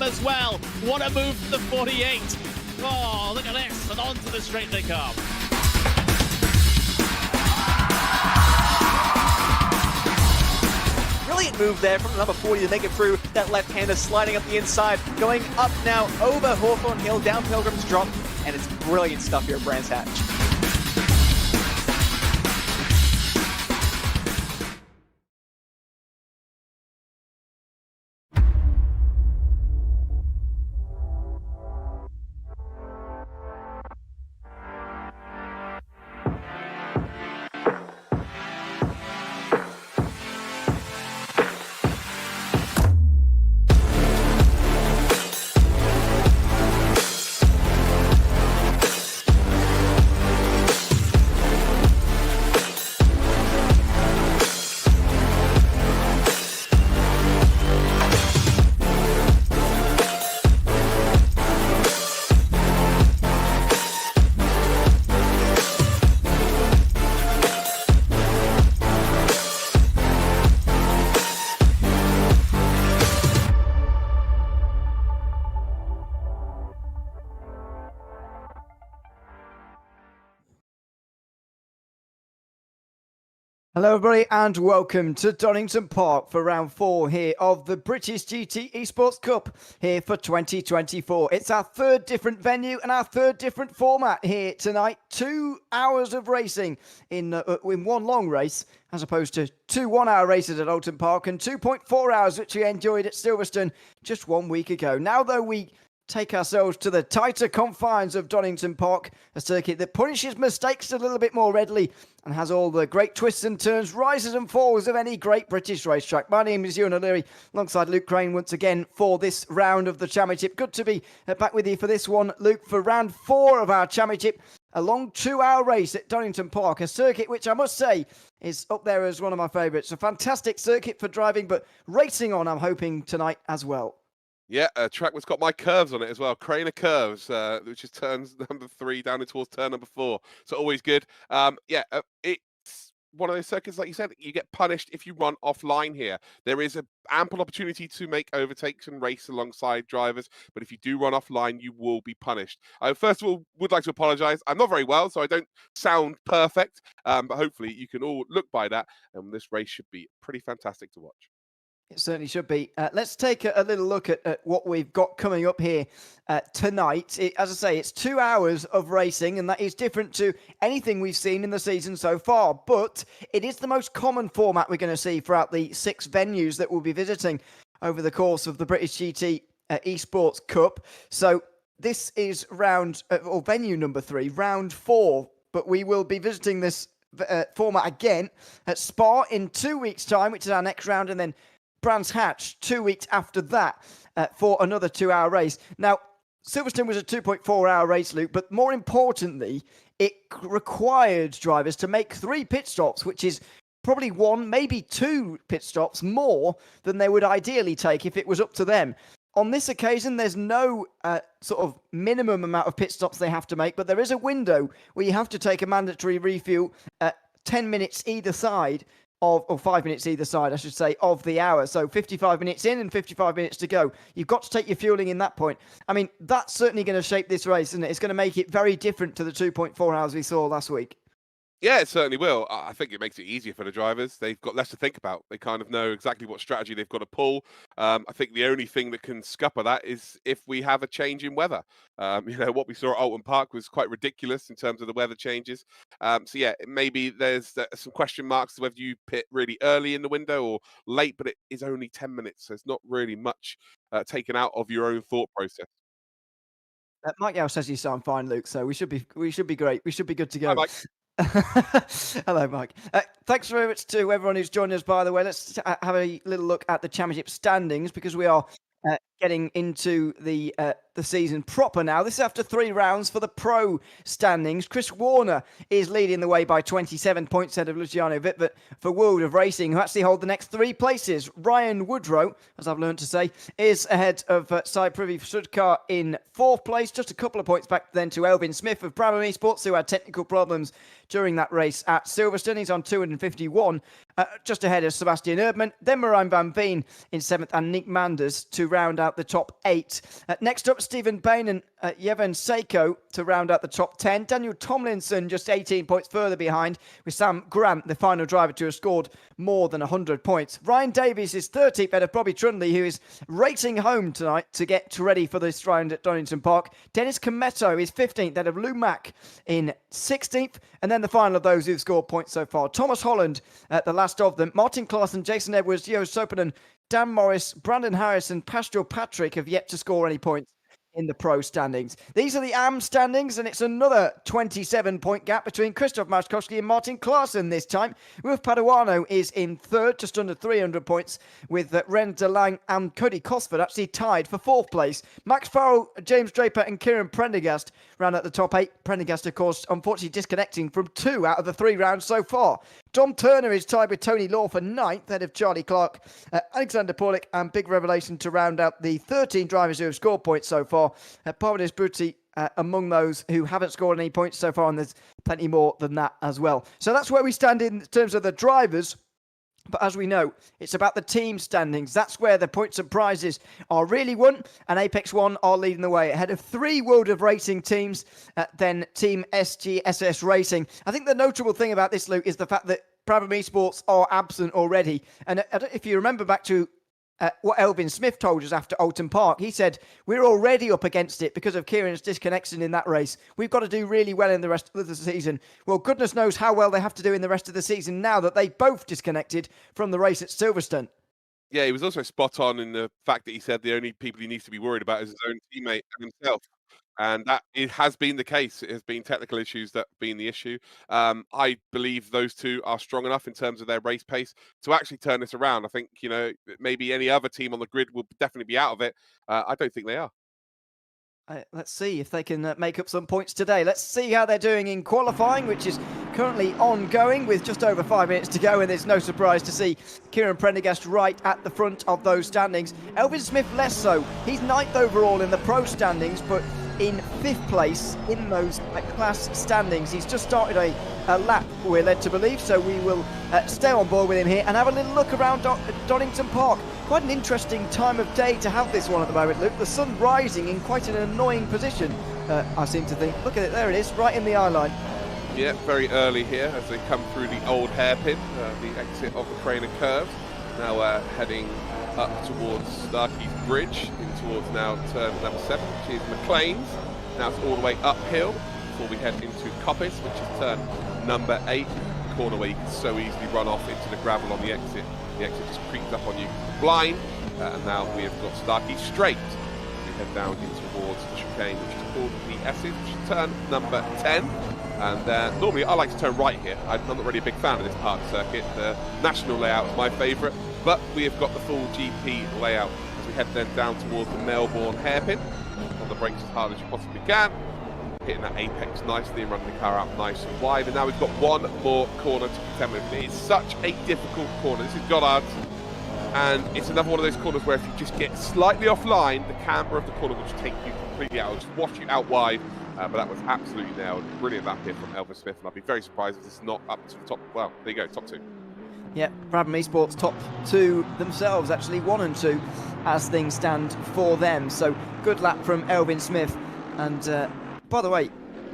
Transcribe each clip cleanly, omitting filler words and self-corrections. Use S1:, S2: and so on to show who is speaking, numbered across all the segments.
S1: as well. What a move from the 48. Oh, look at this, and onto the straight they come.
S2: Brilliant move there from the number 40 to make it through. That left-hander sliding up the inside, going up now over Hawthorne Hill, down Pilgrim's Drop, and it's brilliant stuff here at Brands Hatch.
S3: Hello everybody and welcome to Donington Park for round 4 here of the British GT Esports Cup here for 2024. It's our third different venue and our third different format here tonight. 2 hours of racing in one long race as opposed to 2 1-hour races at Oulton Park and 2.4 hours which we enjoyed at Silverstone just 1 week ago. Now though we take ourselves to the tighter confines of Donington Park, a circuit that punishes mistakes a little bit more readily and has all the great twists and turns, rises and falls of any great British racetrack. My name is Ewan O'Leary, alongside Luke Crane once again for this round of the championship. Good to be back with you for this one, Luke, for round 4 of our championship. A long 2-hour race at Donington Park, a circuit which I must say is up there as one of my favourites. A fantastic circuit for driving, but racing on, I'm hoping, tonight as well.
S4: Yeah, a track that's got my curves on it as well. Crane of curves, which is turns number 3 down towards turn number 4. So always good. It's one of those circuits, like you said, you get punished if you run offline here. There is an ample opportunity to make overtakes and race alongside drivers, but if you do run offline, you will be punished. I first of all would like to apologise. I'm not very well, so I don't sound perfect, but hopefully you can all look by that, and this race should be pretty fantastic to watch.
S3: It certainly should be. Let's take a little look at what we've got coming up here tonight. As I say, it's 2 hours of racing, and that is different to anything we've seen in the season so far. But it is the most common format we're going to see throughout the 6 venues that we'll be visiting over the course of the British GT Esports Cup. So this is venue number 3, round 4. But we will be visiting this format again at Spa in 2 weeks' time, which is our next round, and then Brands Hatch 2 weeks after that for another 2-hour race. Now, Silverstone was a 2.4-hour race, Luke, but more importantly, it required drivers to make 3 pit stops, which is probably 1, maybe 2 pit stops more than they would ideally take if it was up to them. On this occasion, there's no sort of minimum amount of pit stops they have to make, but there is a window where you have to take a mandatory refuel at 10 minutes either side or 5 minutes either side, I should say, of the hour. So 55 minutes in and 55 minutes to go. You've got to take your fueling in that point. I mean, that's certainly going to shape this race, isn't it? It's going to make it very different to the 2.4 hours we saw last week.
S4: Yeah, it certainly will. I think it makes it easier for the drivers. They've got less to think about. They kind of know exactly what strategy they've got to pull. I think the only thing that can scupper that is if we have a change in weather. What we saw at Oulton Park was quite ridiculous in terms of the weather changes. So yeah, maybe there's some question marks to whether you pit really early in the window or late, but it is only 10 minutes. So it's not really much taken out of your own thought process.
S3: Mike Yao says you sound fine, Luke. So we should be great. We should be good to go.
S4: Hi, Mike.
S3: Hello, Mike. Thanks very much to everyone who's joined us, by the way. Let's have a little look at the championship standings because we are getting into the season proper now. This is after 3 rounds for the pro standings. Chris Warner is leading the way by 27 points ahead of Luciano Vitvert for World of Racing, who actually hold the next 3 places. Ryan Woodrow, as I've learned to say, is ahead of Cy Privy Sudkar in 4th place, just a couple of points back then to Elvin Smith of Brabham Esports, who had technical problems during that race at Silverstone. He's on 251, just ahead of Sebastian Erdmann. Then Marijn van Veen in 7th and Nick Manders to round out the top 8. Next up, Stephen Bain and Yevhen Seiko to round out the top 10. Daniel Tomlinson just 18 points further behind, with Sam Grant, the final driver to have scored more than 100 points. Ryan Davies is 13th ahead of Bobby Trundley, who is racing home tonight to get ready for this round at Donington Park. Dennis Cometto is 15th ahead of Lou Mack in 16th. And then the final of those who've scored points so far. Thomas Holland, the last of them. Martin Claassen, Jason Edwards, Jo Sopanen, Dan Morris, Brandon Harris and Pastoral Patrick have yet to score any points in the pro standings. These are the AM standings, and it's another 27-point gap between Christoph Marszkowski and Martin Claassen this time. Wilf Paduano is in third, just under 300 points, with Ren de Lang and Cody Cosford actually tied for fourth place. Max Farrell, James Draper and Kieran Prendergast round at the top 8. Prendergast, of course, unfortunately disconnecting from 2 out of the 3 rounds so far. Dom Turner is tied with Tony Law for 9th, ahead of Charlie Clark, Alexander Paulik, and big revelation to round out the 13 drivers who have scored points so far. Parvinis Bruti among those who haven't scored any points so far, and there's plenty more than that as well. So that's where we stand in terms of the drivers. But as we know, it's about the team standings. That's where the points and prizes are really won. And Apex One are leading the way ahead of 3 World of Racing teams, then Team SGSS Racing. I think the notable thing about this, Luke, is the fact that Brabham Esports are absent already. And if you remember back to what Elvin Smith told us after Oulton Park, he said, we're already up against it because of Kieran's disconnection in that race. We've got to do really well in the rest of the season. Well, goodness knows how well they have to do in the rest of the season now that they both disconnected from the race at Silverstone.
S4: Yeah, he was also spot on in the fact that he said the only people he needs to be worried about is his own teammate and himself. And that it has been the case. It has been technical issues that have been the issue. I believe those two are strong enough in terms of their race pace to actually turn this around. I think, maybe any other team on the grid will definitely be out of it. I don't think they are.
S3: Let's see if they can make up some points today. Let's see how they're doing in qualifying, which is currently ongoing with just over 5 minutes to go, and it's no surprise to see Kieran Prendergast right at the front of those standings. Elvin Smith less so. He's 9th overall in the pro standings, but in 5th place in those class standings. He's just started a lap, we're led to believe, so we will stay on board with him here and have a little look around Donington Park. Quite an interesting time of day to have this one at the moment, Luke. The sun rising in quite an annoying position, I seem to think. Look at it, there it is, right in the eye line.
S4: Yeah, very early here as they come through the old hairpin, the exit of the Craner curve. Now heading up towards Starkey's Bridge, in towards now turn number 7, which is McLean's. Now it's all the way uphill before we head into Coppice, which is turn number 8, the corner where you can so easily run off into the gravel on the exit. The exit just creeps up on you blind, and now we have got Starkey straight. We head down in towards the chicane, which is called the S's, which is turn number 10. And normally I like to turn right here. I'm not really a big fan of this park circuit. The national layout is my favourite, but we have got the full GP layout as we head then down towards the Melbourne hairpin. On the brakes as hard as you possibly can, hitting that apex nicely and running the car out nice and wide. And now we've got one more corner to contend with. It is such a difficult corner. This is Goddard's, and it's another one of those corners where if you just get slightly offline, the camber of the corner will just take you completely out. It'll just wash you out wide. But that was absolutely nailed. Brilliant lap here from Elvis Smith, and I'd be very surprised if this is not up to the top. Well, there you go, top 2.
S3: Yeah, Brabham Esports top 2 themselves, actually 1 and 2 as things stand for them. So good lap from Elvin Smith. And by the way,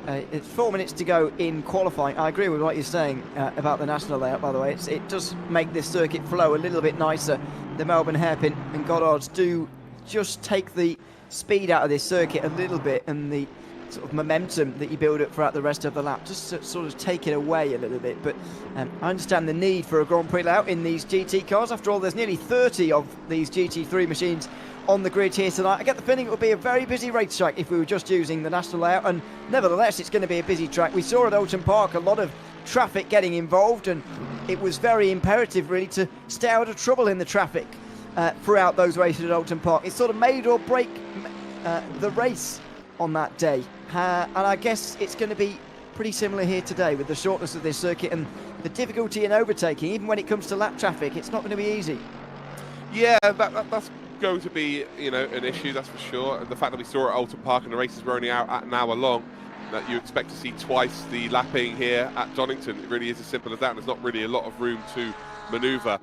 S3: it's 4 minutes to go in qualifying. I agree with what you're saying about the national layout, by the way. It does make this circuit flow a little bit nicer. The Melbourne hairpin and Goddard's do just take the speed out of this circuit a little bit, and the sort of momentum that you build up throughout the rest of the lap, just to sort of take it away a little bit. But I understand the need for a Grand Prix layout in these GT cars. After all, there's nearly 30 of these GT3 machines on the grid here tonight. I get the feeling it would be a very busy racetrack if we were just using the national layout, and nevertheless it's going to be a busy track. We saw at Oulton Park a lot of traffic getting involved, and it was very imperative really to stay out of trouble in the traffic throughout those races at Oulton Park. It sort of made or break the race on that day. And I guess it's going to be pretty similar here today with the shortness of this circuit and the difficulty in overtaking. Even when it comes to lap traffic, it's not going to be easy.
S4: Yeah, that's going to be an issue, that's for sure. The fact that we saw at Oulton Park and the races were only out at an hour long, that you expect to see twice the lapping here at Donington. It really is as simple as that, and there's not really a lot of room to manoeuvre.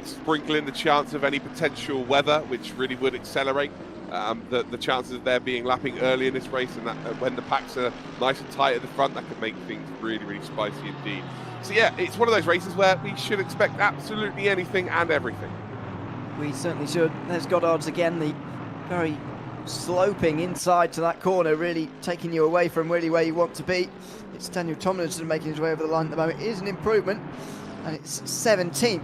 S4: Sprinkle in the chance of any potential weather, which really would accelerate the chances of there being lapping early in this race, and that when the packs are nice and tight at the front, that can make things really, really spicy indeed. So yeah, it's one of those races where we should expect absolutely anything and everything.
S3: We certainly should. There's Goddard's again, the very sloping inside to that corner, really taking you away from really where you want to be. It's Daniel Tomlinson making his way over the line at the moment. It is an improvement, and it's 17th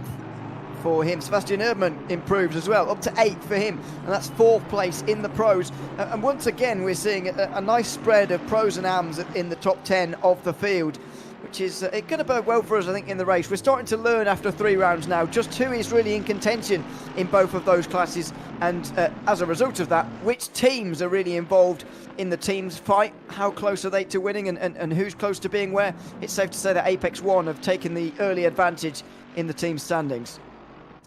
S3: for him. Sebastian Erdmann improves as well, up to 8th for him, and that's 4th place in the pros. And once again, we're seeing a nice spread of pros and AMs in the top 10 of the field, which is going to bode well for us, I think, in the race. We're starting to learn after 3 rounds now just who is really in contention in both of those classes, and as a result of that, which teams are really involved in the teams fight, how close are they to winning, and who's close to being where. It's safe to say that Apex One have taken the early advantage in the team standings.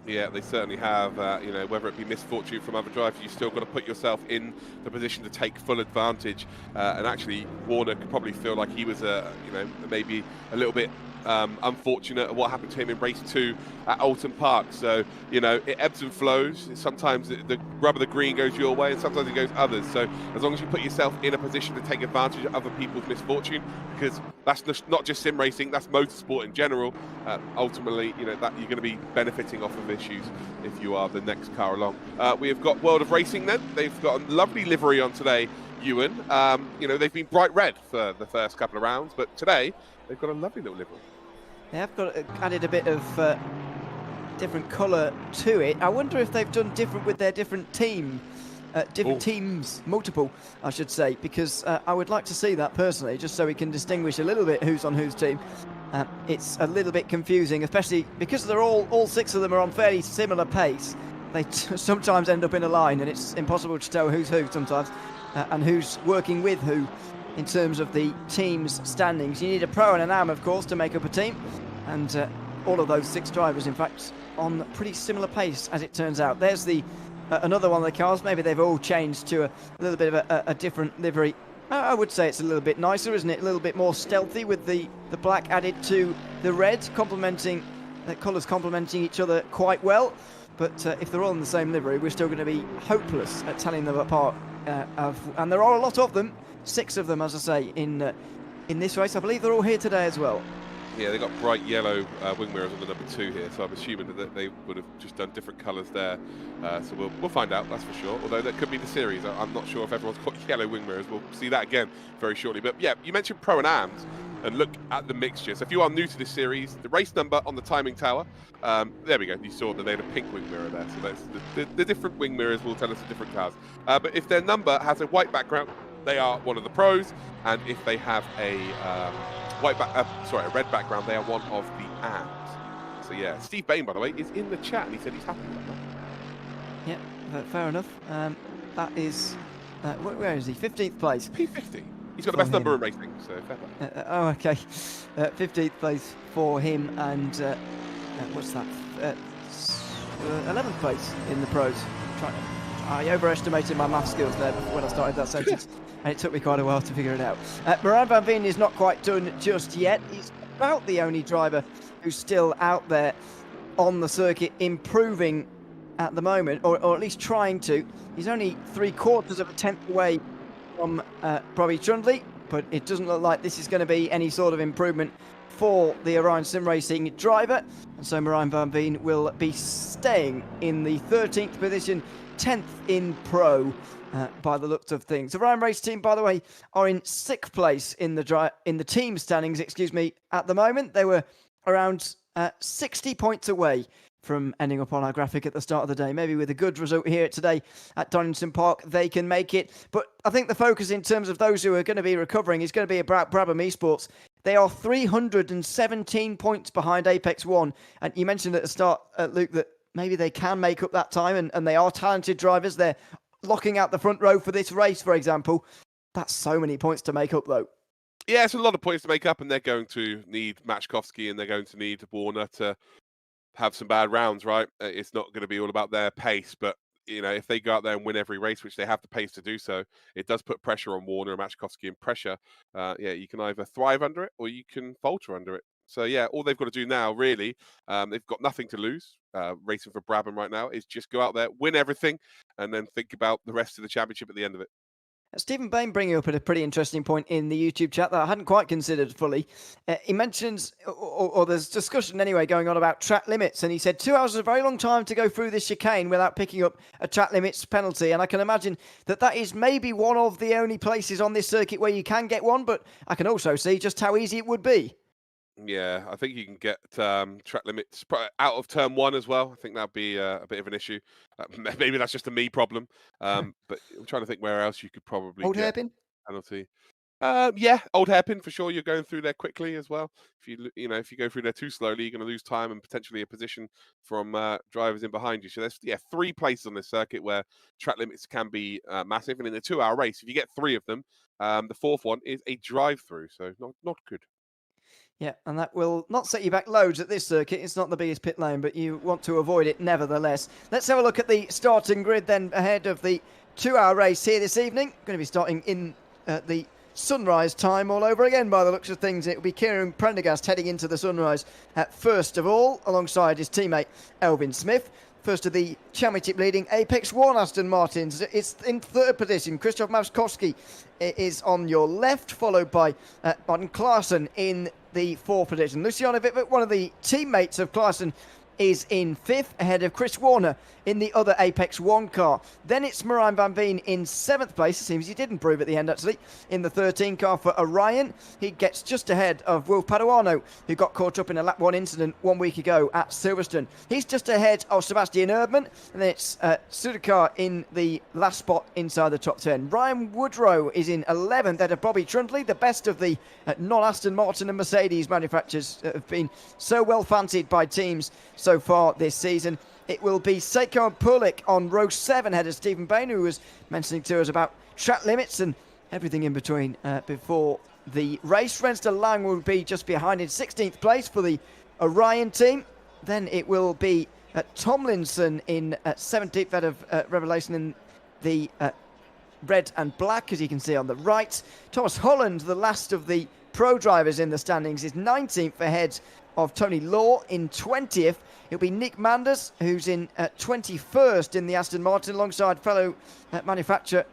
S4: Yeah, they certainly have. You know, whether it be misfortune from other drivers, you've still got to put yourself in the position to take full advantage. And actually, Warner could probably feel like he was, you know, maybe a little bit unfortunate at what happened to him in race 2 at Alton Park. So, you know, it ebbs and flows. Sometimes the rub of the green goes your way, and sometimes it goes others. So as long as you put yourself in a position to take advantage of other people's misfortune, because that's not just sim racing, that's motorsport in general, ultimately, you know, that you're going to be benefiting off of issues if you are the next car along. We have got World of Racing then. They've got a lovely livery on today, Ewan. You know, they've been bright red for the first couple of rounds, but today they've got a lovely little livery.
S3: They have got added a bit of different colour to it. I wonder if they've done different with their different teams, multiple, I should say, because I would like to see that personally, just so we can distinguish a little bit who's on whose team. It's a little bit confusing, especially because they're all 6 of them are on fairly similar pace. They sometimes end up in a line, and it's impossible to tell who's who sometimes, and who's working with who in terms of the team's standings. You need a pro and an AM, of course, to make up a team, and all of those 6 drivers, in fact, on pretty similar pace, as it turns out. There's the another one of the cars. Maybe they've all changed to a little bit of a different livery. I would say it's a little bit nicer, isn't it? A little bit more stealthy with the black added to the red, complementing the colours complementing each other quite well. But if they're all in the same livery, we're still going to be hopeless at telling them apart. And there are a lot of them, 6 of them, as I say, in this race. I believe they're all here today as well.
S4: Yeah, they got bright yellow wing mirrors on the number 2 here, so I'm assuming that they would have just done different colours there. So we'll find out, that's for sure. Although that could be the series. I'm not sure if everyone's got yellow wing mirrors. We'll see that again very shortly. But yeah, you mentioned pro and AMs, and look at the mixture. So if you are new to this series, the race number on the timing tower, there we go. You saw that they had a pink wing mirror there. So that's the different wing mirrors will tell us the different cars. But if their number has a white background, they are one of the pros, and if they have a a red background, they are one of the AMs. So yeah, Steve Bain, by the way, is in the chat, and he said he's happy with that.
S3: Yeah, fair enough. That is, where is he? 15th place.
S4: P50. He's got the best number in racing, so fair play.
S3: Oh, okay. 15th place for him, and what's that? 11th place in the pros. I overestimated my math skills there when I started that sentence, and it took me quite a while to figure it out. Moran van Veen is not quite done just yet. He's about the only driver who's still out there on the circuit, improving at the moment, or at least trying to. He's only 3/4 of a tenth away from Bobby Trundley, but it doesn't look like this is going to be any sort of improvement for the Orion Sim Racing driver, and so Moran van Veen will be staying in the 13th position, 10th in pro, by the looks of things. The Orion Race team, by the way, are in 6th place in the team standings, at the moment. They were around 60 points away from ending up on our graphic at the start of the day. Maybe with a good result here today at Donington Park, they can make it. But I think the focus in terms of those who are going to be recovering is going to be about Brabham Esports. They are 317 points behind Apex One. And you mentioned at the start, Luke, that maybe they can make up that time, and they are talented drivers. They're locking out the front row for this race, for example. That's so many points to make up, though.
S4: Yeah, it's a lot of points to make up, and they're going to need Matchkovsky, and they're going to need Warner to have some bad rounds, right? It's not going to be all about their pace, but you know, if they go out there and win every race, which they have the pace to do so, it does put pressure on Warner and Matchkovsky, and pressure. Yeah, you can either thrive under it or you can falter under it. So yeah, all they've got to do now, really, they've got nothing to lose. Racing for Brabham right now is just go out there, win everything, and then think about the rest of the championship at the end of it.
S3: Stephen Bain bringing up at a pretty interesting point in the YouTube chat that I hadn't quite considered fully. He mentions, or there's discussion anyway going on about track limits, and he said 2 hours is a very long time to go through this chicane without picking up a track limits penalty, and I can imagine that that is maybe one of the only places on this circuit where you can get one, but I can also see just how easy it would be.
S4: Yeah, I think you can get track limits out of turn 1 as well. I think that'd be a bit of an issue. Maybe that's just a me problem. But I'm trying to think where else you could probably
S3: Old
S4: get
S3: hairpin?
S4: penalty. Yeah, old hairpin for sure. You're going through there quickly as well. If you go through there too slowly, you're going to lose time and potentially a position from drivers in behind you. So there's 3 places on this circuit where track limits can be massive. And in a 2-hour race, if you get 3 of them, the 4th one is a drive-through. So not good.
S3: Yeah, and that will not set you back loads at this circuit. It's not the biggest pit lane, but you want to avoid it nevertheless. Let's have a look at the starting grid then ahead of the 2-hour race here this evening. Going to be starting in the sunrise time all over again by the looks of things. It will be Kieran Prendergast heading into the sunrise first of all, alongside his teammate Elvin Smith. First of the championship leading Apex 1 Aston Martins. It's in 3rd position. Krzysztof Maszkowski is on your left, followed by Martin Klaassen in the 4th position. Luciano Vitvik, one of the teammates of Klaassen, is in 5th, ahead of Chris Warner in the other Apex 1 car. Then it's Marijn van Veen in 7th place. It seems he did improve at the end, actually, in the 13 car for Orion. He gets just ahead of Will Paduano, who got caught up in a lap 1 incident 1 week ago at Silverstone. He's just ahead of Sebastian Erdmann, and then it's Sudakar in the last spot inside the top 10. Ryan Woodrow is in 11th, ahead of Bobby Trundley, the best of the non-Aston Martin and Mercedes manufacturers that have been so well fancied by teams so far this season. It will be Seiko and Pulik on row 7, head of Stephen Bain, who was mentioning to us about track limits and everything in between before the race. Renster Lang will be just behind in 16th place for the Orion team. Then it will be Tomlinson in 17th, head of Revelation in the red and black, as you can see on the right. Thomas Holland, the last of the pro drivers in the standings, is 19th ahead of Tony Law in 20th. It'll be Nick Manders, who's in 21st in the Aston Martin, alongside fellow manufacturer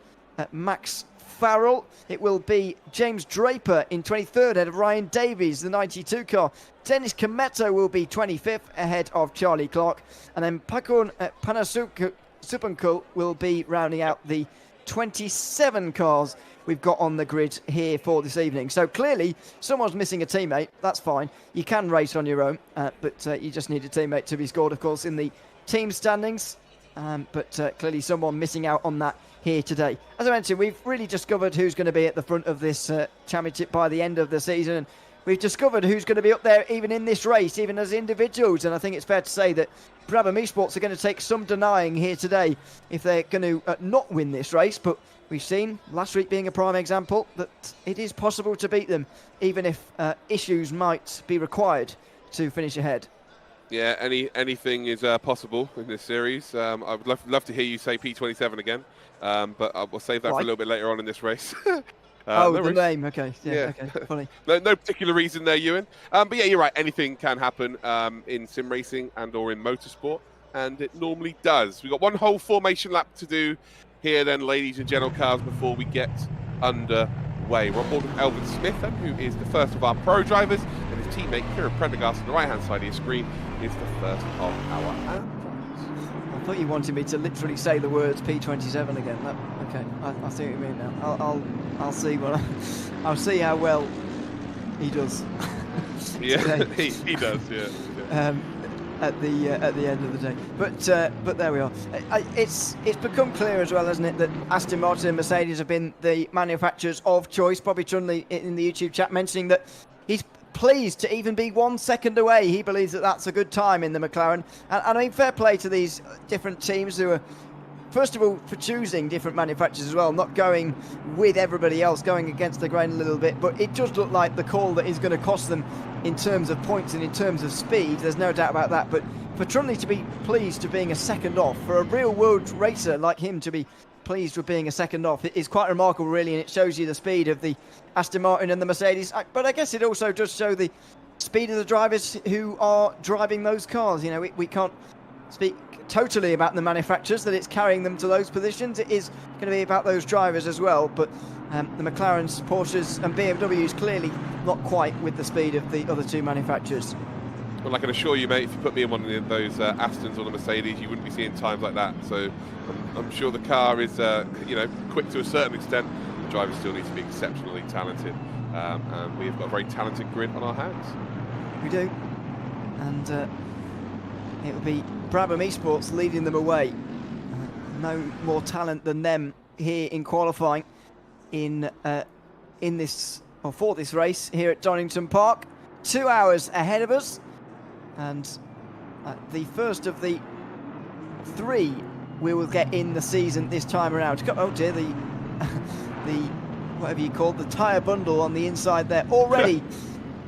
S3: Max Farrell. It will be James Draper in 23rd, ahead of Ryan Davies, the 92 car. Dennis Kometto will be 25th, ahead of Charlie Clark. And then Pakun Panasupankul will be rounding out the 27 cars we've got on the grid here for this evening. So clearly someone's missing a teammate. That's fine. You can race on your own, but you just need a teammate to be scored, of course, in the team standings. But clearly someone missing out on that here today. As I mentioned, we've really discovered who's going to be at the front of this championship by the end of the season. And we've discovered who's going to be up there even in this race, even as individuals. And I think it's fair to say that Brabham Esports are going to take some denying here today if they're going to not win this race. But we've seen last week being a prime example that it is possible to beat them, even if issues might be required to finish ahead.
S4: Yeah, anything is possible in this series. I would love to hear you say P27 again, but I'll save that for a little bit later on in this race.
S3: The name, okay. Yeah, okay, funny.
S4: No particular reason there, Ewan. But yeah, you're right. Anything can happen in sim racing and or in motorsport, and it normally does. We've got one whole formation lap to do here then, ladies and gentle cars, before we get underway. We're on board with Elvin Smith, who is the first of our pro drivers, and his teammate Kieran Prendergast on the right-hand side of your screen is the first of our drivers.
S3: I thought you wanted me to literally say the words P27 again. Okay, I see what you mean now. I'll see I'll see how well he does.
S4: Yeah, he does. Yeah.
S3: At the end of the day, but there we are. It's become clear as well, hasn't it, that Aston Martin and Mercedes have been the manufacturers of choice. Bobby Trundley in the YouTube chat mentioning that he's pleased to even be 1 second away. He believes that that's a good time in the McLaren, and I mean, fair play to these different teams who are, first of all, for choosing different manufacturers as well, not going with everybody else, going against the grain a little bit. But it does look like the call that is going to cost them in terms of points and in terms of speed. There's no doubt about that. But for Trundley to be pleased to being a second off, for a real world racer like him to be pleased with being a second off, it is quite remarkable, really, and it shows you the speed of the Aston Martin and the Mercedes. But I guess it also does show the speed of the drivers who are driving those cars. You know, we can't speak totally about the manufacturers that it's carrying them to those positions. It is going to be about those drivers as well, but the McLarens, Porsches and BMWs clearly not quite with the speed of the other two manufacturers.
S4: Well, I can assure you, mate, if you put me in one of those Astons or the Mercedes, you wouldn't be seeing times like that. So I'm sure the car is, you know, quick to a certain extent. The drivers still need to be exceptionally talented, and we've got a very talented grid on our hands.
S3: We do, and it will be Brabham Esports leading them away. No more talent than them here in qualifying in this, or for this race here at Donington Park. 2 hours ahead of us, and the first of the 3 we will get in the season this time around. Oh dear, the whatever you call the tyre bundle on the inside there already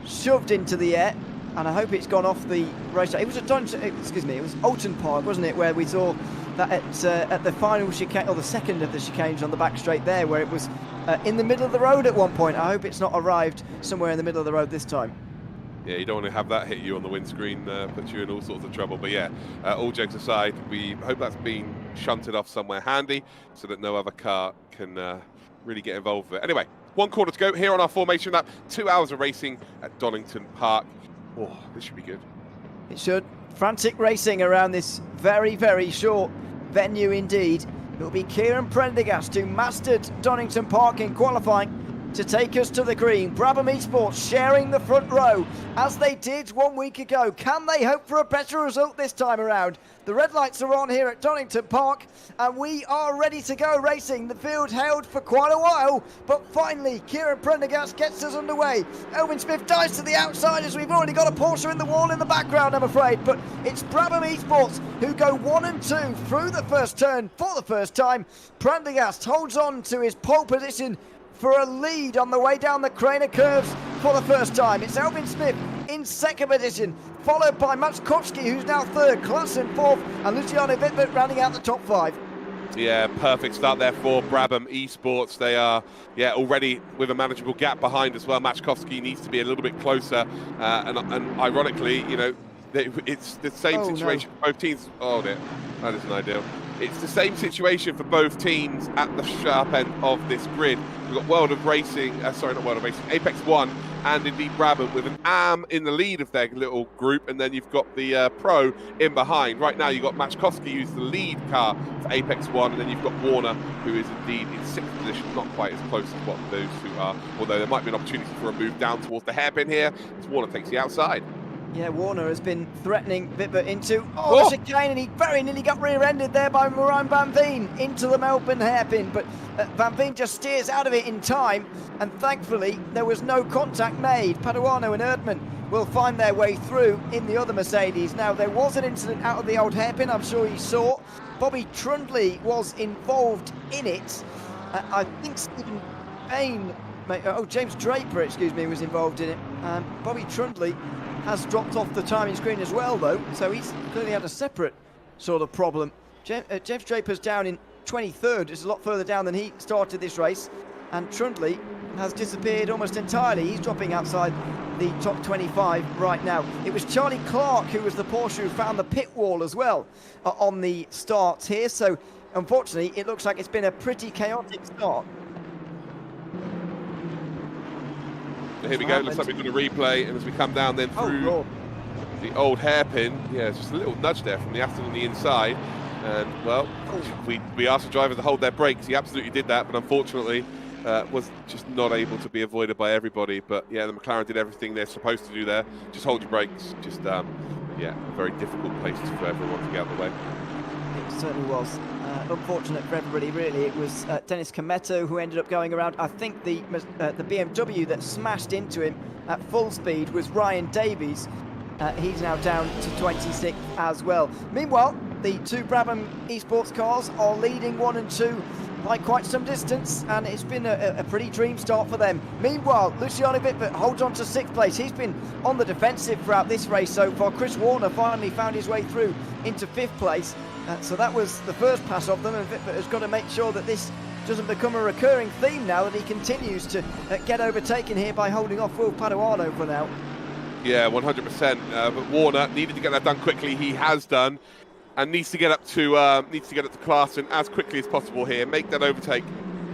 S3: shoved into the air, and I hope it's gone off the racetrack. It was at it was Oulton Park, wasn't it, where we saw that at the final chicane, or the second of the chicanes on the back straight there, where it was in the middle of the road at one point. I hope it's not arrived somewhere in the middle of the road this time.
S4: Yeah, you don't want to have that hit you on the windscreen, put you in all sorts of trouble. But yeah, all jokes aside, we hope that's been shunted off somewhere handy so that no other car can really get involved with it. Anyway, 1 quarter to go here on our formation lap. 2 hours of racing at Donington Park. Oh, this should be good.
S3: It should. Frantic racing around this very, very short venue indeed. It will be Kieran Prendergast who mastered Donington Park in qualifying to take us to the green. Brabham Esports sharing the front row as they did 1 week ago. Can they hope for a better result this time around? The red lights are on here at Donington Park and we are ready to go racing. The field held for quite a while, but finally Kieran Prendergast gets us underway. Elvin Smith dives to the outside as we've already got a Porsche in the wall in the background, I'm afraid, but it's Brabham Esports who go 1 and 2 through the first turn for the first time. Prendergast holds on to his pole position for a lead on the way down the Craner curves for the first time. It's Elvin Smith in second position, followed by Maczkowski, who's now third, Klassen fourth, and Luciano Wittbert rounding out the top 5.
S4: Yeah, perfect start there for Brabham Esports. They are, yeah, already with a manageable gap behind as well. Maczkowski needs to be a little bit closer, and ironically, you know, it's the same situation for both teams. Oh dear, that isn't ideal. It's the same situation for both teams at the sharp end of this grid. We've got World of Racing, sorry, not World of Racing, Apex 1 and indeed Brabham with an AM in the lead of their little group, and then you've got the Pro in behind. Right now you've got Maczkowski, who's the lead car for Apex 1, and then you've got Warner, who is indeed in 6th position, not quite as close as what those two are, although there might be an opportunity for a move down towards the hairpin here, as Warner takes the outside.
S3: Yeah, Warner has been threatening Wittbert into the chicane, and he very nearly got rear-ended there by Moran Van Veen into the Melbourne hairpin, but Van Veen just steers out of it in time, and thankfully there was no contact made. Paduano and Erdmann will find their way through in the other Mercedes. Now, there was an incident out of the old hairpin, I'm sure you saw. Bobby Trundley was involved in it. I think Stephen Payne, James Draper, excuse me, was involved in it. Bobby Trundley has dropped off the timing screen as well, though, so he's clearly had a separate sort of problem. James Draper's down in 23rd. It's a lot further down than he started this race, and Trundley has disappeared almost entirely. He's dropping outside the top 25 right now. It was Charlie Clark who was the Porsche who found the pit wall as well on the start here, so unfortunately it looks like it's been a pretty chaotic start.
S4: Here we go, looks like we're going to replay, and as we come down then through the old hairpin, yeah, just a little nudge there from the Aston on the inside, and well, we asked the driver to hold their brakes. He absolutely did that, but unfortunately was just not able to be avoided by everybody. But yeah, the McLaren did everything they're supposed to do there. Just hold your brakes. Just yeah, a very difficult place for everyone to get out of the way.
S3: It certainly was. Unfortunate for everybody, really. It was Dennis Cometto who ended up going around. I think the BMW that smashed into him at full speed was Ryan Davies. He's now down to 26th as well. Meanwhile, the two Brabham Esports cars are leading 1 and 2 by quite some distance, and it's been a pretty dream start for them. Meanwhile, Luciano Wittbert holds on to 6th place. He's been on the defensive throughout this race so far. Chris Warner finally found his way through into 5th place. So that was the first pass of them, and Wittbert has got to make sure that this doesn't become a recurring theme now, that he continues to get overtaken here by holding off Will Paduano for now.
S4: Yeah, 100%. But Warner needed to get that done quickly. He has done, and needs to get up to Klaassen as quickly as possible here. Make that overtake,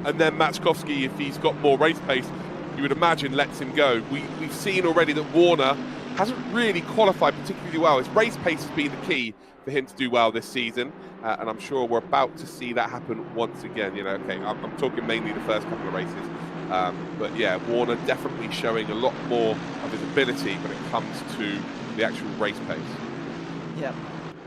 S4: and then Maćkovski, if he's got more race pace, you would imagine lets him go. We've seen already that Warner hasn't really qualified particularly well. His race pace has been the key for him to do well this season, and I'm sure we're about to see that happen once again. You know, okay, I'm talking mainly the first couple of races. But yeah, Warner definitely showing a lot more of his ability when it comes to the actual race pace.
S3: Yeah,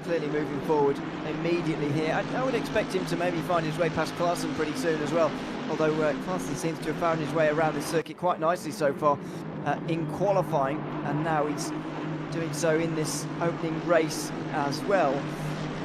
S3: clearly moving forward immediately here. I would expect him to maybe find his way past Klaassen pretty soon as well, although Klaassen seems to have found his way around this circuit quite nicely so far in qualifying, and now he's doing so in this opening race as well.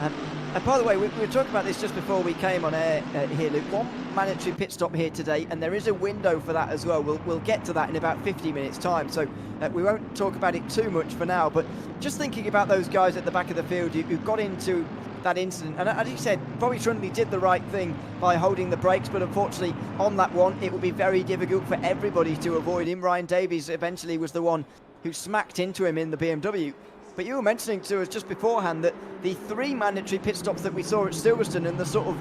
S3: And by the way, we were talking about this just before we came on air here, Luke. One mandatory pit stop here today, and there is a window for that as well. We'll get to that in about 50 minutes' time, so we won't talk about it too much for now. But just thinking about those guys at the back of the field who got into that incident, and as you said, Bobby Trundley did the right thing by holding the brakes, but unfortunately on that one, it will be very difficult for everybody to avoid him. Ryan Davies eventually was the one who smacked into him in the BMW. But you were mentioning to us just beforehand that the 3 mandatory pit stops that we saw at Silverstone and the sort of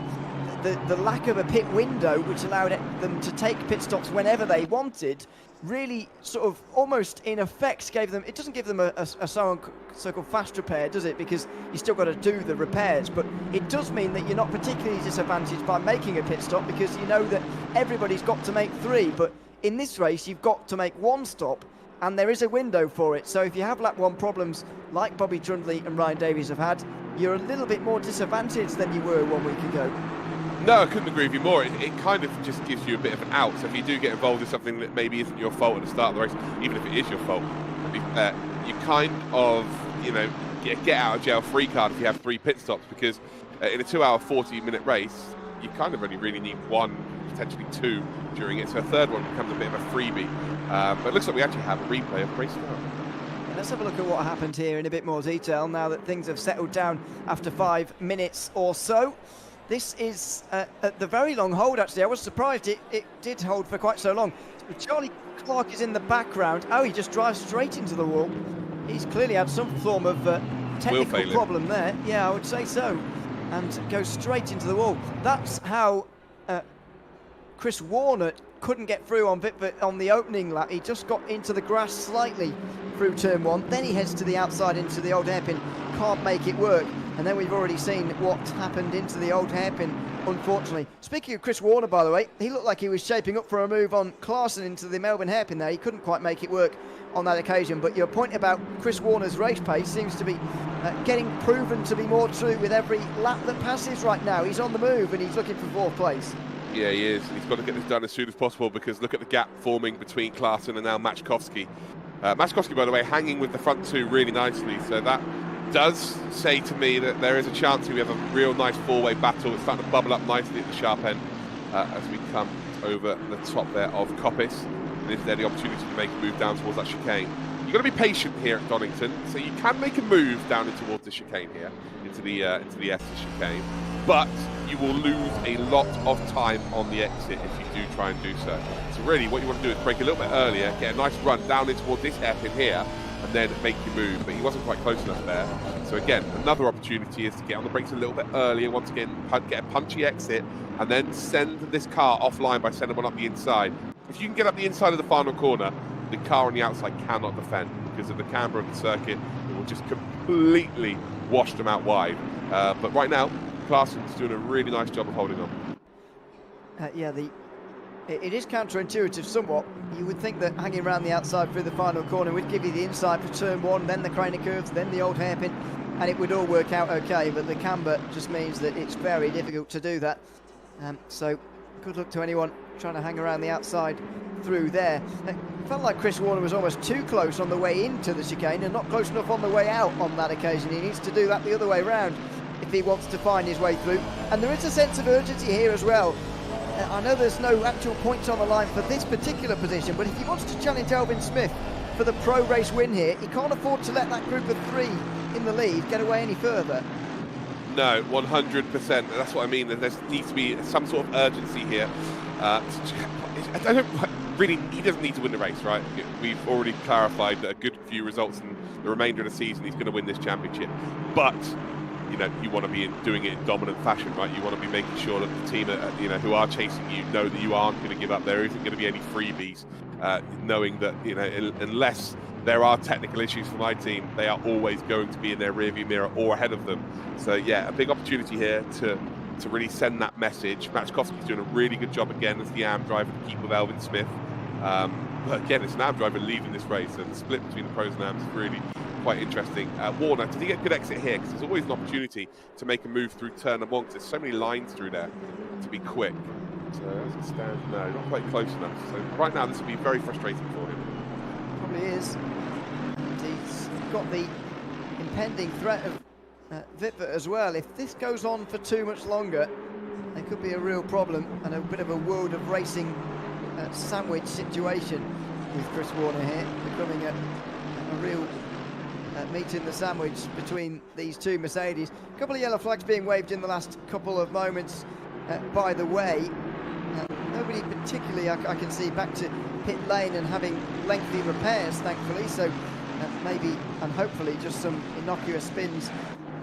S3: the lack of a pit window which allowed them to take pit stops whenever they wanted really sort of almost in effect gave them, it doesn't give them a so-called fast repair, does it? Because you still got to do the repairs, but it does mean that you're not particularly disadvantaged by making a pit stop because you know that everybody's got to make 3, but in this race you've got to make 1 stop, and there is a window for it. So if you have lap 1 problems like Bobby Trundley and Ryan Davies have had, you're a little bit more disadvantaged than you were 1 week ago.
S4: No, I couldn't agree with you more. It kind of just gives you a bit of an out. So if you do get involved in something that maybe isn't your fault at the start of the race, even if it is your fault, you kind of, you know, get out of jail free card if you have 3 pit stops, because in a 2-hour 40-minute race, you kind of only really need 1, potentially 2 during it. So a 3rd one becomes a bit of a freebie. But it looks like we actually have a replay of the race start.
S3: Let's have a look at what happened here in a bit more detail now that things have settled down after 5 minutes or so. This is at the very long hold, actually. I was surprised it did hold for quite so long. Charlie Clark is in the background. Oh, he just drives straight into the wall. He's clearly had some form of technical problem there. Yeah, I would say so. And goes straight into the wall. That's how Chris Warner couldn't get through on the opening lap. He just got into the grass slightly through turn 1. Then he heads to the outside into the old hairpin. Can't make it work. And then we've already seen what happened into the old hairpin, unfortunately. Speaking of Chris Warner, by the way, he looked like he was shaping up for a move on Klaassen into the Melbourne hairpin there. He couldn't quite make it work on that occasion. But your point about Chris Warner's race pace seems to be getting proven to be more true with every lap that passes right now. He's on the move and he's looking for 4th place.
S4: Yeah, he is. He's got to get this done as soon as possible, because look at the gap forming between Klaassen and now Maćkovski. Maćkovski, by the way, hanging with the front 2 really nicely. So that does say to me that there is a chance we have a real nice 4-way battle. It's starting to bubble up nicely at the sharp end as we come over the top there of Coppice. And is there the opportunity to make a move down towards that chicane? You've got to be patient here at Donington, so you can make a move down towards the chicane here, into the S chicane, but you will lose a lot of time on the exit if you do try and do so. So really what you want to do is brake a little bit earlier, get a nice run down in towards this hairpin here, and then make your move, but he wasn't quite close enough there. So again, another opportunity is to get on the brakes a little bit earlier, once again, get a punchy exit, and then send this car offline by sending one up the inside. If you can get up the inside of the final corner, the car on the outside cannot defend because of the camber of the circuit. It will just completely wash them out wide. But right now, Klaassen's doing a really nice job of holding on.
S3: Yeah, it is counterintuitive somewhat. You would think that hanging around the outside through the final corner would give you the inside for turn 1, then the Craner curves, then the old hairpin, and it would all work out okay, but the camber just means that it's very difficult to do that. So good luck to anyone trying to hang around the outside through there. It felt like Chris Warner was almost too close on the way into the chicane and not close enough on the way out on that occasion. He needs to do that the other way round if he wants to find his way through. And there is a sense of urgency here as well. I know there's no actual points on the line for this particular position, but if he wants to challenge Elvin Smith for the pro race win here, he can't afford to let that group of 3 in the lead get away any further.
S4: No, 100%. That's what I mean. There needs to be some sort of urgency here. he doesn't need to win the race, right? We've already clarified that a good few results in the remainder of the season, he's going to win this championship. But you want to be doing it in dominant fashion, right? You want to be making sure that the team, who are chasing you, know that you aren't going to give up. There isn't going to be any freebies, knowing that unless there are technical issues for my team, they are always going to be in their rearview mirror or ahead of them. So yeah, a big opportunity here to really send that message. Matchkowski's doing a really good job again as the AM driver to keep with Elvin Smith. But again, it's an AM driver leading this race, and the split between the pros and AMs is really quite interesting. Warner, did he get a good exit here? Because there's always an opportunity to make a move through turn number 1, because there's so many lines through there to be quick. So as it stands, no, not quite close enough. So right now, this will be very frustrating for him.
S3: Probably is. And he's got the impending threat of Vipper as well. If this goes on for too much longer, there could be a real problem and a bit of a world of racing sandwich situation with Chris Warner here, becoming a real meat in the sandwich between these two Mercedes. A couple of yellow flags being waved in the last couple of moments, by the way. Nobody particularly I can see back to pit lane and having lengthy repairs, thankfully, so maybe and hopefully just some innocuous spins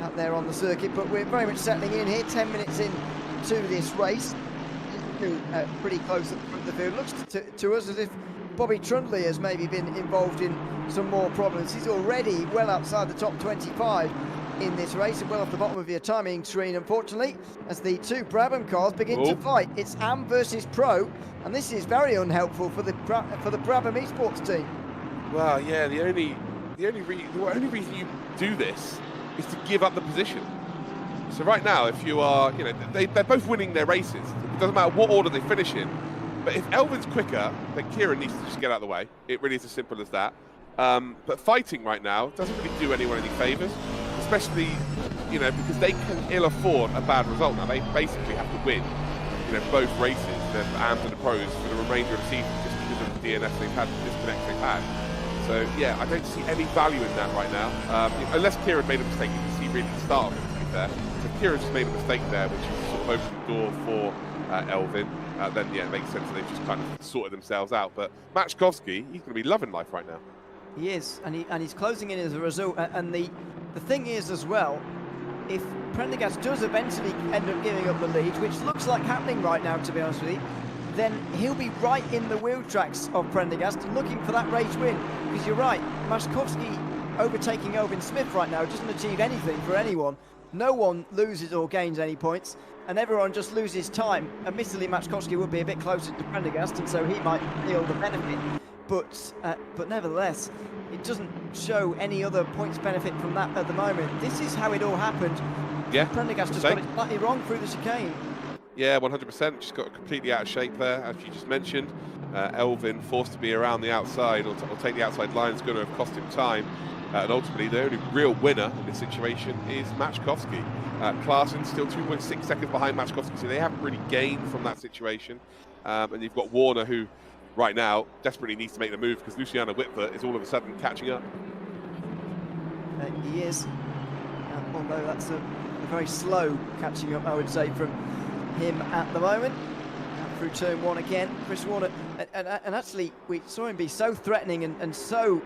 S3: out there on the circuit. But we're very much settling in here, 10 minutes into this race. Pretty close at the front of the field. Looks to us as if Bobby Trundley has maybe been involved in some more problems. He's already well outside the top 25 in this race and well off the bottom of your timing screen, unfortunately, as the two Brabham cars begin to fight. It's AM versus Pro, and this is very unhelpful for the Brabham Esports team.
S4: Well, yeah, the only reason you do this is to give up the position. So right now, if you are, they're both winning their races. It doesn't matter what order they finish in. But if Elvin's quicker, then Kieran needs to just get out of the way. It really is as simple as that. But fighting right now doesn't really do anyone any favours, especially, because they can ill afford a bad result now. They basically have to win, both races, the AMs and the pros, for the remainder of the season, just because of the DNF they've had, the disconnects they've had. So yeah, I don't see any value in that right now. Unless Kieran made a mistake, you can see really the start of it, to be fair. So if Kieran just made a mistake there, which is sort of opened the door for Elvin, then yeah, it makes sense that they've just kind of sorted themselves out. But Matchkowski, he's going to be loving life right now.
S3: He is, and he's closing in as a result. And the thing is as well, if Prendergast does eventually end up giving up the lead, which looks like happening right now, to be honest with you, then he'll be right in the wheel tracks of Prendergast and looking for that race win. Because you're right, Matchkowski overtaking Elvin Smith right now doesn't achieve anything for anyone. No one loses or gains any points, and everyone just loses time. Admittedly, Matchkowski would be a bit closer to Prendergast, and so he might feel the benefit. But nevertheless, it doesn't show any other points benefit from that at the moment. This is how it all happened.
S4: Yeah,
S3: Prendergast just got it slightly wrong through the chicane. Yeah,
S4: 100%. Just got completely out of shape there, as you just mentioned. Elvin forced to be around the outside, or take the outside line, is going to have cost him time. And ultimately, the only real winner in this situation is Matchkowski. Klaassen still 2.6 seconds behind Matchkowski, so they haven't really gained from that situation. And you've got Warner, who right now desperately needs to make the move because Luciano Whitver is all of a sudden catching up.
S3: He is, although that's a very slow catching up, I would say, from him at the moment. Through turn 1 again, Chris Warner, and actually we saw him be so threatening and so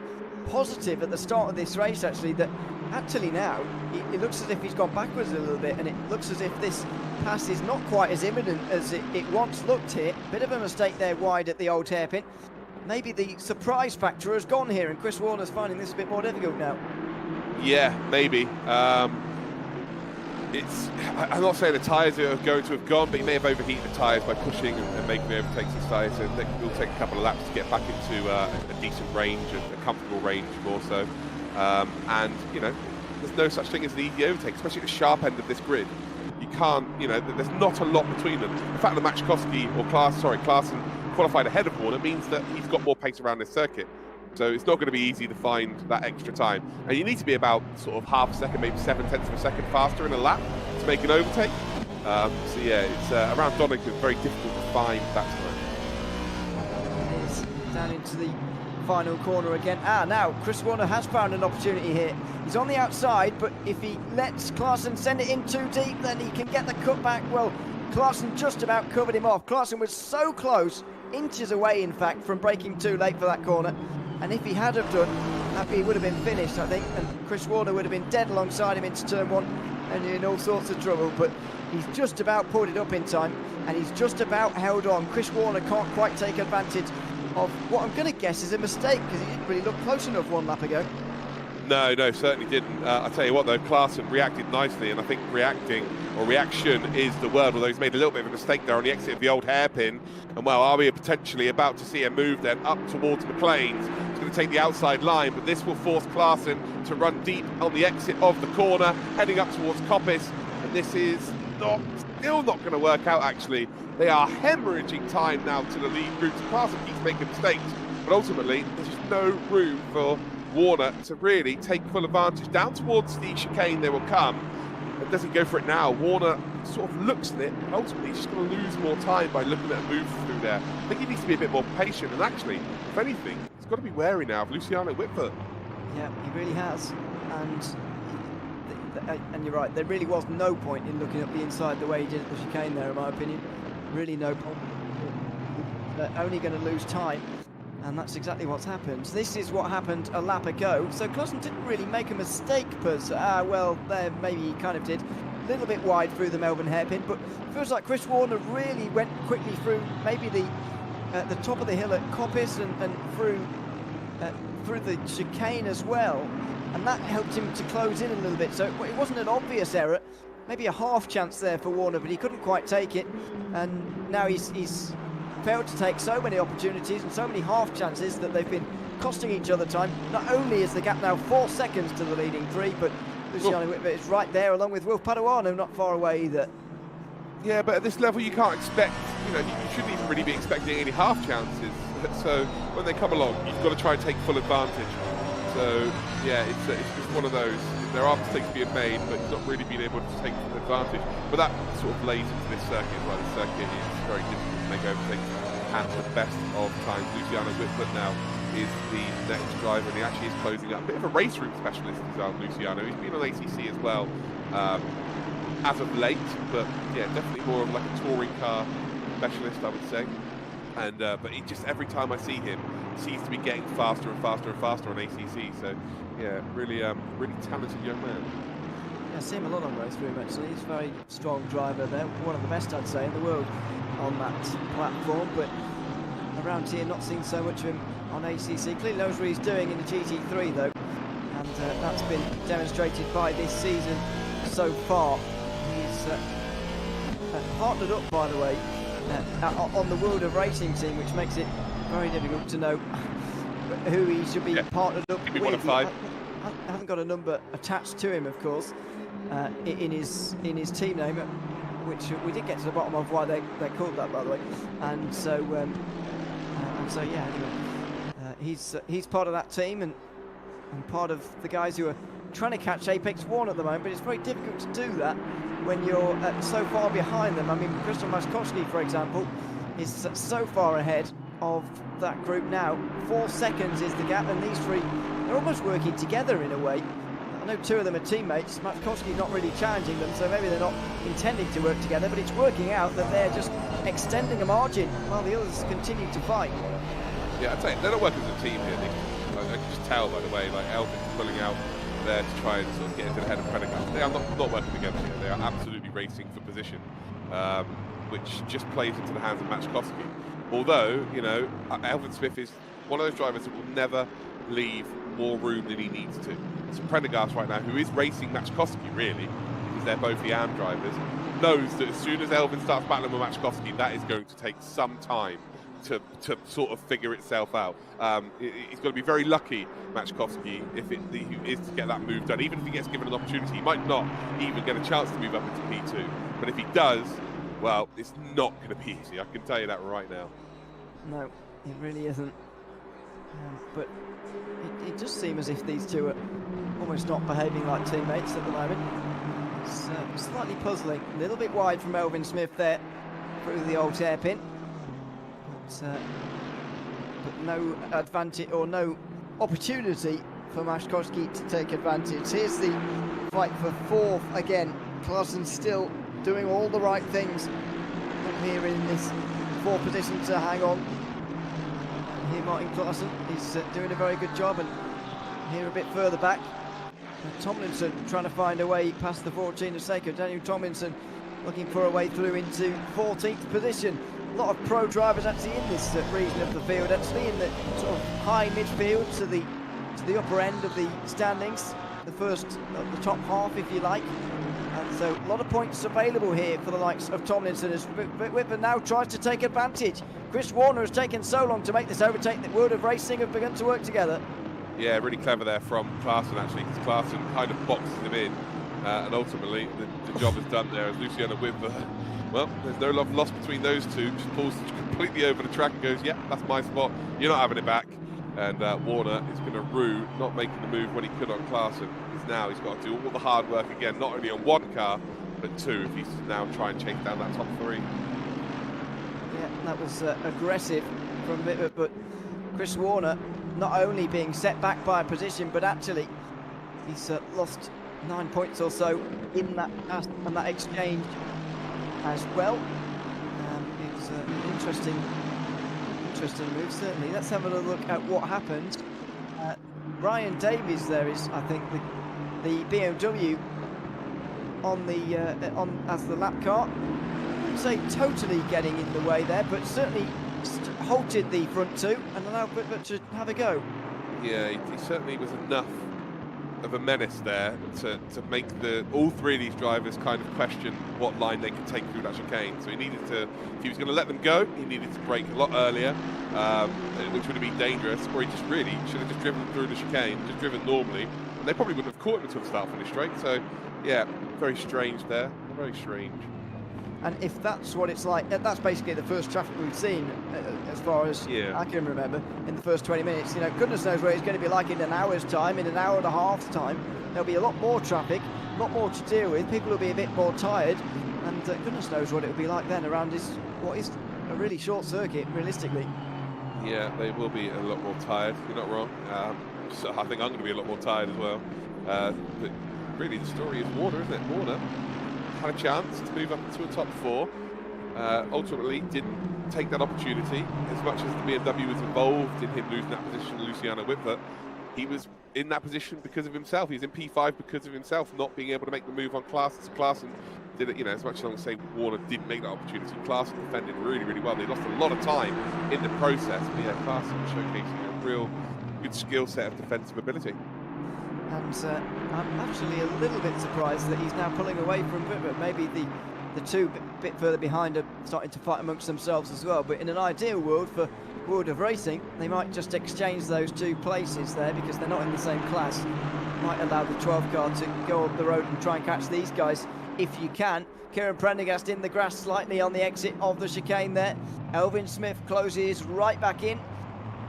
S3: positive at the start of this race, actually, that actually now it looks as if he's gone backwards a little bit, and it looks as if this pass is not quite as imminent as it once looked here. Bit of a mistake there wide at the old hairpin. Maybe the surprise factor has gone here, and Chris Warner's finding this a bit more difficult now.
S4: Yeah, maybe. I'm not saying the tyres are going to have gone, but he may have overheated the tyres by pushing and making the overtakes his tyres. So it will take a couple of laps to get back into a decent range, a comfortable range more so. And, there's no such thing as an easy overtake, especially at the sharp end of this grid. You can't, there's not a lot between them. The fact that Matchkowski or Klaassen qualified ahead of Warner means that he's got more pace around this circuit. So it's not going to be easy to find that extra time. And you need to be about sort of half a second, maybe 7/10 of a second faster in a lap to make an overtake. So yeah, it's around Donington, very difficult to find that time.
S3: It is down into the final corner again. Now Chris Warner has found an opportunity here. He's on the outside, but if he lets Klaassen send it in too deep, then he can get the cutback. Well, Klaassen just about covered him off. Klaassen was so close inches away, in fact, from braking too late for that corner. And if he had have done, he would have been finished, I think. And Chris Warner would have been dead alongside him into turn 1 and in all sorts of trouble. But he's just about pulled it up in time, and he's just about held on. Chris Warner can't quite take advantage of what I'm going to guess is a mistake, because he didn't really look close enough one lap ago.
S4: No, certainly didn't. I'll tell you what, though, Klaassen reacted nicely, and I think reaction is the word, although he's made a little bit of a mistake there on the exit of the old hairpin. And, well, are we potentially about to see a move then up towards McLean's? He's going to take the outside line, but this will force Klaassen to run deep on the exit of the corner, heading up towards Coppice. And this is still not going to work out, actually. They are hemorrhaging time now to the lead group. Klaassen keeps making mistakes, but ultimately, there's just no room for Warner to really take full advantage. Down towards the chicane they will come, and doesn't go for it now. Warner sort of looks at it, and ultimately he's just going to lose more time by looking at a move through there. I think he needs to be a bit more patient, and actually, if anything, he's got to be wary now of Luciano Whitfoot.
S3: Yeah, he really has, and you're right, there really was no point in looking up the inside the way he did at the chicane there, in my opinion. Really no point. They're only going to lose time. And that's exactly what's happened. This is what happened a lap ago. So Klaassen didn't really make a mistake, but well, there maybe he kind of did. A little bit wide through the Melbourne hairpin, but it feels like Chris Warner really went quickly through maybe the top of the hill at Coppice and through the chicane as well, and that helped him to close in a little bit. So it wasn't an obvious error, maybe a half chance there for Warner, but he couldn't quite take it, and now he's failed to take so many opportunities and so many half chances that they've been costing each other time. Not only is the gap now 4 seconds to the leading 3, but Luciano Whitfoot is right there along with Wilf Paduano, not far away either.
S4: Yeah, but at this level you can't expect, you shouldn't even really be expecting any half chances. So when they come along, you've got to try and take full advantage. So yeah, it's just one of those. There are mistakes being made, but not really being able to take full advantage. But that sort of lays into this circuit as well. The circuit is very difficult to make overtakes at the best of times. Luciano Whitfoot now is the next driver, and he actually is closing up. A bit of a race room specialist as well, Luciano. He's been on ACC as well as of late, but yeah, definitely more of like a touring car specialist, I would say. And but he just, every time I see him, seems to be getting faster and faster and faster on ACC. So yeah, really talented young man.
S3: Yeah, I see him a lot on race room actually. He's a very strong driver there, one of the best I'd say in the world on that platform. But around here, not seen so much of him on ACC. Clearly knows what he's doing in the GT3 though, and that's been demonstrated by this season so far. He's partnered up, by the way, on the World of Racing team, which makes it very difficult to know who he should be partnered up with.
S4: One of 5.
S3: I haven't got a number attached to him, of course, in his team name, which we did get to the bottom of why they're called that, by the way. And so yeah, anyway, he's part of that team and part of the guys who are trying to catch Apex One at the moment, but it's very difficult to do that when you're so far behind them. I mean, Krzysztof Maskowski, for example, is so far ahead of that group now. 4 seconds is the gap, and these three, they're almost working together in a way. I know 2 of them are teammates. Maskowski's not really challenging them, so maybe they're not intending to work together, but it's working out that they're just extending a margin while the others continue to fight.
S4: Yeah, I'd say they're not working as a team here. I can just tell, by the way, like Elvin's pulling out there to try and sort of get into the head of Prendergast. They are not working together here. They are absolutely racing for position, which just plays into the hands of Maczkowski. Although, Elvin Smith is one of those drivers that will never leave more room than he needs to. So Prendergast right now, who is racing Maczkowski really, because they're both the AM drivers, knows that as soon as Elvin starts battling with Maczkowski, that is going to take some time to sort of figure itself out. He's got to be very lucky, Maczkowski, if he is to get that move done. Even if he gets given an opportunity, he might not even get a chance to move up into P2. But if he does, well, it's not going to be easy. I can tell you that right now.
S3: No, it really isn't. But it does seem as if these two are almost not behaving like teammates at the moment. It's slightly puzzling. A little bit wide from Elvin Smith there through the old hairpin. But no advantage or no opportunity for Maczkowski to take advantage. Here's the fight for 4th again. Klaassen still doing all the right things up here in this 4th position to hang on. here Martin Klaassen is doing a very good job, and here a bit further back, Tomlinson trying to find a way past the 14 of Seiko. Daniel Tomlinson looking for a way through into 14th position. A lot of pro drivers actually in this region of the field, actually in the sort of high midfield to the upper end of the standings, the top half, if you like. And so a lot of points available here for the likes of Tomlinson as Whitford now tries to take advantage. Chris Warner has taken so long to make this overtake that World of Racing have begun to work together.
S4: Yeah, really clever there from Klaassen, actually, because Klaassen kind of boxes him in, and ultimately the job is done there as Luciano Whitford. Well, there's no love lost between those two. Just pulls completely over the track and goes, yeah, that's my spot. You're not having it back. And Warner is going to rue not making the move when he could on Klaassen. Now he's got to do all the hard work again, not only on one car, but two, if he's now trying to chase down that top three.
S3: Yeah, that was aggressive from Whitford, but Chris Warner not only being set back by a position, but actually he's lost 9 points or so in that exchange as well. It's an interesting move, certainly. Let's have a look at what happened. Ryan Davies there is, I think, the BMW on as the lap car. I wouldn't say totally getting in the way there, but certainly halted the front two and allowed Whitford to have a go. Yeah,
S4: he certainly was enough of a menace there to make all three of these drivers kind of question what line they could take through that chicane. So he needed to, if he was going to let them go, he needed to brake a lot earlier, which would have been dangerous, or he just really should have just driven through the chicane, just driven normally, and they probably wouldn't have caught him until the start finish straight. So yeah, very strange there, very strange.
S3: And if that's what it's like, that's basically the first traffic we've seen, as far as I can remember, in the first 20 minutes. You know, goodness knows what it's going to be like in an hour's time, in an hour and a half's time. There'll be a lot more traffic, a lot more to deal with. People will be a bit more tired, and goodness knows what it'll be like then around what is a really short circuit, realistically.
S4: Yeah, they will be a lot more tired. You're not wrong. So I think I'm going to be a lot more tired as well. But really, the story is Warner, isn't it? Warner had a chance to move up into a top four, ultimately didn't take that opportunity. As much as the BMW was involved in him losing that position, Luciano Whitford, he was in that position because of himself. He's in P5 because of himself, not being able to make the move on Klaassen. So Klaassen did it, you know, as much as I'm going to say Warner didn't make that opportunity, Klaassen defended really, really well. They lost a lot of time in the process, but yeah, Klaassen showcasing a real good skill set of defensive ability.
S3: And I'm actually a little bit surprised that he's now pulling away from Whitford. Maybe the two bit further behind are starting to fight amongst themselves as well. But in an ideal world for World of Racing, they might just exchange those two places there because they're not in the same class. Might allow the 12 car to go up the road and try and catch these guys if you can. Kieran Prendergast in the grass slightly on the exit of the chicane there. Elvin Smith closes right back in,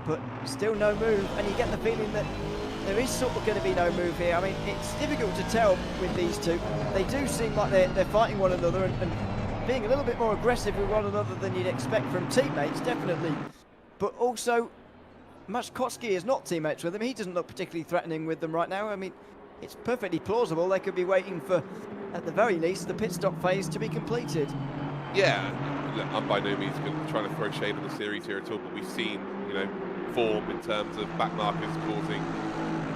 S3: but still no move. And you get the feeling that there is sort of going to be no move here. I mean, it's difficult to tell with these two. They do seem like they're fighting one another and being a little bit more aggressive with one another than you'd expect from teammates, definitely. But also, Maszkowski is not teammates with them. He doesn't look particularly threatening with them right now. I mean, it's perfectly plausible they could be waiting for, at the very least, the pit stop phase to be completed.
S4: Yeah, I'm by no means trying to throw shade on the series here at all, but we've seen, you know, form in terms of back markers causing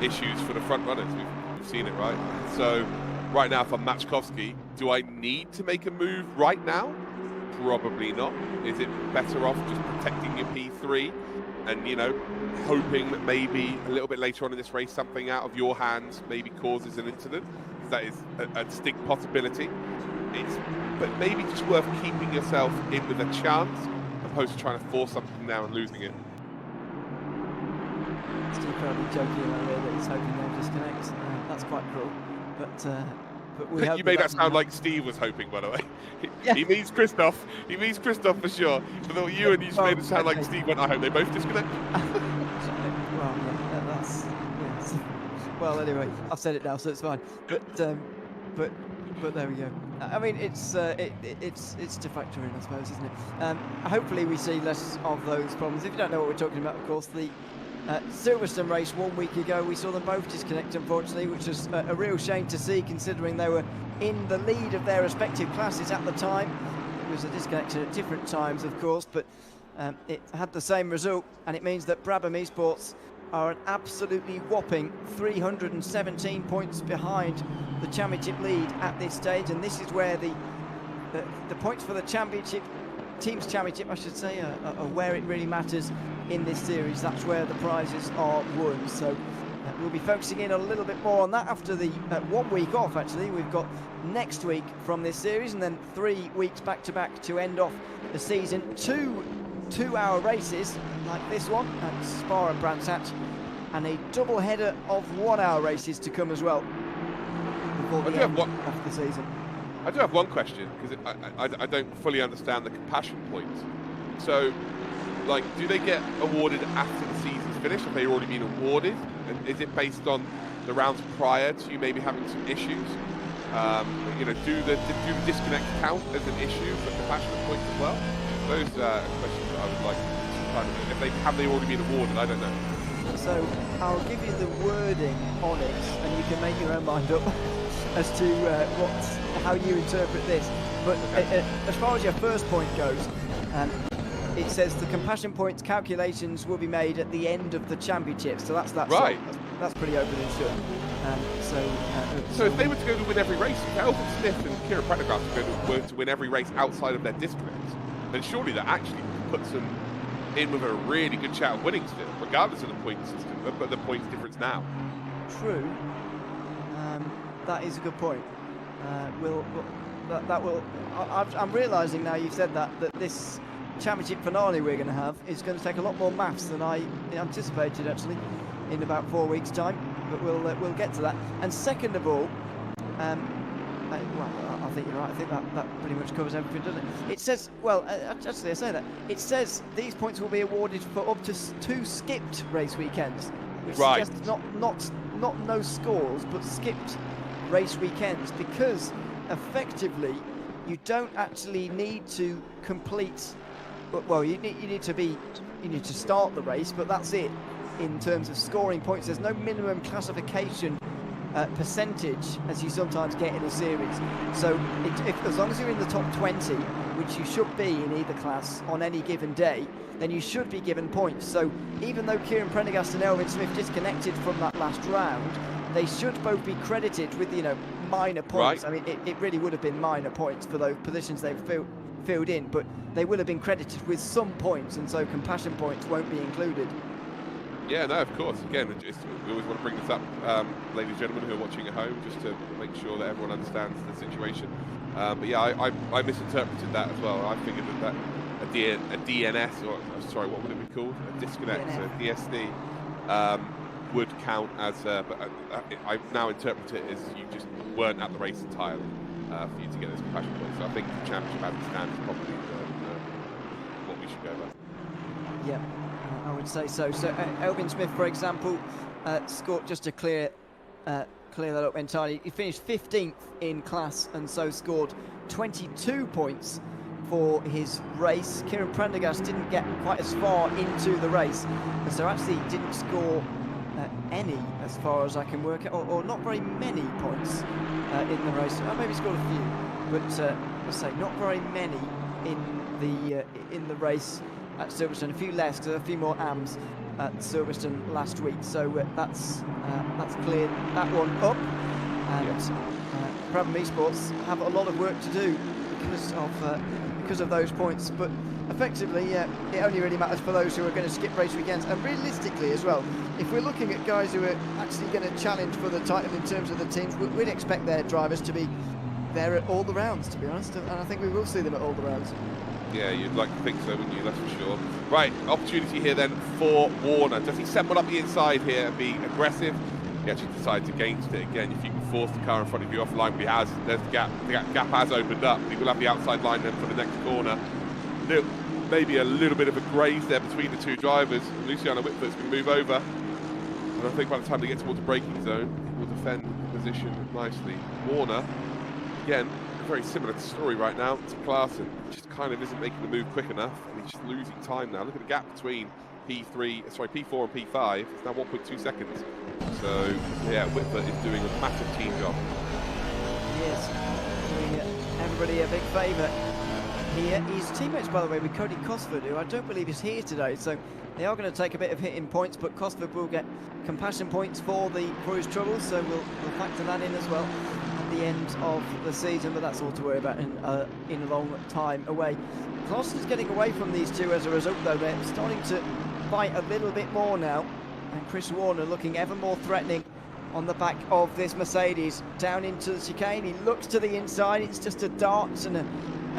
S4: issues for the front runners. We've seen it, right? So right now for Maszkowski, do I need to make a move right now? Probably not. Is it better off just protecting your P3 and, you know, hoping that maybe a little bit later on in this race something out of your hands maybe causes an incident? That is a distinct possibility. But maybe just worth keeping yourself in with a chance opposed to trying to force something now and losing it.
S3: Still probably joking around there that he's hoping they'll disconnect. That's quite cruel. But we hope
S4: you made that sound like Steve was hoping, by the way.
S3: Yeah.
S4: He means Christoph. He means Christoph for sure. But you and you made it sound like Steve went, I hope they both disconnect.
S3: Well, yeah, that's... Yes. Well, anyway, I've said it now, so it's fine. But there we go. I mean, it's to factor in, I suppose, isn't it? Hopefully we see less of those problems. If you don't know what we're talking about, of course, the Silverstone race 1 week ago, we saw them both disconnect, unfortunately, which was a real shame to see, considering they were in the lead of their respective classes at the time. It was a disconnection at different times, of course, but it had the same result, and it means that Brabham Esports are an absolutely whopping 317 points behind the championship lead at this stage, and this is where the points for the championship, team's championship I should say, are where it really matters in this series. That's where the prizes are won. So we'll be focusing in a little bit more on that after the 1 week off. Actually, we've got next week from this series, and then 3 weeks back to back to end off the season. Two-hour races like this one at Spa and Brands Hatch, and a double header of 1 hour races to come as well before the end of the season.
S4: I do have one question, because I don't fully understand the compassion points. So, like, do they get awarded after the season's finished? Have they already been awarded? And is it based on the rounds prior to you maybe having some issues? You know, do the disconnect count as an issue for compassionate points as well? Those questions that I would like to find out. If have they already been awarded? I don't know.
S3: So I'll give you the wording on it, and you can make your own mind up as to how you interpret this. But as far as your first point goes, it says the compassion points calculations will be made at the end of the championship. So that's
S4: right.
S3: That's pretty open and shut.
S4: So if they were to go to win every race, if Elvin Smith and Kieran Prendergast were to win every race outside of their disciplines, then surely that actually puts them in with a really good shout of winning still, regardless of the point system, but the points difference now.
S3: True. That is a good point. I'm realising now you've said that this championship finale we're going to have is going to take a lot more maths than I anticipated actually in about 4 weeks' time. But we'll get to that. And second of all, I think you're right. I think that pretty much covers everything, doesn't it? It says, well, actually I say that. It says these points will be awarded for up to 2 skipped race weekends, which suggests not no scores, but skipped race weekends, because effectively you don't actually need to complete. Well, you need to start the race, but that's it in terms of scoring points. There's no minimum classification percentage as you sometimes get in a series. So as long as you're in the top 20, which you should be in either class on any given day, then you should be given points. So even though Kieran Prendergast and Elvin Smith disconnected from that last round, they should both be credited with, you know, minor points. Right. I mean, it really would have been minor points for those positions they've filled in, but they will have been credited with some points, and so compassion points won't be included.
S4: Yeah, no, of course. Again, we always want to bring this up, ladies and gentlemen who are watching at home, just to make sure that everyone understands the situation. But yeah, I misinterpreted that as well. I figured that a DNS, or sorry, what would it be called? A disconnect, so DSD, would count as, but I now interpret it as you just weren't at the race entirely for you to get those compassion points. So I think the championship as it stands is probably what we should go by.
S3: Yeah. I would say so. So Elvin Smith, for example, scored, just to clear that up entirely, he finished 15th in class, and so scored 22 points for his race. Kieran Prendergast didn't get quite as far into the race, and so actually didn't score any, as far as I can work out, or not very many points in the race. Maybe scored a few, but let's say not very many in the race at Silverstone. A few less, because there are a few more AMs at Silverstone last week. So that's cleared that one up. And Brabham Esports have a lot of work to do because of those points. But effectively, it only really matters for those who are going to skip race weekends. And realistically as well, if we're looking at guys who are actually going to challenge for the title in terms of the teams, we'd expect their drivers to be there at all the rounds, to be honest. And I think we will see them at all the rounds.
S4: Yeah, you'd like to think so, wouldn't you? That's for sure. Right, opportunity here then for Warner. Does he set one up the inside here and be aggressive? He actually decides against it again. If you can force the car in front of you offline, but he has. There's the gap. The gap has opened up. He will have the outside line then for the next corner. Maybe a little bit of a graze there between the two drivers. Luciano Whitfoot's going to move over. And I think by the time they get towards the braking zone, he will defend the position nicely. Warner, again, very similar story right now to Klaassen. Just kind of isn't making the move quick enough, and he's just losing time now. Look at the gap between P4 and P5. It's now 1.2 seconds. So yeah, Whitfoot is doing a massive team job.
S3: Yes, doing everybody a big favour here. His teammates, by the way, with Cody Cosford, who I don't believe is here today, so they are going to take a bit of hit in points, but Cosford will get compassion points for his troubles, so we'll factor that in as well at the end of the season, but that's all to worry about in a long time away. Gloucester's getting away from these two as a result, though. They're starting to fight a little bit more now, and Chris Warner looking ever more threatening on the back of this Mercedes. Down into the chicane, he looks to the inside, it's just a dart and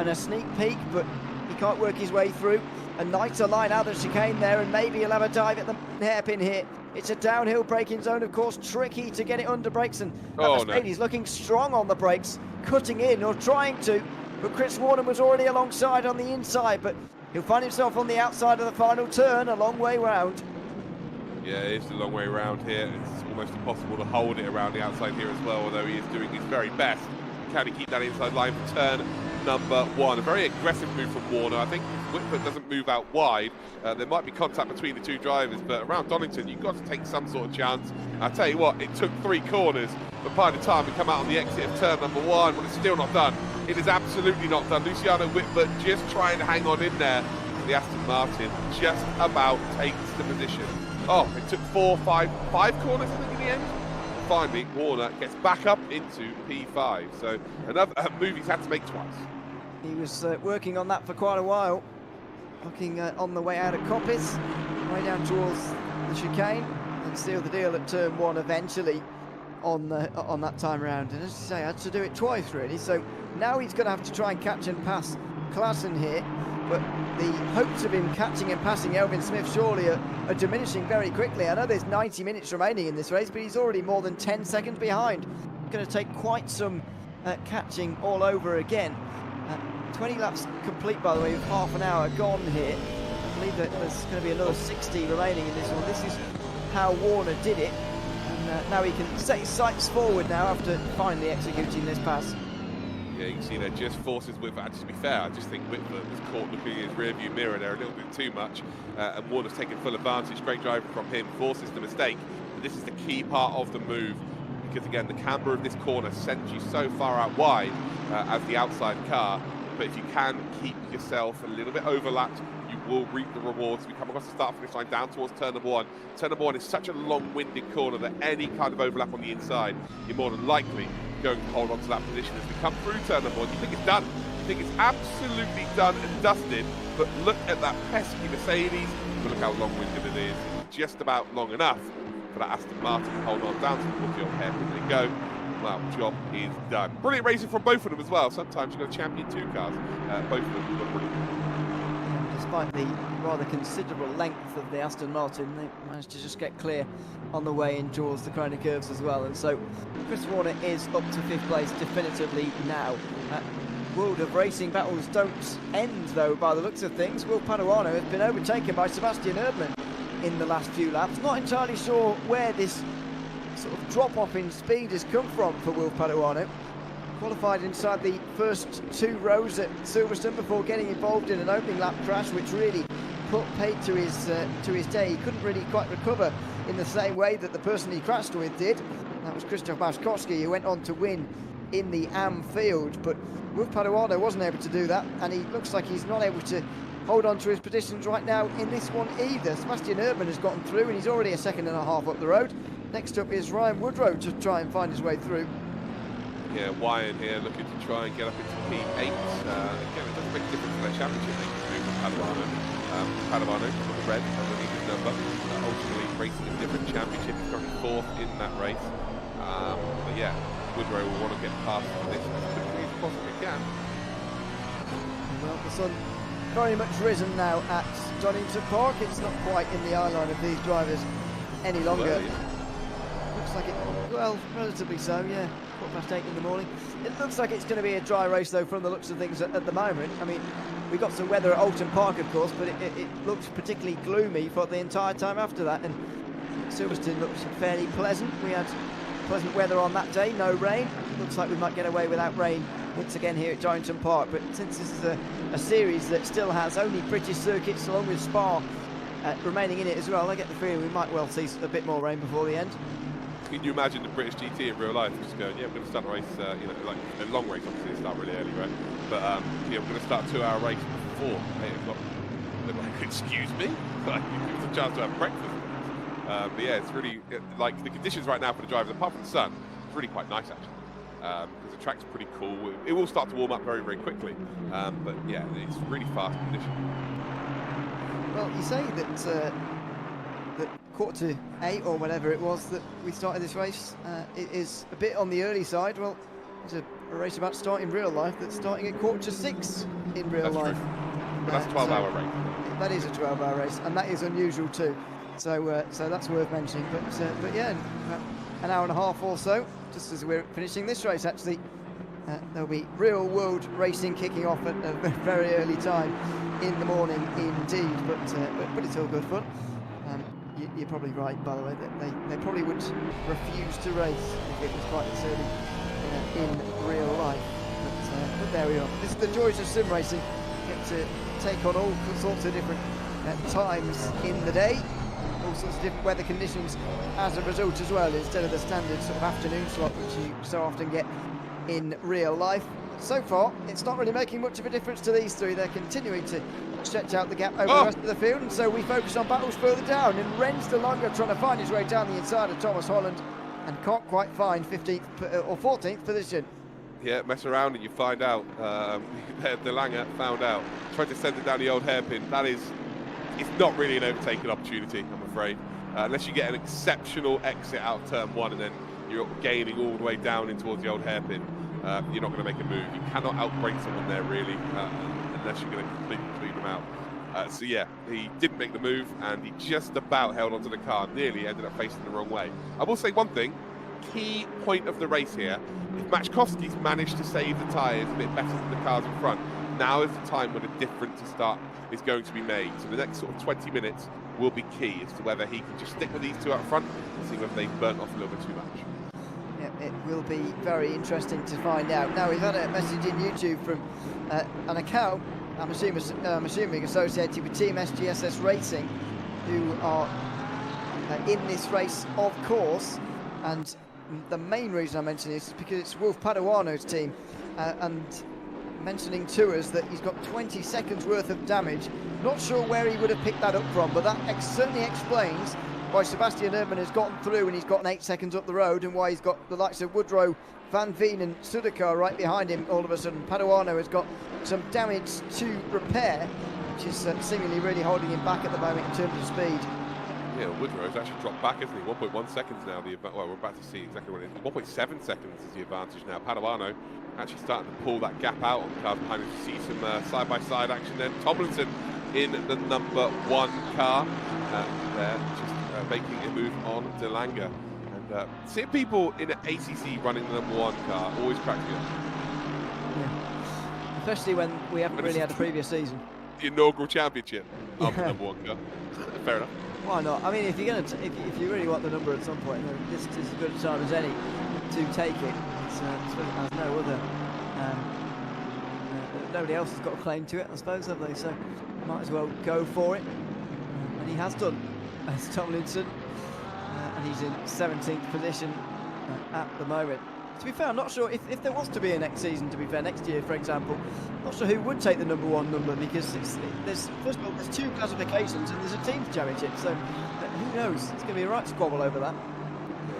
S3: a sneak peek, but he can't work his way through. A nicer line out of the chicane there, and maybe he'll have a dive at the hairpin here. It's a downhill braking zone, of course, tricky to get it under brakes, and Mercedes looking strong on the brakes, cutting in or trying to, but Chris Warner was already alongside on the inside, but he'll find himself on the outside of the final turn, a long way round.
S4: Yeah, it's a long way around here. It's almost impossible to hold it around the outside here as well, although he is doing his very best. Can he keep that inside line for turn number 1? A very aggressive move from Warner. I think if Whitford doesn't move out wide, there might be contact between the two drivers, but around Donington, you've got to take some sort of chance. I'll tell you what, it took 3 corners, but by the time we come out on the exit of turn number 1, well, it's still not done. It is absolutely not done. Luciano Whitford just trying to hang on in there. The Aston Martin just about takes the position. Oh, it took 5 corners in the end. Finally, Warner gets back up into P5. So another move he's had to make twice.
S3: He was working on that for quite a while. Looking on the way out of Coppice, way down towards the chicane, and seal the deal at turn 1 eventually on that time round. And as you say, had to do it twice really. So now he's going to have to try and catch and pass Klassen here. But the hopes of him catching and passing Elvin Smith surely are diminishing very quickly. I know there's 90 minutes remaining in this race, but he's already more than 10 seconds behind. Going to take quite some catching all over again. 20 laps complete, by the way, with half an hour gone here. I believe that there's going to be another 60 remaining in this one. This is how Warner did it. And now he can set his sights forward now after finally executing this pass.
S4: Yeah, you can see there just forces Whitford. To be fair, I just think Whitford was caught looking in his rearview mirror there a little bit too much, and Warner's taken full advantage. Great driving from him, forces the mistake. But this is the key part of the move, because again, the camber of this corner sends you so far out wide as the outside car. But if you can keep yourself a little bit overlapped, you will reap the rewards. We come across the start-finish line down towards turn number 1. Turn number 1 is such a long-winded corner that any kind of overlap on the inside, you're more than likely going to hold on to that position as we come through turn number 1. You think it's done. You think it's absolutely done and dusted, but look at that pesky Mercedes. But look how long-winded it is. Just about long enough for that Aston Martin to hold on down to the 40-odd hairpin. There you go. Well, job is done. Brilliant racing from both of them as well. Sometimes you've got to champion 2 cars. Both of them look brilliant.
S3: Despite the rather considerable length of the Aston Martin, they managed to just get clear on the way in towards the corner curves as well. And so Chris Warner is up to 5th place definitively now. World of Racing battles don't end, though, by the looks of things. Will Paduano has been overtaken by Sebastian Erdmann in the last few laps. Not entirely sure where this sort of drop-off in speed has come from for Will Paduano. Qualified inside the first 2 rows at Silverstone before getting involved in an opening lap crash, which really put paid to his day. He couldn't really quite recover in the same way that the person he crashed with did. That was Krzysztof Baszkowski, who went on to win in the AM field. But Will Paduano wasn't able to do that, and he looks like he's not able to hold on to his positions right now in this one either. Sebastian Erdmann has gotten through, and he's already a second and a half up the road. Next up is Ryan Woodrow to try and find his way through.
S4: Yeah, Wyan here looking to try and get up into P8. Again, it doesn't make a difference to that championship. They can move with Paduano. Paduano, red, underneath his number. Ultimately racing a different championship. He's currently 4th in that race. But yeah, Woodrow will want to get past this as quickly as possibly can.
S3: Well, the sun very much risen now at Donington Park. It's not quite in the eye line of these drivers any longer.
S4: Well, yeah.
S3: Looks like it, well, relatively so, yeah. 8:15 in the morning. It looks like it's going to be a dry race, though, from the looks of things at the moment. I mean, we got some weather at Oulton Park, of course, but it looks particularly gloomy for the entire time after that. And Silverstone looks fairly pleasant. We had pleasant weather on that day, no rain. Looks like we might get away without rain once again here at Donington Park. But since this is a series that still has only British circuits along with Spa remaining in it as well, I get the feeling we might well see a bit more rain before the end.
S4: Can you imagine the British GT in real life just going, yeah, we're going to start a race, you know, like a long race, obviously they start really early, right? But yeah, we're going to start a 2-hour race before 8 o'clock. They're like, excuse me? Like, give us a chance to have breakfast. But yeah, it's really, like, the conditions right now for the drivers, apart from the sun, it's really quite nice, actually. Because the track's pretty cool. It will start to warm up very, very quickly. But yeah, it's really fast condition.
S3: Well, you say that that 7:45 or whatever it was that we started this race, it is a bit on the early side. Well, there's a race about to start in real life that's starting at 5:45 in real life.
S4: True. But that's a 12-hour race.
S3: That is a 12-hour race, and that is unusual too. So so that's worth mentioning. But yeah, about an hour and a half or so, just as we're finishing this race, actually, there'll be real world racing kicking off at a very early time in the morning indeed. But it's all good fun. You're probably right, by the way, that they probably would refuse to race if it was quite this early in real life. But there we are. This is the joys of sim racing. You get to take on all sorts of different times in the day, all sorts of different weather conditions as a result as well, instead of the standard sort of afternoon slot which you so often get in real life. So far, it's not really making much of a difference to these three. They're continuing to stretch out the gap over the rest of the field, and so we focus on battles further down. And Ren's de Lange trying to find his way down the inside of Thomas Holland and can't quite find 15th or 14th position.
S4: Yeah, mess around and you find out. De Lange found out. Tried to send it down the old hairpin. That is, it's not really an overtaking opportunity, I'm afraid. Unless you get an exceptional exit out of turn 1 and then you're gaining all the way down in towards the old hairpin. You're not going to make a move. You cannot outbrake someone there, really, unless you're going to completely clean them out. So yeah, he didn't make the move, and he just about held onto the car, nearly ended up facing the wrong way. I will say one thing, key point of the race here, if Machkowski's managed to save the tyres a bit better than the cars in front, now is the time when a difference is going to be made. So the next sort of 20 minutes will be key as to whether he can just stick with these two up front and see whether they've burnt off a little bit too much.
S3: It will be very interesting to find out. Now, we've had a message in YouTube from an account, I'm assuming associated with Team SGSS Racing, who are in this race, of course. And the main reason I mention this is because it's Wolf Paduano's team, and mentioning to us that he's got 20 seconds worth of damage. Not sure where he would have picked that up from, but that certainly explains why Sebastian Erdmann has gotten through and he's gotten 8 seconds up the road, and why he's got the likes of Woodrow, Van Veen and Sudakar right behind him all of a sudden. Paduano has got some damage to repair, which is seemingly really holding him back at the moment in terms of speed.
S4: Yeah, Woodrow's actually dropped back, isn't he? 1.1 seconds now. Well, we're about to see exactly what it is. 1.7 seconds is the advantage now. Paduano actually starting to pull that gap out on the cars behind him. To see some side-by-side action then. Tomlinson in the number 1 car there, just making a move on De Lange. And seeing people in an ACC running the number 1 car always cracks me up.
S3: Yeah. Especially when we haven't really had a previous season.
S4: The inaugural championship of the number 1 car. Fair enough.
S3: Why not? I mean, if you're gonna, if you really want the number at some point, then this is as good a time as any to take it. It's has no other. Nobody else has got a claim to it, I suppose, have they? So might as well go for it. And he has done. As Tomlinson, and he's in 17th position at the moment. To be fair, I'm not sure if there was to be a next season, to be fair, next year, for example, I'm not sure who would take the number 1 number, because there's first of all, there's 2 classifications and there's a team's championship, so who knows? It's going to be a right squabble over that.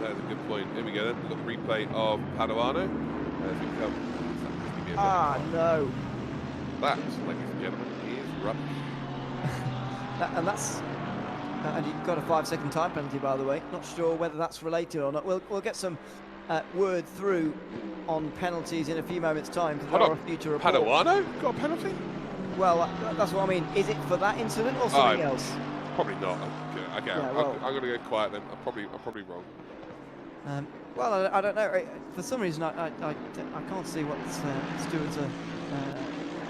S4: Yeah, that's a good point. Here we go then. We've got the replay of Paduano. As we come.
S3: No.
S4: That, ladies and gentlemen, is rubbish.
S3: And you've got a 5-second time penalty, by the way. Not sure whether that's related or not. We'll get some word through on penalties in a few moments' time. There are a few to report.
S4: Paduano got a penalty?
S3: Well, that's what I mean. Is it for that incident or something else?
S4: Probably not. Okay,
S3: Yeah, well,
S4: I'm going to go quiet then. I'm probably wrong.
S3: Well, I don't know. For some reason, I can't see what stewards are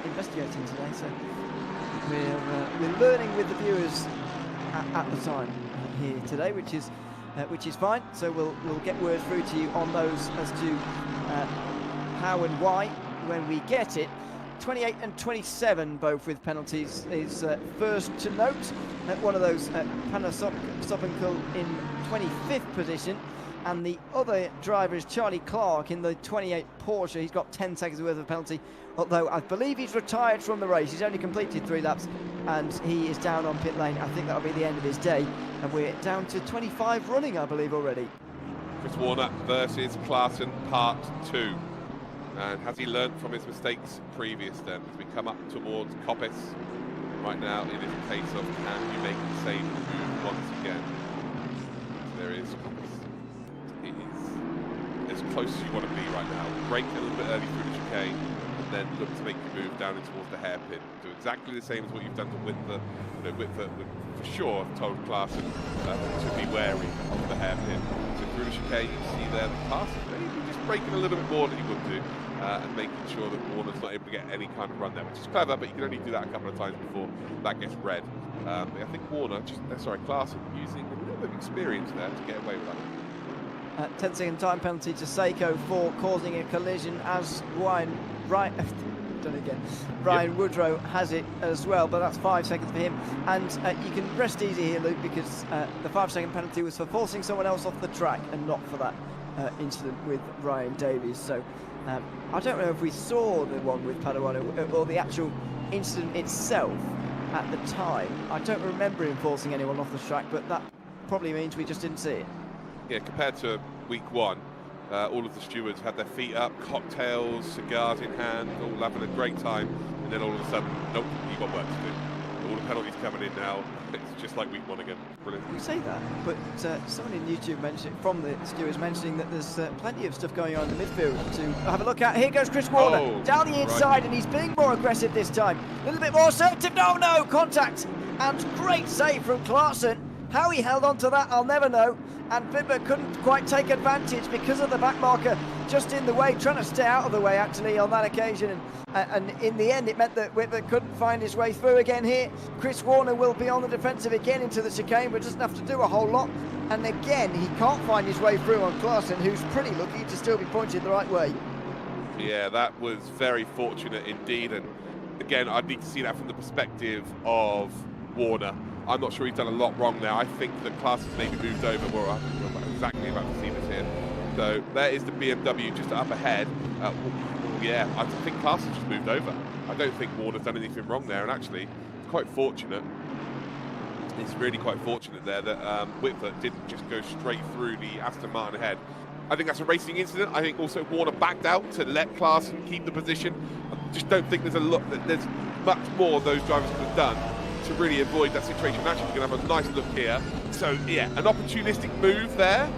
S3: investigating today. So we're learning with the viewers at the time here today, which is fine. So we'll get word through to you on those as to how and why when we get it. 28 and 27 both with penalties is first to note. One of those Pana Sopenkel in 25th position, and the other driver is Charlie Clark in the 28 Porsche. He's got 10 seconds worth of penalty, although I believe he's retired from the race. He's only completed 3 laps, and he is down on pit lane. I think that'll be the end of his day, and we're down to 25 running, I believe, already.
S4: Chris Warner versus Klaassen, part 2. And has he learnt from his mistakes previous then? As we come up towards Coppice, right now it is a case of can you make the same move once again? There is Coppice. It is as close as you want to be right now. Brake a little bit early through the chicane, and then look to make your move down towards the hairpin. Do exactly the same as what you've done to Whitver. You know, Whitver would for sure have told Klaassen to be wary of the hairpin. So through the chicane, you see there the Klaassen maybe just braking a little bit more than he would do. And making sure that Warner's not able to get any kind of run there, which is clever, but you can only do that a couple of times before that gets red. I think Warner, Klaassen, using a little bit of experience there to get away with that.
S3: 10-second time penalty to Seiko for causing a collision, as Ryan Woodrow has it as well, but that's 5 seconds for him. And you can rest easy here, Luke, because the 5-second penalty was for forcing someone else off the track and not for that incident with Ryan Davies. So I don't know if we saw the one with Padawan or the actual incident itself at the time. I don't remember him forcing anyone off the track, but that probably means we just didn't see it.
S4: Yeah, compared to week 1, all of the stewards had their feet up, cocktails, cigars in hand, all having a great time, and then all of a sudden, nope, you've got work to do. All the penalties coming in now. It's just like week 1 again. Brilliant.
S3: You say that, but someone in YouTube mentioned, from the stewards, mentioning that there's plenty of stuff going on in the midfield to have a look at. Here goes Chris Warner down the inside, and he's being more aggressive this time. A little bit more assertive. No, contact, and great save from Klaassen. How he held on to that, I'll never know. And Vidmer couldn't quite take advantage because of the back marker just in the way, trying to stay out of the way actually on that occasion. And in the end, it meant that Whitmer couldn't find his way through again here. Chris Warner will be on the defensive again into the chicane, but doesn't have to do a whole lot. And again, he can't find his way through on Klaassen, who's pretty lucky to still be pointed the right way.
S4: Yeah, that was very fortunate indeed. And again, I'd need to see that from the perspective of Warner. I'm not sure he's done a lot wrong there. I think that Klaassen's maybe moved over. Well, I'm exactly about to see this here. So there is the BMW just up ahead. Yeah, I think Klaassen's just moved over. I don't think Warner's done anything wrong there. And actually, quite fortunate. It's really quite fortunate there that Whitver didn't just go straight through the Aston Martin ahead. I think that's a racing incident. I think also Warner backed out to let Klaassen keep the position. I just don't think there's much more those drivers could have done to really avoid that situation. Actually, we're going to have a nice look here. So, yeah, an opportunistic move there.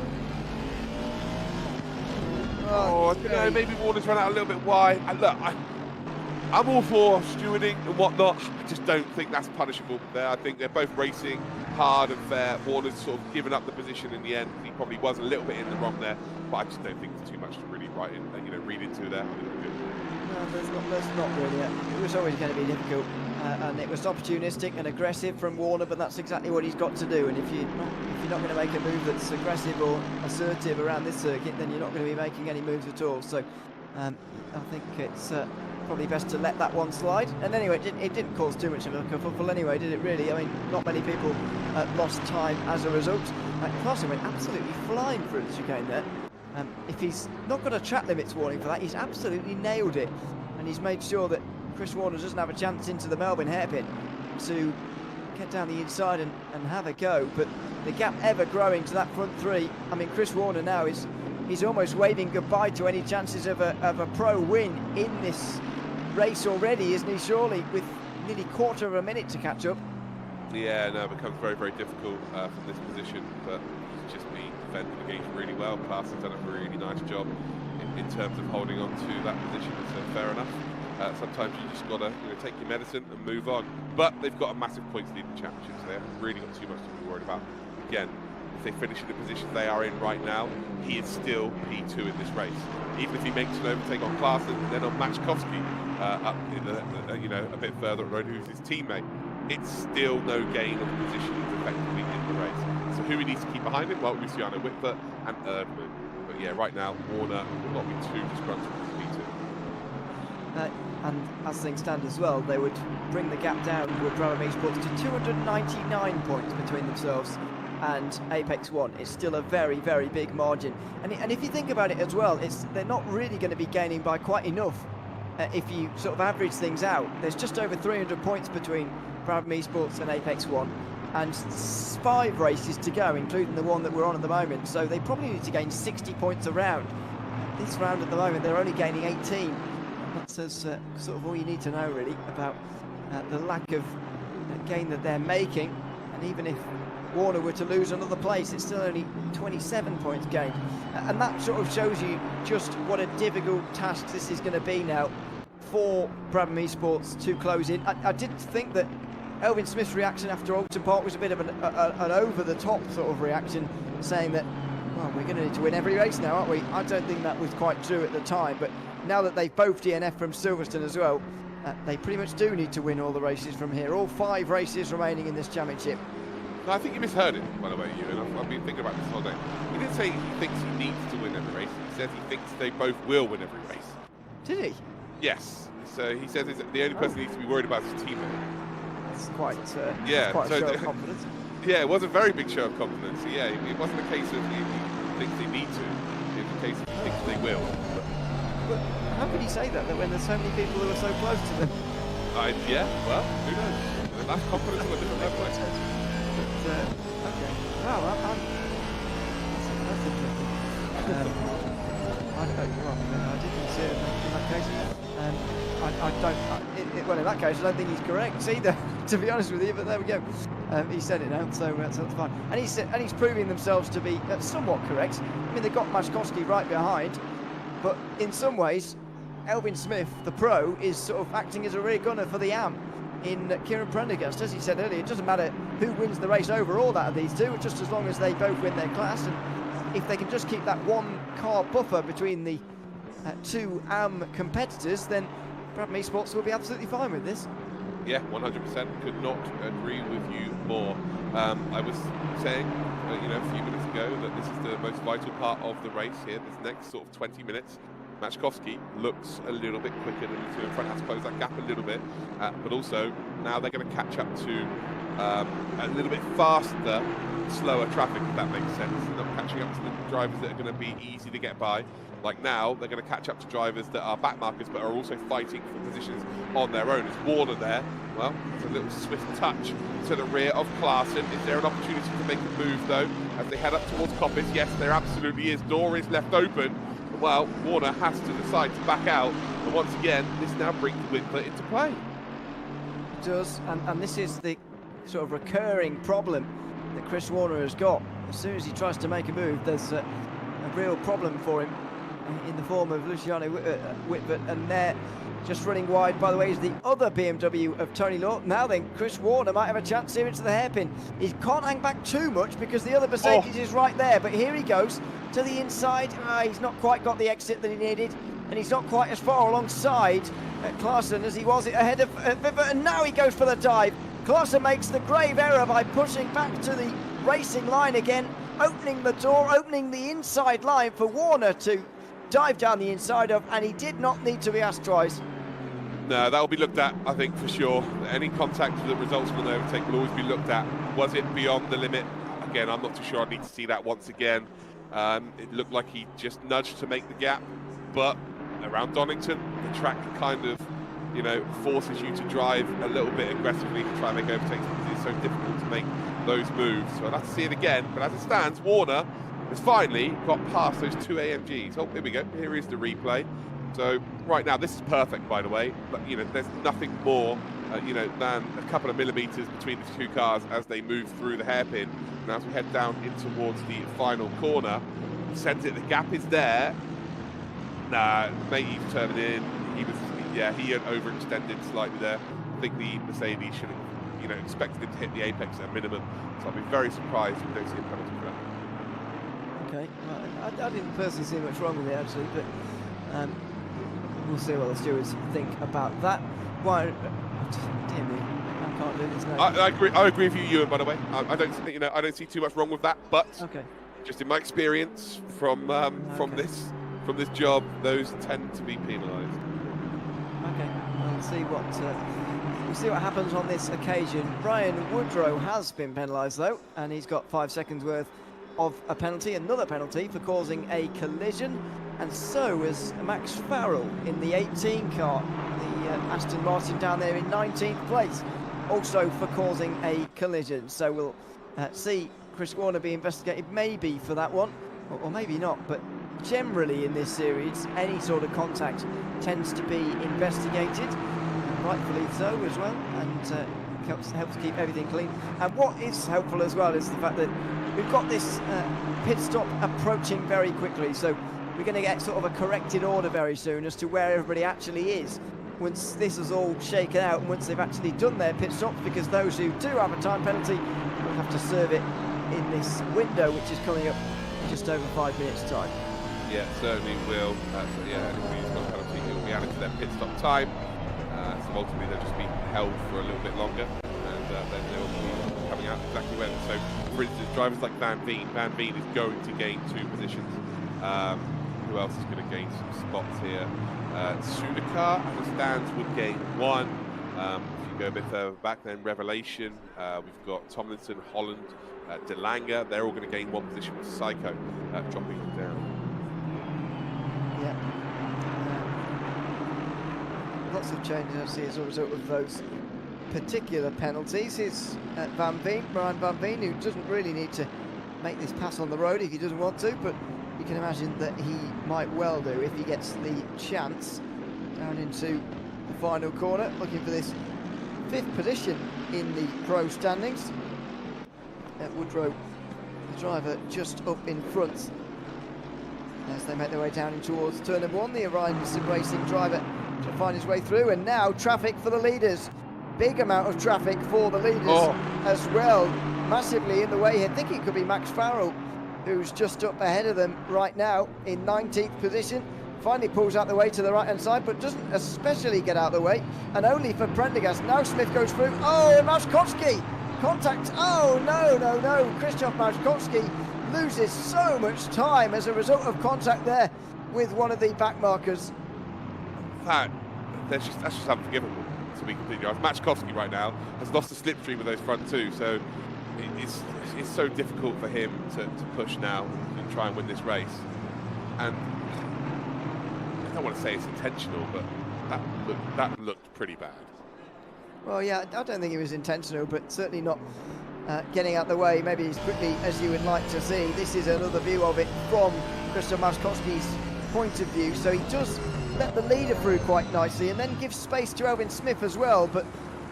S4: Oh, I don't know, maybe Warner's run out a little bit wide. And look, I'm all for stewarding and whatnot. I just don't think that's punishable there. I think they're both racing hard and fair. Warner's sort of given up the position in the end. He probably was a little bit in the wrong there, but I just don't think there's too much to really read into there.
S3: No, there's not really. It was always going to be difficult, and it was opportunistic and aggressive from Warner, but that's exactly what he's got to do. And if you're not going to make a move that's aggressive or assertive around this circuit, then you're not going to be making any moves at all. So I think it's probably best to let that one slide. And anyway, it didn't cause too much of a kerfuffle anyway, did it really? I mean, not many people lost time as a result. Klaassen went absolutely flying through the chicane there. If he's not got a track limits warning for that, he's absolutely nailed it. And he's made sure that Chris Warner doesn't have a chance into the Melbourne hairpin to get down the inside and have a go. But the gap ever growing to that front three. I mean, Chris Warner now he's almost waving goodbye to any chances of a pro win in this race already, isn't he? Surely, with nearly quarter of a minute to catch up.
S4: Yeah, no, it becomes very, very difficult from this position, but it's just been defending the game really well. Klaassen's done a really nice job in terms of holding on to that position, so fair enough. Sometimes you just got to take your medicine and move on. But they've got a massive points lead in the championship, so they haven't really got too much to be worried about. Again, if they finish in the position they are in right now, he is still P2 in this race. Even if he makes an overtake on Klaassen, then on Matchkowski up in the, a bit further on the road, who's his teammate, it's still no gain of positions effectively in the race. So who he needs to keep behind him? Well, Luciano Whitver and Erdmann. But yeah, right now, Warner will not be too disgruntled with P2.
S3: And as things stand as well, they would bring the gap down with British Esports to 299 points between themselves and Apex 1, it's still a very, very big margin. And if you think about it as well, they're not really going to be gaining by quite enough if you sort of average things out. There's just over 300 points between Brabham Esports and Apex 1, and 5 races to go, including the one that we're on at the moment. So they probably need to gain 60 points a round. This round at the moment, they're only gaining 18. That's sort of all you need to know, really, about the lack of gain that they're making. And even if Warner were to lose another place, it's still only 27 points gained. And that sort of shows you just what a difficult task this is going to be now for Brabham Esports to close in. I did think that Elvin Smith's reaction after Alton Park was a bit of an over-the-top sort of reaction, saying that, well, we're going to need to win every race now, aren't we? I don't think that was quite true at the time, but now that they've both DNF from Silverstone as well, they pretty much do need to win all the races from here. All 5 races remaining in this championship.
S4: No, I think you misheard it, by the way, Ewan. I've been thinking about this all day. He didn't say he thinks he needs to win every race. He says he thinks they both will win every race.
S3: Did he?
S4: Yes. So he says the only person he needs to be worried about is his teammate.
S3: That's quite,
S4: yeah,
S3: quite a show of confidence.
S4: Yeah, it was a very big show of confidence. So yeah, it wasn't a case of he thinks they need to. It was a case of he thinks they will.
S3: But how can he say that when there's so many people who are so close to them?
S4: Yeah, well, who knows? That's confidence on a different level.
S3: Okay. Wow, that's interesting. I didn't see it in that case. Well, in that case, I don't think he's correct either, to be honest with you. But there we go. He said it now, so that's fine. And he's proving themselves to be somewhat correct. I mean, they've got Maszkowski right behind, but in some ways, Elvin Smith, the pro, is sort of acting as a rear gunner for the AM in Kieran Prendergast. As he said earlier, it doesn't matter who wins the race overall out of these two, just as long as they both win their class. And if they can just keep that 1 car buffer between the 2 AM competitors, then Brabham Esports will be absolutely fine with this.
S4: Yeah, 100%. Could not agree with you more. I was saying, a few minutes ago that this is the most vital part of the race here. This next sort of 20 minutes. Maszkowski looks a little bit quicker than the 2 in front, has to close that gap a little bit, but also now they're going to catch up to a little bit faster, slower traffic, if that makes sense. They're not catching up to the drivers that are going to be easy to get by. Like now, they're going to catch up to drivers that are backmarkers but are also fighting for positions on their own. Is Warner there? Well, it's a little swift touch to the rear of Klaassen. Is there an opportunity to make a move, though, as they head up towards Coppice? Yes, there absolutely is. Door is left open. Well, Warner has to decide to back out, and once again, this now brings Winkler into play.
S3: It does, and this is the sort of recurring problem that Chris Warner has got. As soon as he tries to make a move, there's a real problem for him in the form of Luciano Whitbert, and they're just running wide, by the way, is the other BMW of Tony Law. Now then, Chris Warner might have a chance here into the hairpin. He can't hang back too much because the other Mercedes is right there, but here he goes to the inside. He's not quite got the exit that he needed, and he's not quite as far alongside Klaassen as he was ahead of Whitbert, and now he goes for the dive. Klaassen makes the grave error by pushing back to the racing line again, opening the door, opening the inside line for Warner to dive down the inside of, and he did not need to be asked twice.
S4: No, that will be looked at, I think, for sure. Any contact that results from an overtake will always be looked at. Was it beyond the limit? Again, I'm not too sure. I need to see that once again. It looked like he just nudged to make the gap, but around Donington, the track kind of, forces you to drive a little bit aggressively to try and make overtakes because it's so difficult to make those moves. So I'll have to see it again. But as it stands, Warner has finally got past those 2 AMGs. Oh, here we go. Here is the replay. So right now, this is perfect, by the way. But there's nothing more, than a couple of millimeters between the 2 cars as they move through the hairpin. And as we head down in towards the final corner, sends it. The gap is there. Nah, Matey's turning in. He had overextended slightly there. I think the Mercedes should have, expected him to hit the apex at a minimum. So I'll be very surprised if we don't see a penalty for that.
S3: Okay, well, I didn't personally see much wrong with it actually, but we'll see what the stewards think about that. Why? Dear me, I can't do this now.
S4: I agree with you, Ewan. By the way, I don't see too much wrong with that. But just in my experience from this job, those tend to be penalised.
S3: Okay, we'll see what We'll see what happens on this occasion. Brian Woodrow has been penalised though, and he's got 5 seconds worth of a penalty, another penalty for causing a collision, and so is Max Farrell in the 18 car, the Aston Martin down there in 19th place, also for causing a collision. So we'll see Chris Warner be investigated maybe for that one, or maybe not, but generally in this series any sort of contact tends to be investigated, and rightfully so as well, and helps keep everything clean. And what is helpful as well is the fact that we've got this pit stop approaching very quickly, so we're going to get sort of a corrected order very soon as to where everybody actually is once this is all shaken out and once they've actually done their pit stops, because those who do have a time penalty will have to serve it in this window, which is coming up in just over 5 minutes time.
S4: Yeah, certainly will. So yeah, anybody who's got a penalty will be added to their pit stop time. So ultimately they'll just be held for a little bit longer, and then they'll be coming out exactly when. So for instance, drivers like Van Veen is going to gain 2 positions. Who else is going to gain some spots here? Sudakar, as it stands, would gain 1. If you go a bit further back, then Revelation, we've got Tomlinson, Holland, De Lange, they're all going to gain 1 position with Psycho dropping down.
S3: Yeah. Lots of changes I see as a result of those particular penalties. Here's Brian Van Veen, who doesn't really need to make this pass on the road if he doesn't want to, but you can imagine that he might well do if he gets the chance. Down into the final corner, looking for this 5th position in the pro standings. Woodrow, the driver, just up in front as they make their way down in towards turn number 1. The Orion Simracing driver to find his way through, and now traffic for the leaders. Big amount of traffic for the leaders as well, massively in the way. I think it could be Max Farrell, who's just up ahead of them right now in 19th position. Finally pulls out the way to the right hand side, but doesn't especially get out the way, and only for Prendergast. Now Smith goes through. Oh, Maszkowski! Contact. Oh, no. Krzysztof Maszkowski loses so much time as a result of contact there with one of the back markers.
S4: That's just unforgivable, to be completely honest. Maszkowski right now has lost the slipstream with those front 2, so it's so difficult for him to push now and try and win this race. And I don't want to say it's intentional, but that looked pretty bad. Well,
S3: yeah, I don't think it was intentional, but certainly not getting out the way maybe as quickly as you would like to see. This is another view of it from Krzysztof Maszkowski's point of view, so he does let the leader through quite nicely and then gives space to Elvin Smith as well, but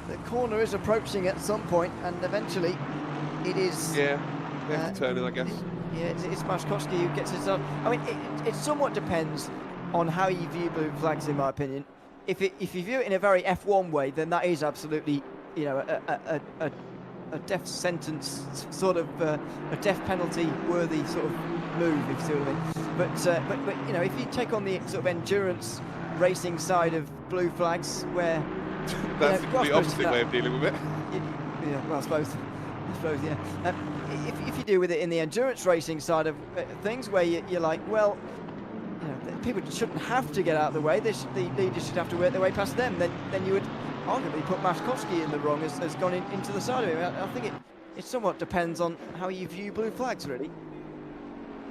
S3: the corner is approaching at some point, and eventually it is...
S4: Yeah, turning, I guess.
S3: Yeah, it's Maszkowski who gets it up. I mean, it somewhat depends on how you view blue flags, in my opinion. If you view it in a very F1 way, then that is absolutely, you know, a death sentence, sort of a death penalty worthy sort of move, if you see what I mean. But you know, if you take on the sort of endurance racing side of blue flags, where
S4: that's the complete opposite way of dealing with it.
S3: Yeah, well, I suppose, yeah. If you deal with it in the endurance racing side of things, where you're like, well, you know, people shouldn't have to get out of the way. The leaders should have to work their way past them. Then you would arguably put Maszkowski in the wrong as gone into the side of him. I think it somewhat depends on how you view blue flags, really.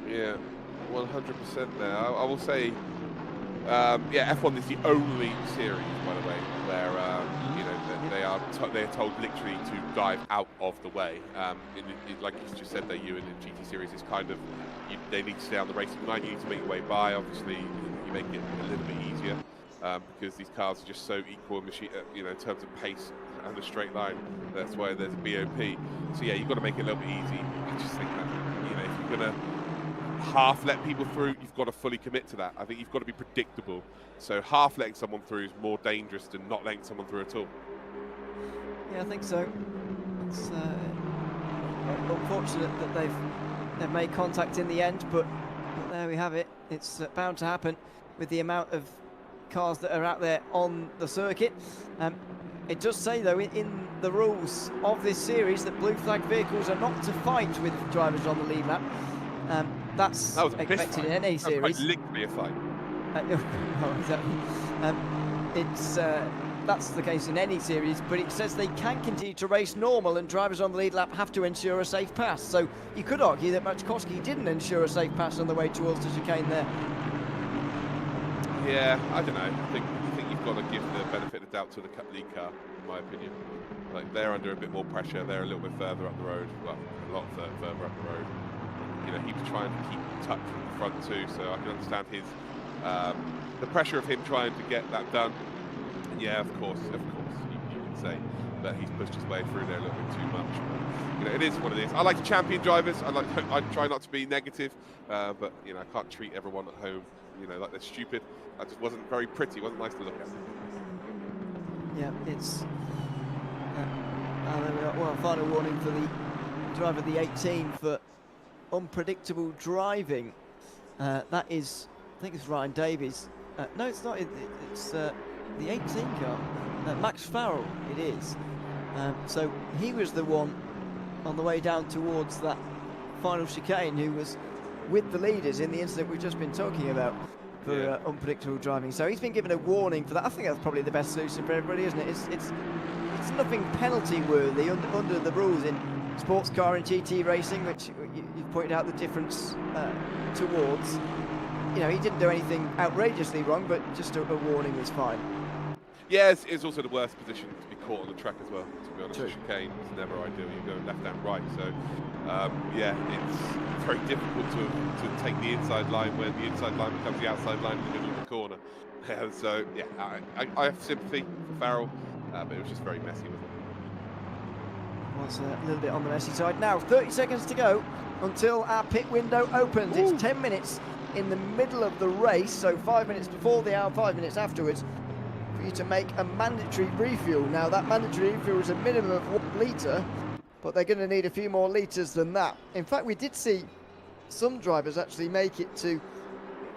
S4: Yeah, 100% there. I will say, yeah, F1 is the only series, by the way, where you know they are told literally to dive out of the way. Like you just said there, you in the GT series is kind of they need to stay on the racing line. You need to make your way by. Obviously, you make it a little bit easier because these cars are just so equal, you know, in terms of pace and a straight line. That's why there's a BOP. So yeah, you've got to make it a little bit easy. I just think that, you know, if you're gonna half let people through, you've got to fully commit to that. I think you've got to be predictable. So half letting someone through is more dangerous than not letting someone through at all.
S3: Yeah, I think so. It's unfortunate that they've made contact in the end, but there we have it. It's bound to happen with the amount of cars that are out there on the circuit. It does say, though, in the rules of this series that blue flag vehicles are not to fight with drivers on the lead lap. That was expected in any series.
S4: That was literally a fight.
S3: Oh, exactly. It's that's the case in any series, but it says they can continue to race normal and drivers on the lead lap have to ensure a safe pass. So you could argue that Maczkowski didn't ensure a safe pass on the way towards the chicane there.
S4: Yeah, I don't know. I think you've got to give the benefit of the doubt to the lead car, in my opinion. Like, they're under a bit more pressure. They're a little bit further up the road. Well, a lot further up the road. You know, he was trying to keep touch with the front too, so I can understand his the pressure of him trying to get that done. And yeah, of course, you would say that he's pushed his way through there a little bit too much. But, you know, it is what it is. I like to champion drivers. I try not to be negative, but you know, I can't treat everyone at home, you know, like they're stupid. That just wasn't very pretty. It wasn't nice to look at.
S3: Yeah, it's well, final warning for the driver of the 18 for unpredictable driving. That is, I think it's Ryan Davies. No, it's not. It's the 18 car. Max Farrell, it is. So he was the one on the way down towards that final chicane who was with the leaders in the incident we've just been talking about for unpredictable driving. So he's been given a warning for that. I think that's probably the best solution for everybody, isn't it? It's nothing penalty worthy under the rules in sports car and GT racing, which you've pointed out the difference towards. You know, he didn't do anything outrageously wrong, but just a warning is fine.
S4: Yeah, it's also the worst position to be caught on the track as well, to be honest.
S3: True.
S4: Chicane is never ideal. You go left and right. So, yeah, it's very difficult to take the inside line when the inside line becomes the outside line in the middle of the corner. So, yeah, I have sympathy for Farrell, but it was just very messy with him.
S3: Was a little bit on the messy side. Now, 30 seconds to go until our pit window opens. Ooh. It's 10 minutes in the middle of the race, so 5 minutes before the hour, 5 minutes afterwards, for you to make a mandatory refuel. Now, that mandatory refuel is a minimum of 1 litre, but they're going to need a few more litres than that. In fact, we did see some drivers actually make it to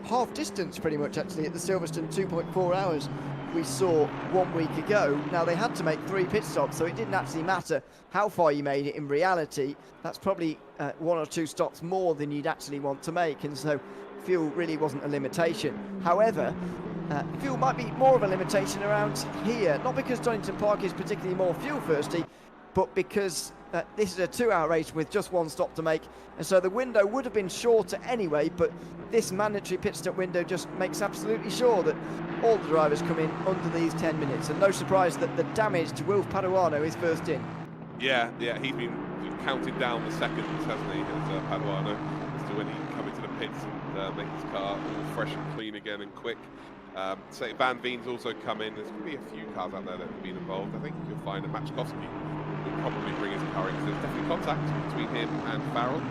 S3: half distance pretty much actually at the Silverstone 2.4 hours we saw 1 week ago. Now, they had to make 3 pit stops, so it didn't actually matter how far you made it in reality. That's probably 1 or 2 stops more than you'd actually want to make, and so fuel really wasn't a limitation. However, fuel might be more of a limitation around here, not because Donington Park is particularly more fuel thirsty, but because this is a 2-hour race with just 1 stop to make, and so the window would have been shorter anyway, but this mandatory pit stop window just makes absolutely sure that all the drivers come in under these 10 minutes, and no surprise that the damaged Wilf Paduano is first in. Yeah,
S4: he's been counting down the seconds, hasn't he, as Paduano, as to when he can come into the pits and make his car all fresh and clean again and quick. So Van Veen's also come in. There's going to be a few cars out there that have been involved. I think you'll find that Maczkowski will probably bring his car in, because there's definitely contact between him and Farrell.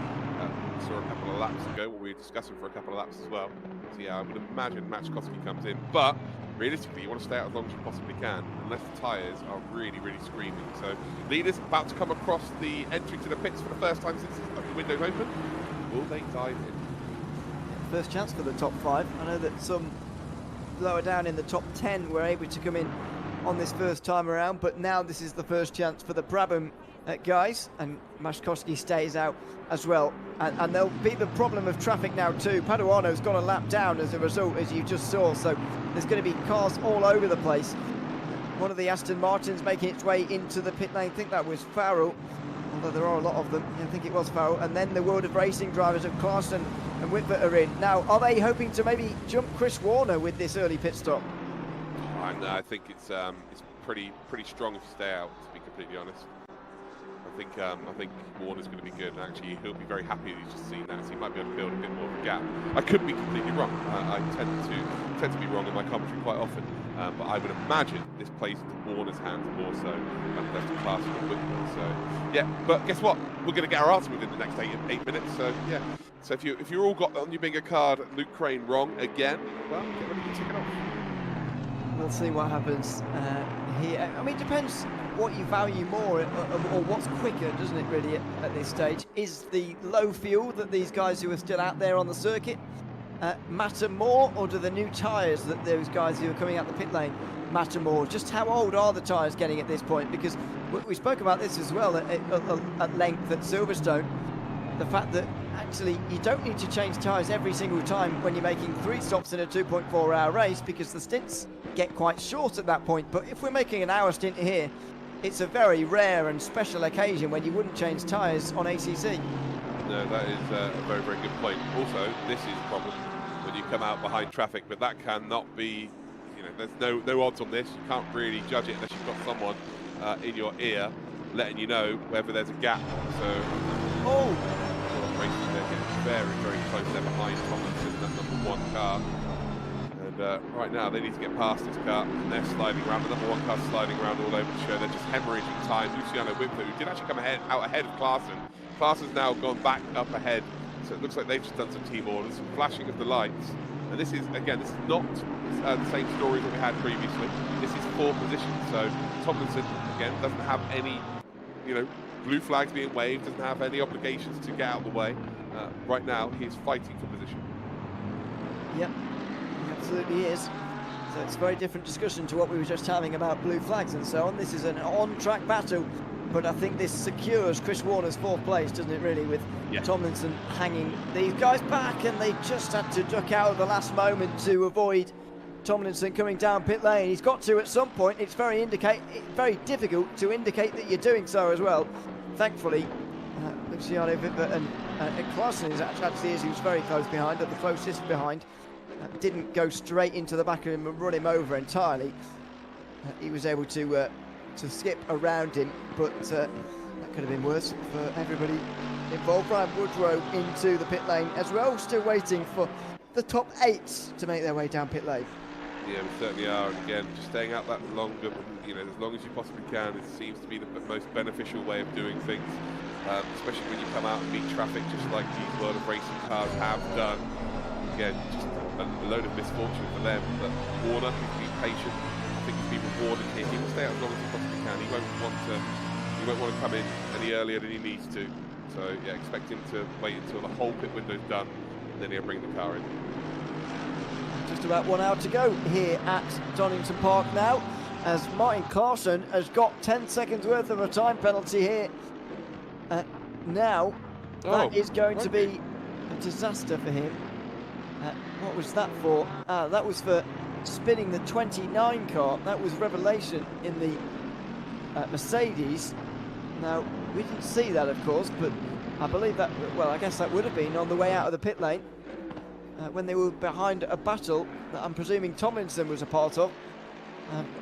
S4: We saw a couple of laps ago when we were discussing for a couple of laps as well. So yeah, I would imagine Maczkowski comes in, but realistically you want to stay out as long as you possibly can, unless the tyres are really, really screaming. So leaders about to come across the entry to the pits for the first time since the window's open. Will they dive in?
S3: First chance for the top 5. I know that some lower down in the top 10 were able to come in on this first time around, but now this is the first chance for the Brabham guys, and Maczkowski stays out as well, and there'll be the problem of traffic now too. Paduano's got a lap down as a result, as you just saw, so there's going to be cars all over the place. One of the Aston Martins making its way into the pit lane. I think that was Farrell, although there are a lot of them. I think it was Farrell, and then the World of Racing drivers of Clarkson and Whitbert are in. Now, are they hoping to maybe jump Chris Warner with this early pit stop?
S4: I think it's pretty strong if you stay out, to be completely honest. I think Warner's going to be good, and actually he'll be very happy that he's just seen that, so he might be able to build a bit more of a gap. I could be completely wrong. I tend to be wrong in my commentary quite often, but I would imagine this plays into Warner's hands more so than the rest of Clarkson and Whitbert. So yeah, but guess what? We're going to get our answer within the next 8 minutes. So yeah. So if you're all got on your bingo card Luke Crane wrong again, well, get ready to tick it off.
S3: We'll see what happens here. I mean, it depends what you value more, or what's quicker, doesn't it, really, at this stage? Is the low fuel that these guys who are still out there on the circuit matter more, or do the new tyres that those guys who are coming out the pit lane matter more? Just how old are the tyres getting at this point? Because we spoke about this as well at length at Silverstone, the fact that actually you don't need to change tyres every single time when you're making 3 stops in a 2.4 hour race, because the stints get quite short at that point. But if we're making an hour stint here, it's a very rare and special occasion when you wouldn't change tyres on ACC.
S4: No, that is a very, very good point. Also, this is a problem when you come out behind traffic, but that cannot be, you know, there's no odds on this. You can't really judge it unless you've got someone in your ear letting you know whether there's a gap. So, racing there getting very, very close there behind Tomlinson in that #1 car. And right now they need to get past this car, and they're sliding around. The #1 car's sliding around all over the show. They're just hemorrhaging time. Luciano Whitford, who did actually come out ahead of Clarkson. Clarkson's now gone back up ahead, so it looks like they've just done some team orders, some flashing of the lights. And this is, again, this is not the same story that we had previously. This is 4 positions, so Tomlinson, again, doesn't have any, you know, blue flags being waved, doesn't have any obligations to get out of the way. Right now, he is fighting for position.
S3: Yep, he absolutely is. So it's a very different discussion to what we were just having about blue flags and so on. This is an on-track battle, but I think this secures Chris Warner's 4th place, doesn't it, really, with Tomlinson hanging these guys back, and they just had to duck out at the last moment to avoid Tomlinson coming down pit lane. He's got to at some point. It's very difficult to indicate that you're doing so as well. Thankfully, Luciano Viper and Clarkson is actually, as he was very close behind, at the closest behind, didn't go straight into the back of him and run him over entirely. He was able to skip around him, but that could have been worse for everybody involved. Brian Woodrow into the pit lane as well, still waiting for the top 8 to make their way down pit lane.
S4: Yeah, we certainly are, and again, just staying out that longer, you know, as long as you possibly can, it seems to be the most beneficial way of doing things, especially when you come out and meet traffic, just like these World of Racing cars have done. Again, just a load of misfortune for them, but Warner, who's been patient, I think he's been rewarded here. He will stay out as long as he possibly can. He won't want to come in any earlier than he needs to. So yeah, expect him to wait until the whole pit window's done, and then he'll bring the car in.
S3: Just about 1 hour to go here at Donington Park now, as Martin Clarkson has got 10 seconds worth of a time penalty here. Now, that is going to be a disaster for him. What was that for? That was for spinning the 29 car. That was revelation in the Mercedes. Now, we didn't see that, of course, but I believe that, well, I guess that would have been on the way out of the pit lane when they were behind a battle that I'm presuming Tomlinson was a part of.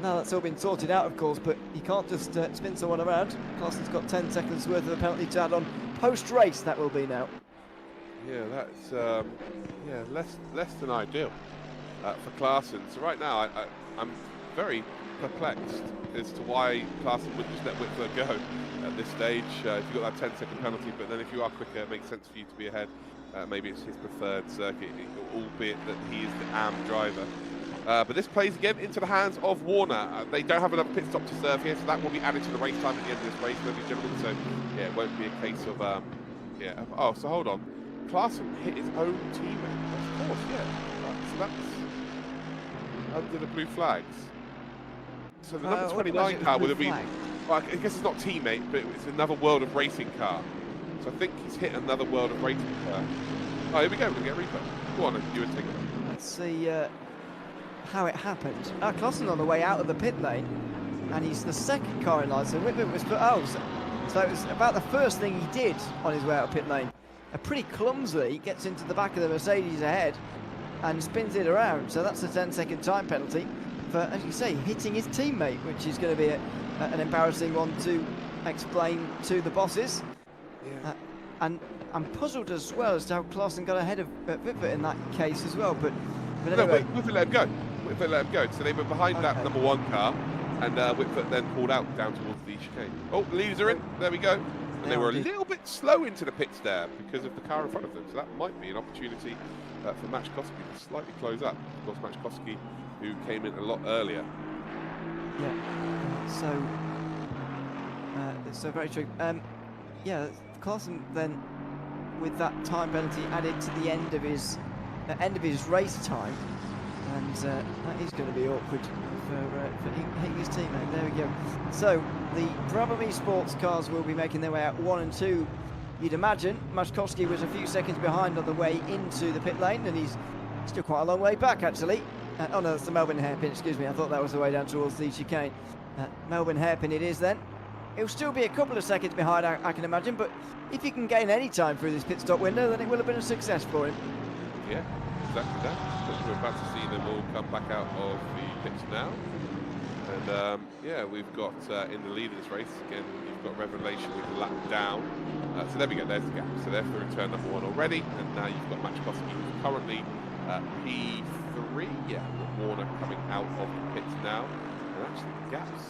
S3: Now that's all been sorted out, of course, but you can't just spin someone around. Clarkson's got 10 seconds worth of a penalty to add on post-race, that will be now.
S4: Yeah, that's less than ideal for Clarkson. So right now, I'm very perplexed as to why Clarkson wouldn't just let Whitford go at this stage. If you've got that 10-second penalty, but then if you are quicker, it makes sense for you to be ahead. Maybe it's his preferred circuit, albeit that he is the AM driver. But this plays again into the hands of Warner. They don't have another pit stop to serve here, so that will be added to the race time at the end of this race, ladies and gentlemen. So yeah, it won't be a case of oh, so hold on. Clarkson hit his own teammate. Of course, yeah. So that's under the blue flags. So the number 29 car would have been. Well, I guess it's not teammate, but it's another World of Racing car. So I think he's hit another World of Racing car. Oh, here we go. We're going to get a replay. Go on, you would take it.
S3: Let's see how it happened. Clarkson on the way out of the pit lane, and he's the 2nd car in line. So Whitman was put. So it was about the first thing he did on his way out of pit lane. Pretty clumsily gets into the back of the Mercedes ahead and spins it around. So that's a 10-second time penalty for, as you say, hitting his teammate, which is going to be an embarrassing one to explain to the bosses. Yeah. And I'm puzzled as well as to how Clarkson got ahead of Whitford in that case as well. But anyway.
S4: No, Whitford let him go. Whitford let him go. So they were behind that number 1 car, and Whitford then pulled out down towards the chicane. Oh, the leaders are in. There we go. And they were a little bit slow into the pits there because of the car in front of them. So that might be an opportunity for Match Koski to slightly close up. Of course, Match Koski, who came in a lot earlier.
S3: Yeah. So very true. Yeah, Clarkson then, with that time penalty added to the end of his race time, and that is going to be awkward for hitting his teammate. There we go. So the Brabham Esports cars will be making their way out 1 and 2. You'd imagine Maszkowski was a few seconds behind on the way into the pit lane, and he's still quite a long way back actually. Oh no, that's the Melbourne hairpin, excuse me. I thought that was the way down towards the chicane. Melbourne hairpin it is then. He'll still be a couple of seconds behind, I can imagine, but if he can gain any time through this pit stop window, then it will have been a success for him.
S4: Yeah, exactly that. But we're about to see them all come back out of the pits now. And yeah, we've got in the lead of this race, again, you've got Revelation with a lap down. So there we go, there's the gap. So they're through turn number 1 already, and now you've got Matchkowski who's currently P3. Yeah, with Warner coming out of the pits now. And actually the gaps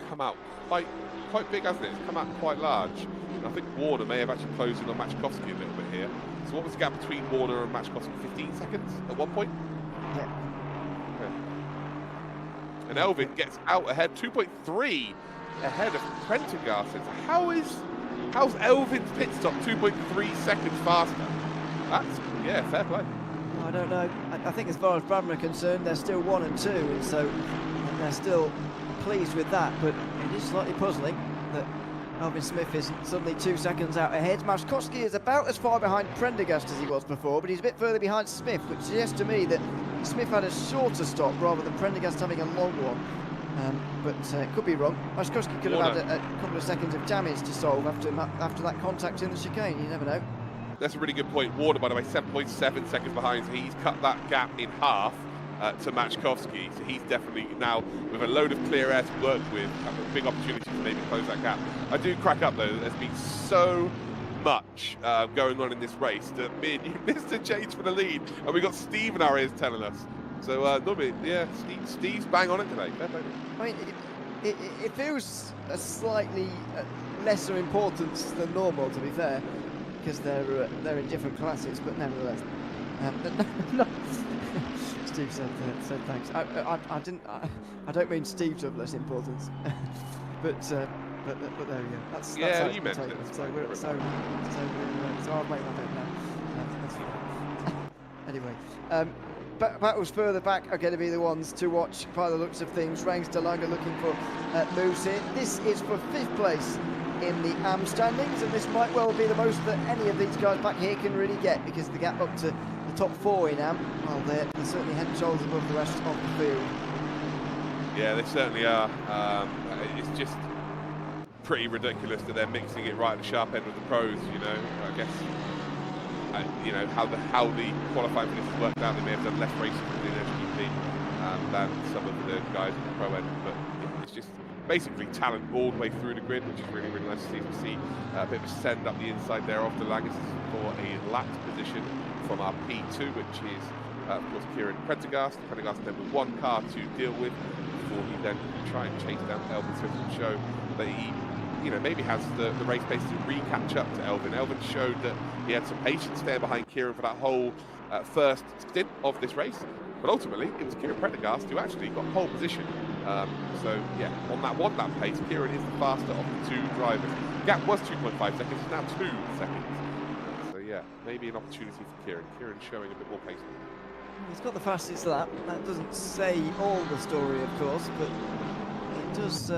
S4: come out quite big, hasn't it? It's come out quite large. And I think Warner may have actually closed in on Matchkowski a little bit here. So what was the gap between Warner and Matchkowski? 15 seconds at one point?
S3: Yeah.
S4: Okay. And Elvin gets out ahead, 2.3 ahead of Prendergast. How's Elvin's pit stop 2.3 seconds faster? That's, yeah, fair play.
S3: I don't know. I think as far as Bradman are concerned, they're still 1 and 2, and so they're still pleased with that, but it is slightly puzzling that Elvin Smith is suddenly 2 seconds out ahead. Matchkowski is about as far behind Prendergast as he was before, but he's a bit further behind Smith, which suggests to me that Smith had a shorter stop rather than Prendergast having a long one. But it could be wrong. Matchkowski could have had a couple of seconds of damage to solve after that contact in the chicane. You never know.
S4: That's a really good point. Warner, by the way, 7.7 seconds behind, so he's cut that gap in half to Matchkowski. So he's definitely now, with a load of clear air to work with, have a big opportunity to maybe close that gap. I do crack up, though, there's been so much going on in this race that me and you missed a change for the lead, and we got Steve in our ears telling us. So, normally, yeah, Steve's bang on it today. Fair play.
S3: I mean, it feels a slightly lesser importance than normal, to be fair, because they're in different classes, but nevertheless. No. Steve said thanks. I don't mean Steve to have less importance, but there we go. That's
S4: yeah,
S3: how
S4: you meant it.
S3: So I'll make my bet now. That's fine. Anyway, battles further back are going to be the ones to watch by the looks of things. Reigns DeLonga looking for moves here. This is for 5th place in the AM standings, and this might well be the most that any of these guys back here can really get, because the gap up to the top 4 in AM, well, they're certainly head and shoulders above the rest of the field. Yeah,
S4: they certainly are. It's just pretty ridiculous that they're mixing it right at the sharp end of the pros, you know. I guess, you know, how the qualifying for this has worked out. They may have done less racing in SGP than some of the guys at the pro end, but it's just basically talent all the way through the grid, which is really, really nice to see. We see a bit of a send up the inside there of the Langis for a lapped position from our P2, which is, of course, Kieran Prendergast. Prendergast then with 1 car to deal with before he then try and chase down Elvin Smith and show that he, you know, maybe has the race pace to re-catch up to Elvin. Elvin showed that he had some patience there behind Kieran for that whole first stint of this race, but ultimately it was Kieran Prendergast who actually got pole position. So yeah, on that 1 lap pace, Kieran is the faster of the 2 drivers. The gap was 2.5 seconds, it's now 2 seconds. So yeah, maybe an opportunity for Kieran. Kieran showing a bit more pace.
S3: He's got the fastest lap. That doesn't say all the story, of course, but it does.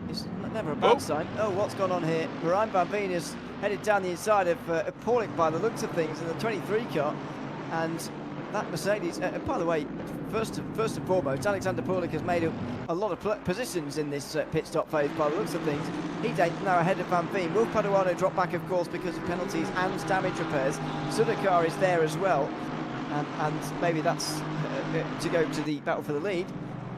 S3: It's never a bad sign. Oh, what's gone on here? Ryan Van Veen is headed down the inside of Paulik by the looks of things in the 23 car, and that Mercedes. By the way, first and foremost, Alexander Paulik has made a lot of positions in this pit stop phase by the looks of things. He's now ahead of Van Veen. Will Paduano drop back, of course, because of penalties and damage repairs. Sudakar is there as well, and maybe that's to go to the battle for the lead.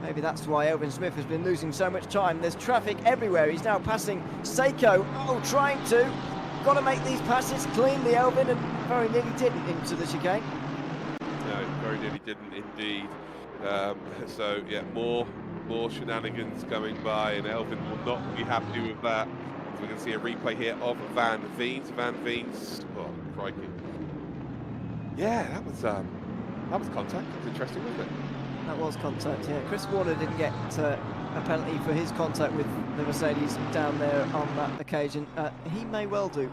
S3: Maybe that's why Elvin Smith has been losing so much time. There's traffic everywhere. He's now passing Seiko. Oh, trying to. Got to make these passes cleanly, Elvin, and very nearly didn't into the chicane.
S4: No, very nearly didn't indeed. So, yeah, more shenanigans coming by, and Elvin will not be happy with that. So we're going to see a replay here of Van Veen's. Van Veen's, oh, crikey. Yeah, that was contact. That was interesting, wasn't it?
S3: That was contact, yeah. Chris Warner didn't get a penalty for his contact with the Mercedes down there on that occasion. He may well do.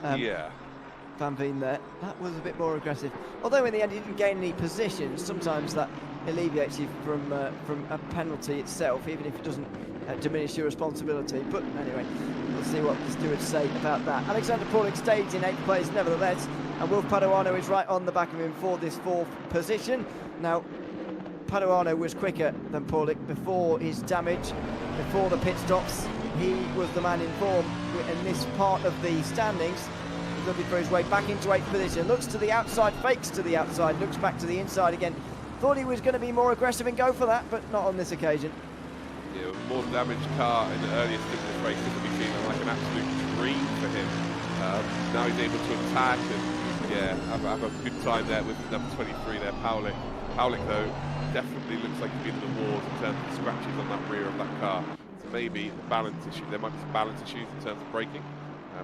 S4: Yeah.
S3: Van Veen there. That was a bit more aggressive. Although in the end he didn't gain any positions, sometimes that alleviates you from a penalty itself, even if it doesn't diminish your responsibility. But anyway, we'll see what the stewards say about that. Alexander Paulik stays in 8th place nevertheless. and Wolf Paduano is right on the back of him for this 4th position. Now, Paduano was quicker than Paulik before his damage, before the pit stops. He was the man in form in this part of the standings. He's looking for his way back into 8th position. Looks to the outside, fakes to the outside, looks back to the inside again. Thought he was going to be more aggressive and go for that, but not on this occasion.
S4: Yeah, more damaged car in the earliest stint of this race. This will be feeling like an absolute dream for him. Now he's able to attack and, yeah, have a good time there with number 23 there, Paulik. Paulik, though, definitely looks like he's been in the wars in terms of scratches on that rear of that car. So maybe the balance issue, there might be some balance issues in terms of braking.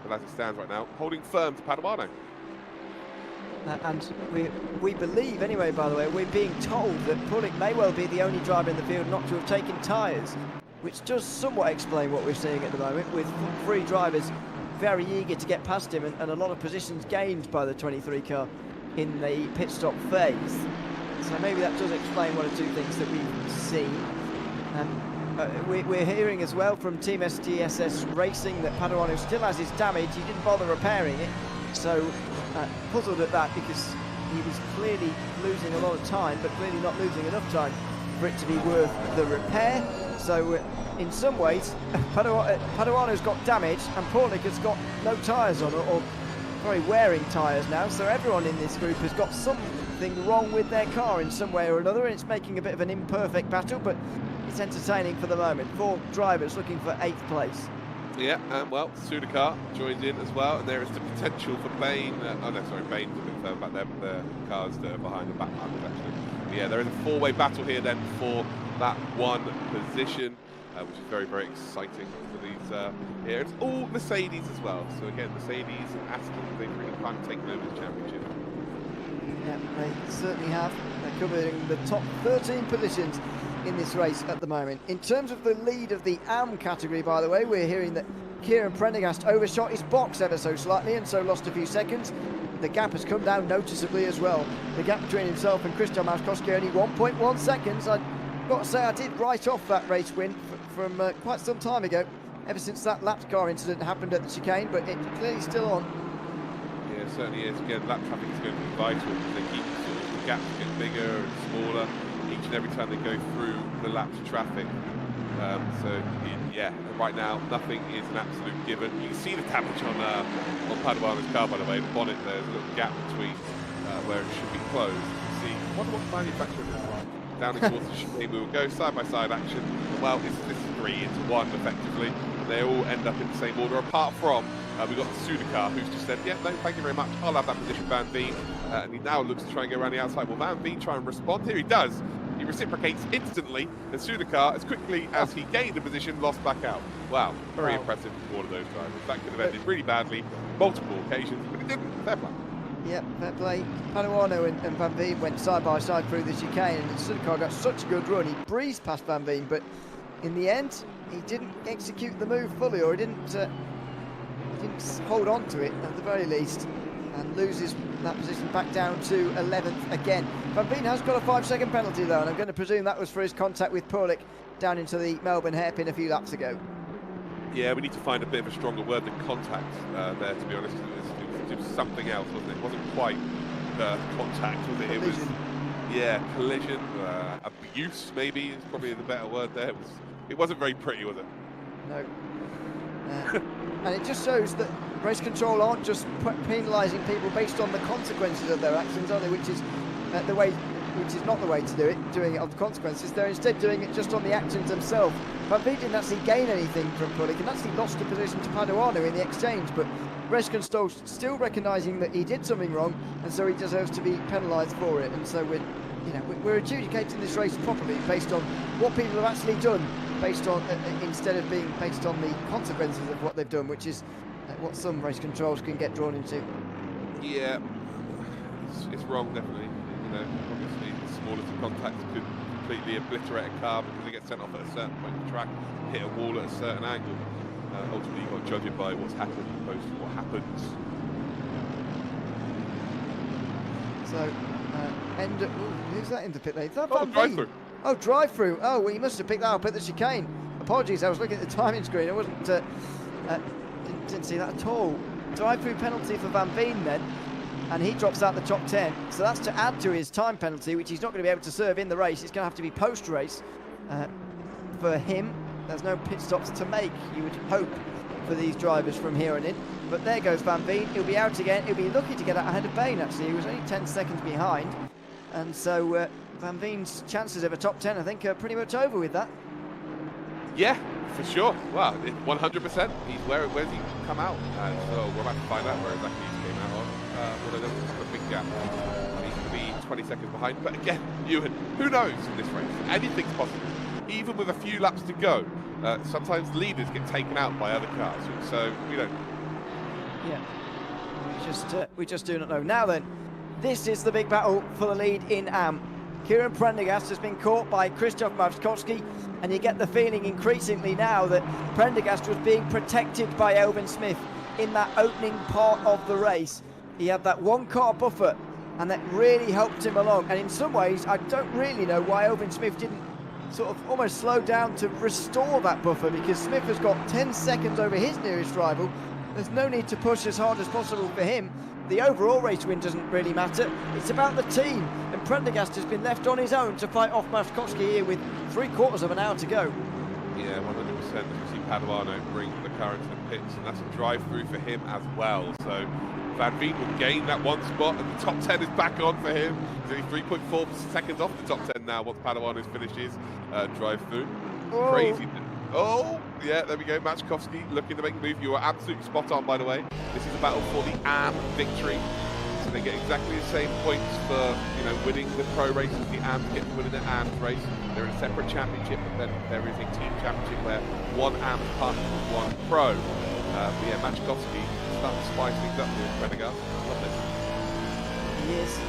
S4: But as it stands right now, holding firm to Paduano.
S3: And we believe, anyway, by the way, we're being told that Paulik may well be the only driver in the field not to have taken tyres, which does somewhat explain what we're seeing at the moment, with 3 drivers very eager to get past him and a lot of positions gained by the 23 car in the pit stop phase. So maybe that does explain one or two things that we've seen. We're hearing as well from Team STSS Racing that Paduano still has his damage. He didn't bother repairing it, so puzzled at that because he was clearly losing a lot of time, but clearly not losing enough time for it to be worth the repair. So in some ways, Paduano's got damage and Paulik has got no tyres on, or very wearing tyres now. So everyone in this group has got something wrong with their car in some way or another, and it's making a bit of an imperfect battle, but it's entertaining for the moment. 4 drivers looking for 8th place.
S4: Yeah, and well, Sudakar joined in as well, and there is the potential for Bain. Oh no, sorry, Bain's a bit further back there, but the cars that are behind the back markers actually. But yeah, there is a 4-way battle here then for that 1 position, which is very, very exciting for these here. It's all Mercedes as well. So again, Mercedes and Aston, they've really kind of taken over the championship.
S3: Yeah, they certainly have. They're covering the top 13 positions in this race at the moment. In terms of the lead of the AM category, by the way, we're hearing that Kieran Prendergast overshot his box ever so slightly and so lost a few seconds. The gap has come down noticeably as well. The gap between himself and Christian Mauskowski only 1.1 seconds. I've got to say, I did write off that race win from quite some time ago, ever since that lap car incident happened at the chicane, but it's clearly still on.
S4: Yeah, it certainly is. Again, lap traffic is going to be vital because they keep the gaps getting bigger and smaller each and every time they go through the laps of traffic. Yeah, right now nothing is an absolute given. You can see the damage on Paduano's car, by the way. The bonnet, there's a little gap between where it should be closed. You can see, I wonder what manufacturer this is. Down towards the chicane, we will go side-by-side action. Well, this is 3 into 1, effectively. They all end up in the same order, apart from we've got Sudakar, who's just said, yeah, no, thank you very much, I'll have that position, Van Veen. And he now looks to try and go around the outside. Will Van Veen try and respond? Here he does. He reciprocates instantly, and Sudakar, as quickly as he gained a position, lost back out. Wow, very impressive for one of those drivers. That could have ended really badly, multiple occasions, but it didn't. Fair play.
S3: Yep, fair play. Paduano and Van Veen went side by side through the chicane, and Sudakar got such a good run. He breezed past Van Veen, but in the end, he didn't execute the move fully, or he didn't hold on to it at the very least, and loses that position back down to 11th again. Van Veen has got a 5-second penalty though, and I'm going to presume that was for his contact with Paulik down into the Melbourne hairpin a few laps ago.
S4: Yeah, we need to find a bit of a stronger word than contact there, to be honest. It was something else, wasn't it? It wasn't quite contact, was it? It was, yeah, collision, abuse maybe is probably the better word there. It wasn't very pretty, was it?
S3: No. And it just shows that race control aren't just penalising people based on the consequences of their actions, are they? Which is not the way to do it, doing it on the consequences. They're instead doing it just on the actions themselves. Van Veen didn't actually gain anything from Paulik and actually lost a position to Paduano in the exchange, but race control still recognising that he did something wrong, and so he deserves to be penalised for it. And so we're adjudicating this race properly based on what people have actually done, based on instead of being based on the consequences of what they've done, which is what some race controls can get drawn into.
S4: Yeah, it's wrong, definitely. Obviously, the smallest of contacts could completely obliterate a car because it gets sent off at a certain point of the track, hit a wall at a certain angle. Ultimately, you've got to judge it by what's happened opposed to what happens.
S3: So, who's that in the pit lane? Is that
S4: Oh,
S3: Van Veen?
S4: drive-through.
S3: Oh, drive-through. Oh, well, you must have picked that up at the chicane. Apologies, I was looking at the timing screen. I wasn't didn't see that at all. Drive-through penalty for Van Veen then. and he drops out the top 10. So that's to add to his time penalty, which he's not going to be able to serve in the race. It's going to have to be post-race for him. There's no pit stops to make, you would hope, for these drivers from here on in. But there goes Van Veen. He'll be out again. He'll be lucky to get out ahead of Bain, actually. He was only 10 seconds behind. And so Van Veen's chances of a top 10, I think, are pretty much over with that.
S4: Yeah, for sure. Well, 100%. Where's he come out? So we're about to find out where exactly he came out on. Well, there's a big gap. He's going to be 20 seconds behind. But again, Ewan, who knows in this race? Anything's possible. Even with a few laps to go, sometimes leaders get taken out by other cars. So, you know.
S3: Yeah, we just do not know. Now then, this is the big battle for the lead in AM. Kieran Prendergast has been caught by Krzysztof Mawczkowski, and you get the feeling increasingly now that Prendergast was being protected by Elvin Smith in that opening part of the race. He had that one car buffer, and that really helped him along. And in some ways, I don't really know why Elvin Smith didn't sort of almost slow down to restore that buffer, because Smith has got 10 seconds over his nearest rival. There's no need to push as hard as possible for him. The overall race win doesn't really matter. It's about the team, and Prendergast has been left on his own to fight off Mawczkowski here with 3/4 of an hour to go.
S4: Yeah, 100%. You see Paduano bring the car into the pits, and that's a drive-through for him as well. So Van Veen will gain that one spot, and the top 10 is back on for him. He's only 3.4 seconds off the top 10 now once Paduano finishes drive-through.
S3: Oh.
S4: Crazy. Oh, yeah, there we go. Mawczkowski looking to make the move. You are absolutely spot on, by the way. This is a battle for the AM victory. So they get exactly the same points for, you know, winning the pro race as the AMs get to winning the AMs race. They're in a separate championship, but then there is a team championship where one AM partners with one pro. But yeah, Mawczkowski starting to spice things up with Prendergast. Love this.
S3: He is.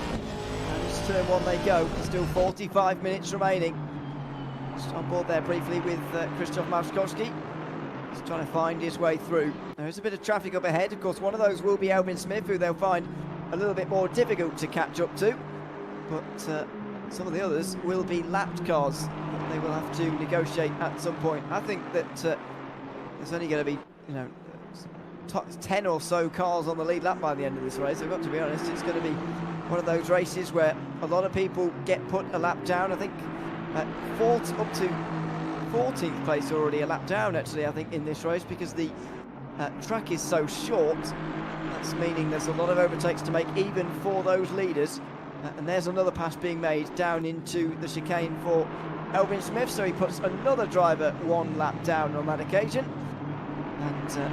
S3: And it's turn one they go. Still 45 minutes remaining. Just on board there briefly with Krzysztof Mawczkowski. He's trying to find his way through. There is a bit of traffic up ahead. Of course, one of those will be Elvin Smith, who they'll find a little bit more difficult to catch up to. But some of the others will be lapped cars that they will have to negotiate at some point. I think that there's only going to be, you know, 10 or so cars on the lead lap by the end of this race. I've got to be honest, it's going to be one of those races where a lot of people get put a lap down. I think up to 14th place already a lap down, actually, I think, in this race, because the track is so short. That's meaning there's a lot of overtakes to make even for those leaders. And there's another pass being made down into the chicane for Elvin Smith, so he puts another driver one lap down on that occasion. And so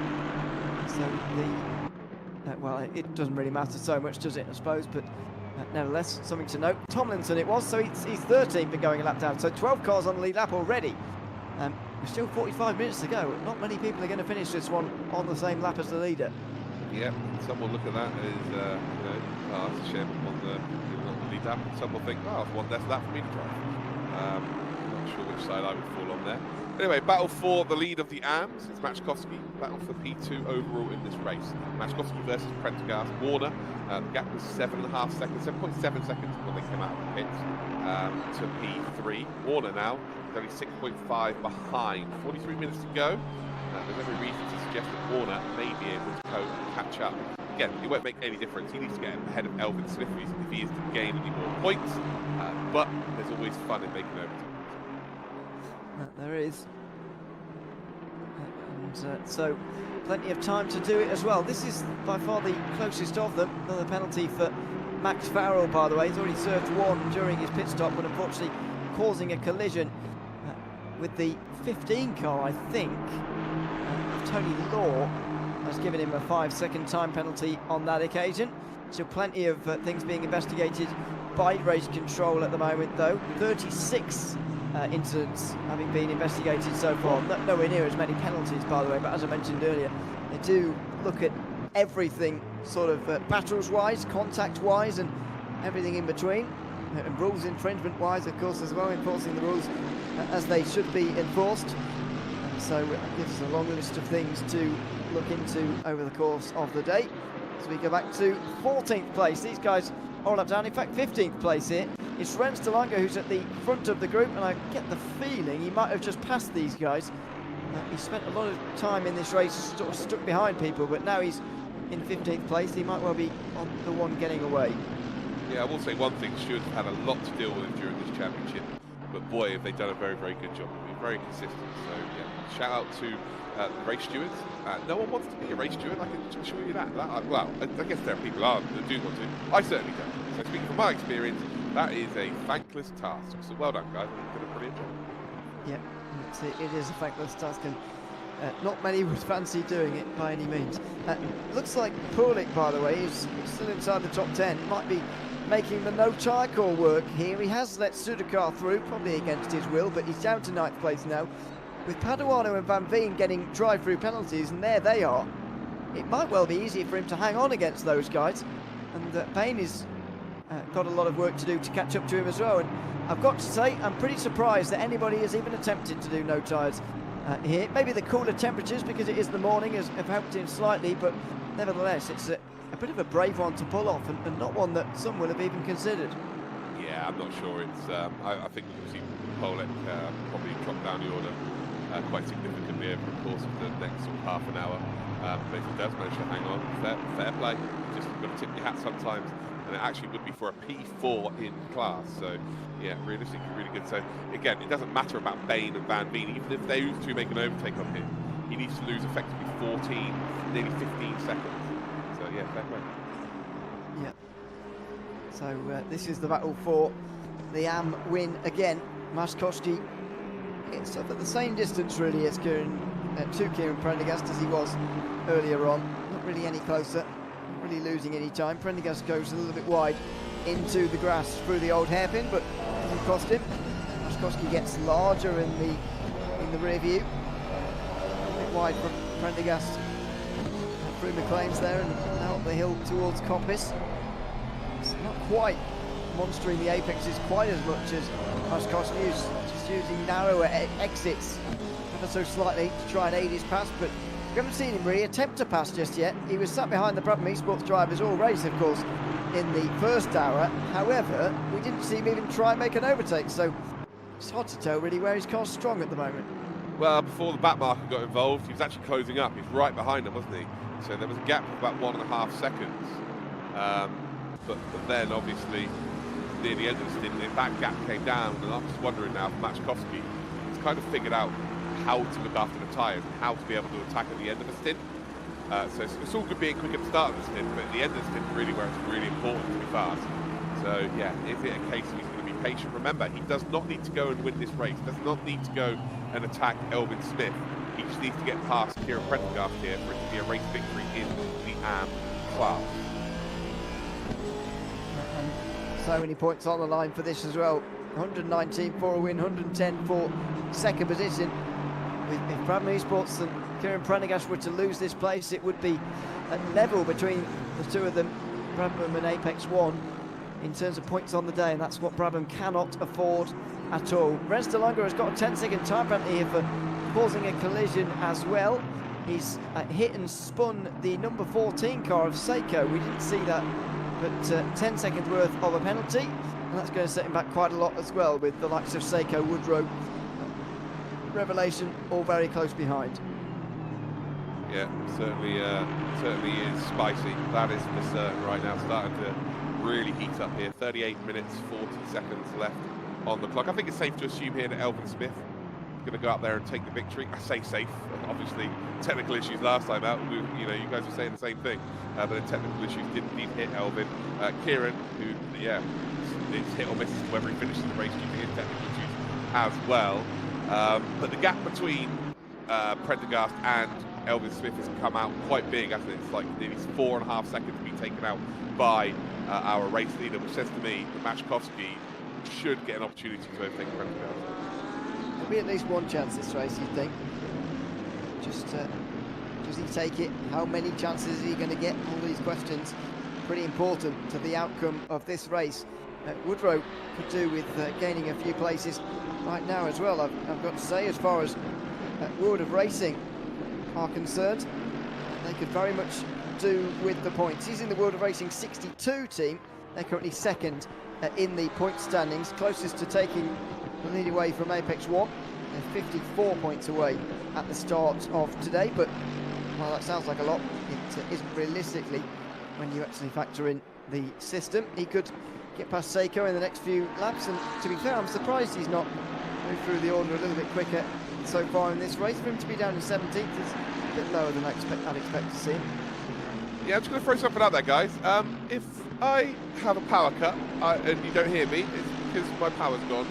S3: well, it doesn't really matter so much, does it, I suppose, but nevertheless, something to note. Tomlinson it was, so he's 13th for going a lap down, so 12 cars on the lead lap already. There's still 45 minutes to go. Not many people are going to finish this one on the same lap as the leader.
S4: Yeah, some will look at that as, you know, oh, that's a shame on the lead lap, and some will think, oh, it's one less lap for me to drive. Not sure which side I would fall on there. Anyway, battle for the lead of the AMs. It's Mawczkowski. Battle for P2 overall in this race. Mawczkowski versus Prendergast. Warner. The gap was 7.5 seconds, 7.7 seconds when they came out of the pits to P3. Warner now is only 6.5 behind. 43 minutes to go. There's every reason to suggest that Warner may be able to catch up. Again, it won't make any difference. He needs to get ahead of Elvin Smith if he is to gain any more points. But there's always fun in making overtakes.
S3: There is. And so plenty of time to do it as well. This is by far the closest of them. Another penalty for Max Farrell, by the way. He's already served one during his pit stop, but unfortunately causing a collision with the 15 car, I think, of Tony Law. Has given him a 5-second time penalty on that occasion. So plenty of things being investigated by race control at the moment, though. 36 incidents having been investigated so far. Nowhere near as many penalties, by the way, but as I mentioned earlier, they do look at everything sort of battles-wise, contact-wise, and everything in between. And rules infringement-wise, of course, as well, enforcing the rules as they should be enforced. And so it gives us a long list of things to look into over the course of the day. So we go back to 14th place. These guys all up down. In fact, 15th place here. It's Renz Delanga who's at the front of the group, and I get the feeling he might have just passed these guys. He spent a lot of time in this race sort of stuck behind people, but now he's in 15th place, he might well be on the one getting away.
S4: Yeah, I will say one thing, stewards have had a lot to deal with during this championship, but boy, have they done a very, very good job. They've been very consistent, so yeah, shout out to the race stewards. No one wants to be a race steward, I can assure you that. Well, I guess there are people that do want to. I certainly don't. So speaking from my experience, that is a thankless task. So well done, guys. You've done a brilliant job.
S3: Yeah, it is a thankless task, and not many would fancy doing it by any means. Looks like Pulik, by the way, is still inside the top 10. Might be making the no tyre call work here. He has let Sudakar through, probably against his will, but he's down to 9th place now. With Paduano and Van Veen getting drive-through penalties, and there they are, it might well be easier for him to hang on against those guys. And Payne has got a lot of work to do to catch up to him as well. And I've got to say, I'm pretty surprised that anybody has even attempted to do no tyres here. Maybe the cooler temperatures, because it is the morning, have helped him slightly, but nevertheless, it's a bit of a brave one to pull off, and not one that some will have even considered.
S4: Yeah, I'm not sure. It's I think we'll see Pulik probably drop down the order quite significantly over the course of the next sort of half an hour. But if he does manage to hang on, fair play. Just got to tip your hat sometimes, and it actually would be for a P4 in class. So yeah, realistically, really good. So again, it doesn't matter about Bain and Van Veen. Even if those two make an overtake on him, he needs to lose effectively 14, nearly 15 seconds. So yeah, fair play.
S3: Yeah. So this is the battle for the AM win again. Maskowski, it's up at the same distance really as Kieran Prendergast as he was earlier on. Not really any closer, not really losing any time. Prendergast goes a little bit wide into the grass through the old hairpin, but doesn't cost him. Maskowski gets larger in the rear view. A bit wide from Prendergast through McLean's there, and now up the hill towards Coppice. It's not quite monstering the apexes quite as much as Maskowski is, just using narrower exits ever so slightly to try and aid his pass, but we haven't seen him really attempt to pass just yet. He was sat behind the Brabham Esports drivers all race, of course, in the first hour. However, we didn't see him even try and make an overtake, so it's hard to tell really where his car's strong at the moment.
S4: Well, before the back marker got involved, he was actually closing up. He was right behind him, wasn't he? So there was a gap of about 1.5 seconds. But then, obviously, near the end of the stint, that gap came down, and I'm just wondering now, for Maczkowski, he's kind of figured out how to look after the tyres and how to be able to attack at the end of the stint. So it's all good being quick at the start of the stint, but at the end of the stint, really where it's really important to be fast. So yeah, is it a case of he's going to be patient? Remember, he does not need to go and win this race. He does not need to go and attack Elvin Smith. He just needs to get past Kieran Prendergast here for it to be a race victory in the AM class.
S3: And so many points on the line for this as well. 119 for a win, 110 for second position. If Brabham Esports and Kieran Prendergast were to lose this place, it would be a level between the two of them, Brabham and Apex 1, in terms of points on the day, and that's what Brabham cannot afford at all. Rens de Longa has got a 10-second time penalty here for causing a collision as well. He's hit and spun the number 14 car of Seiko. We didn't see that, but 10 seconds worth of a penalty, and that's going to set him back quite a lot as well, with the likes of Seiko, Woodrow, Revelation all very close behind.
S4: Yeah, certainly is spicy. That is for certain right now. Starting to really heat up here. 38 minutes, 40 seconds left on the clock. I think it's safe to assume here that Elvin Smith is going to go out there and take the victory. I say safe. Obviously, technical issues last time out. You guys were saying the same thing. But the technical issues didn't need hit Elvin. Kieran, who, yeah, it's hit or miss whether he finishes the race due to his technical issues as well. But the gap between Prendergast and Elvin Smith has come out quite big, hasn't it? It's like nearly 4.5 seconds to be taken out by our race leader, which says to me that Maczkowski should get an opportunity to overtake Prendergast.
S3: There'll be at least one chance this race, you'd think. Just does he take it? How many chances is he going to get? All these questions pretty important to the outcome of this race. Woodrow could do with gaining a few places right now as well, I've got to say, as far as World of Racing are concerned. They could very much do with the points. He's in the World of Racing 62 team. They're currently second in the point standings, closest to taking the lead away from Apex 1. They're 54 points away at the start of today, but while that sounds like a lot, it isn't realistically when you actually factor in the system. He could get past Seiko in the next few laps, and to be fair, I'm surprised he's not moved through the order a little bit quicker so far in this race. For him to be down in 17th is a bit lower than I'd expect to see him.
S4: Yeah, I'm just going to throw something out there, guys. If I have a power cut and you don't hear me, it's because my power's gone.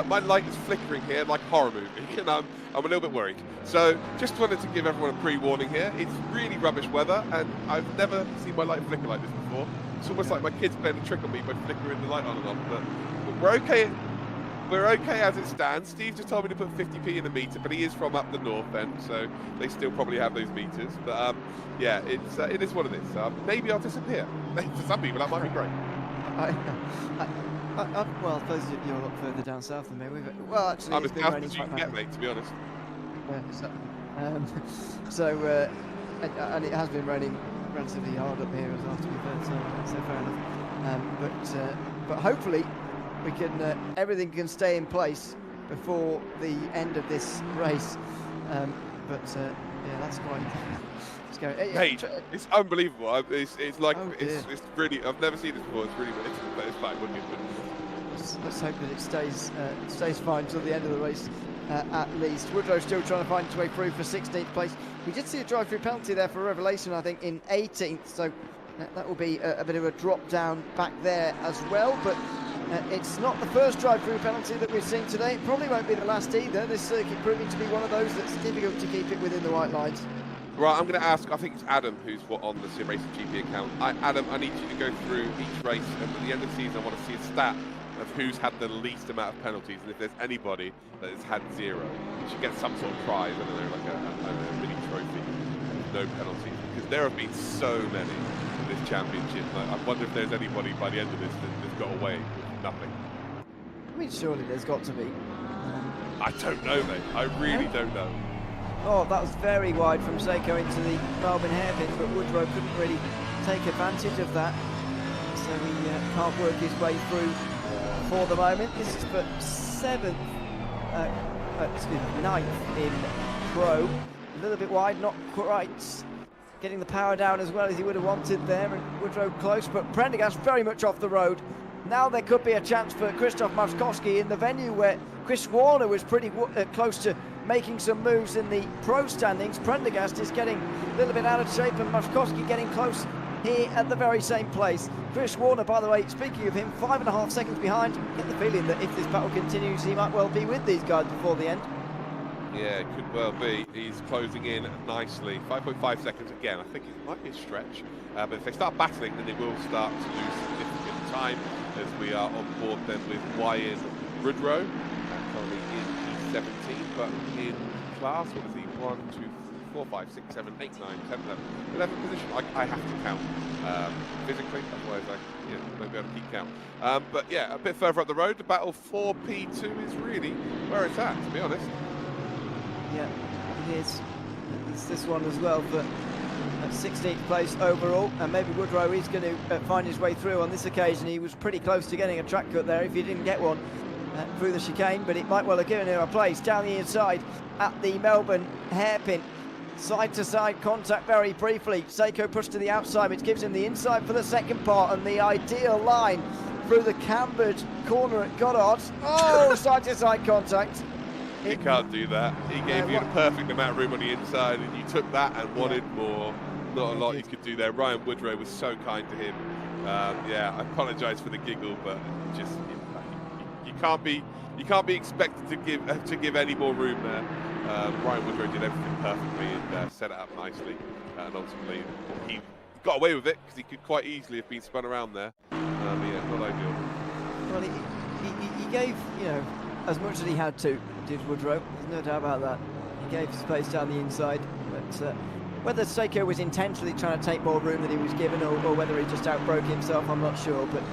S4: My light is flickering here like a horror movie, and I'm a little bit worried. So just wanted to give everyone a pre-warning here. It's really rubbish weather, and I've never seen my light flicker like this before. It's almost like my kids playing a trick on me by flickering the light on and off. But we're okay. We're okay as it stands. Steve just told me to put 50p in the meter, but he is from up the north end, so they still probably have those meters. But yeah, it is what it is. Maybe I'll disappear. For some people, that might be great.
S3: Well, I suppose you're a lot further down south than me. Well, actually,
S4: I'm
S3: it's
S4: as
S3: been
S4: south
S3: raining
S4: as you
S3: quite
S4: can get, mate, to be honest.
S3: And it has been raining relatively hard up here as well, to be fair, so fair enough. But hopefully we can everything can stay in place before the end of this race. Yeah, that's quite scary.
S4: Mate, it's unbelievable. It's like it's really. I've never seen this before. It's really it's fine.
S3: Let's hope that it stays fine till the end of the race. At least. Woodrow still trying to find his way through for 16th place. We did see a drive-through penalty there for Revelation, I think, in 18th, so that will be a bit of a drop down back there as well. But it's not the first drive-through penalty that we've seen today. It probably won't be the last either. This circuit proving to be one of those that's difficult to keep it within the white lines.
S4: Right, I'm going to ask, I think it's Adam who's on the Simracing.GP account. Adam, I need you to go through each race, and at the end of the season I want to see a stat of who's had the least amount of penalties, and if there's anybody that has had 0, you should get some sort of prize, I don't know, like a mini trophy, no penalties, because there have been so many in this championship. I wonder if there's anybody by the end of this that's got away with nothing.
S3: I mean, surely there's got to be.
S4: I don't know, mate. I really don't know.
S3: Oh, that was very wide from Seiko into the Melbourne hairpin, but Woodrow couldn't really take advantage of that, so he can't work his way through for the moment. This is for 9th in Pro. A little bit wide, not quite getting the power down as well as he would have wanted there, and Woodrow close, but Prendergast very much off the road. Now there could be a chance for Krzysztof Maszkowski in the venue where Chris Warner was pretty close to making some moves in the Pro standings. Prendergast is getting a little bit out of shape, and Maszkowski getting close here at the very same place. Chris Warner, by the way, speaking of him, 5.5 seconds behind. Get the feeling that if this battle continues, he might well be with these guys before the end.
S4: Yeah, it could well be. He's closing in nicely. 5.5 seconds again. I think it might be a stretch. But if they start battling, then they will start to lose significant time, as we are on board then with Wyan Woodrow, currently in P17, but in class, what is he? 1, 2, 4, 5, 6, 7, 8, 9, 10, 11 position. I have to count physically, otherwise I won't be able to keep count. But yeah, a bit further up the road, the battle for P2 is really where it's at, to be honest.
S3: Yeah, it is. It's this one as well for 16th place overall, and maybe Woodrow is going to find his way through on this occasion. He was pretty close to getting a track cut there if he didn't get one through the chicane, but it might well have given him a place down the inside at the Melbourne hairpin. Side-to-side contact very briefly. Seiko pushed to the outside, which gives him the inside for the second part, and the ideal line through the cambered corner at Goddard. Oh, side-to-side contact.
S4: You can't do that. He gave you the perfect amount of room on the inside, and you took that and wanted more. Not a lot you could do there. Ryan Woodrow was so kind to him. Yeah, I apologise for the giggle, but just you can't be expected to give any more room there. Ryan Woodrow did everything perfectly and set it up nicely, and ultimately he got away with it because he could quite easily have been spun around there. Yeah, not ideal.
S3: Well, he gave, as much as he had to, did Woodrow. There's no doubt about that. He gave space down the inside, but whether Seiko was intentionally trying to take more room than he was given, or whether he just outbroke himself, I'm not sure, but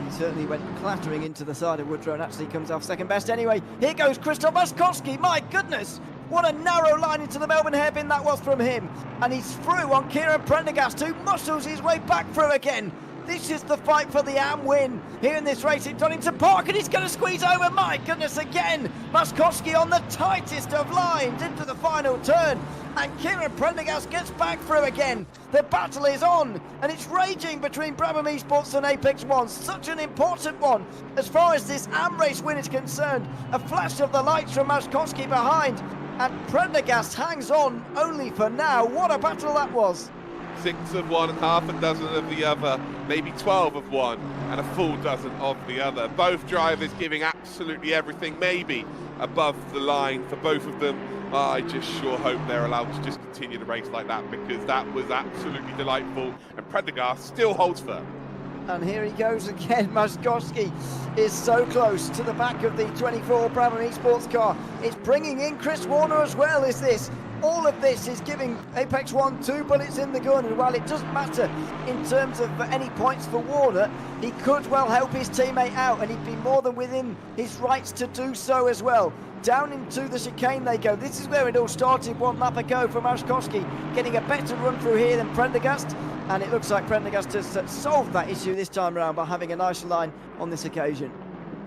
S3: he certainly went clattering into the side of Woodrow and actually comes off second best anyway. Here goes Krzysztof Maszkowski. My goodness, what a narrow line into the Melbourne hairpin that was from him, and he's through on Kieran Prendergast, who muscles his way back through again. This is the fight for the AM win here in this race at Donington Park, and he's going to squeeze over. My goodness, again, Maskowski on the tightest of lines into the final turn, and Kieran Prendergast gets back through again. The battle is on, and it's raging between Brabham Esports and Apex One. Such an important one as far as this AM race win is concerned. A flash of the lights from Maskowski behind, and Prendergast hangs on only for now. What a battle that was.
S4: 6 of one and half a dozen of the other, maybe 12 of one and a full dozen of the other. Both drivers giving absolutely everything, maybe above the line for both of them. I just sure hope they're allowed to just continue the race like that, because that was absolutely delightful, and Prendergast still holds firm.
S3: And here he goes again. Maskowski is so close to the back of the 24 Brabham Esports car. It's bringing in Chris Warner as well, is this? All of this is giving Apex One 2 bullets in the gun, and while it doesn't matter in terms of any points for Warner, he could well help his teammate out, and he'd be more than within his rights to do so as well. Down into the chicane they go. This is where it all started one lap ago for Maskowski, getting a better run through here than Prendergast, and it looks like Prendergast has solved that issue this time around by having a nicer line on this occasion.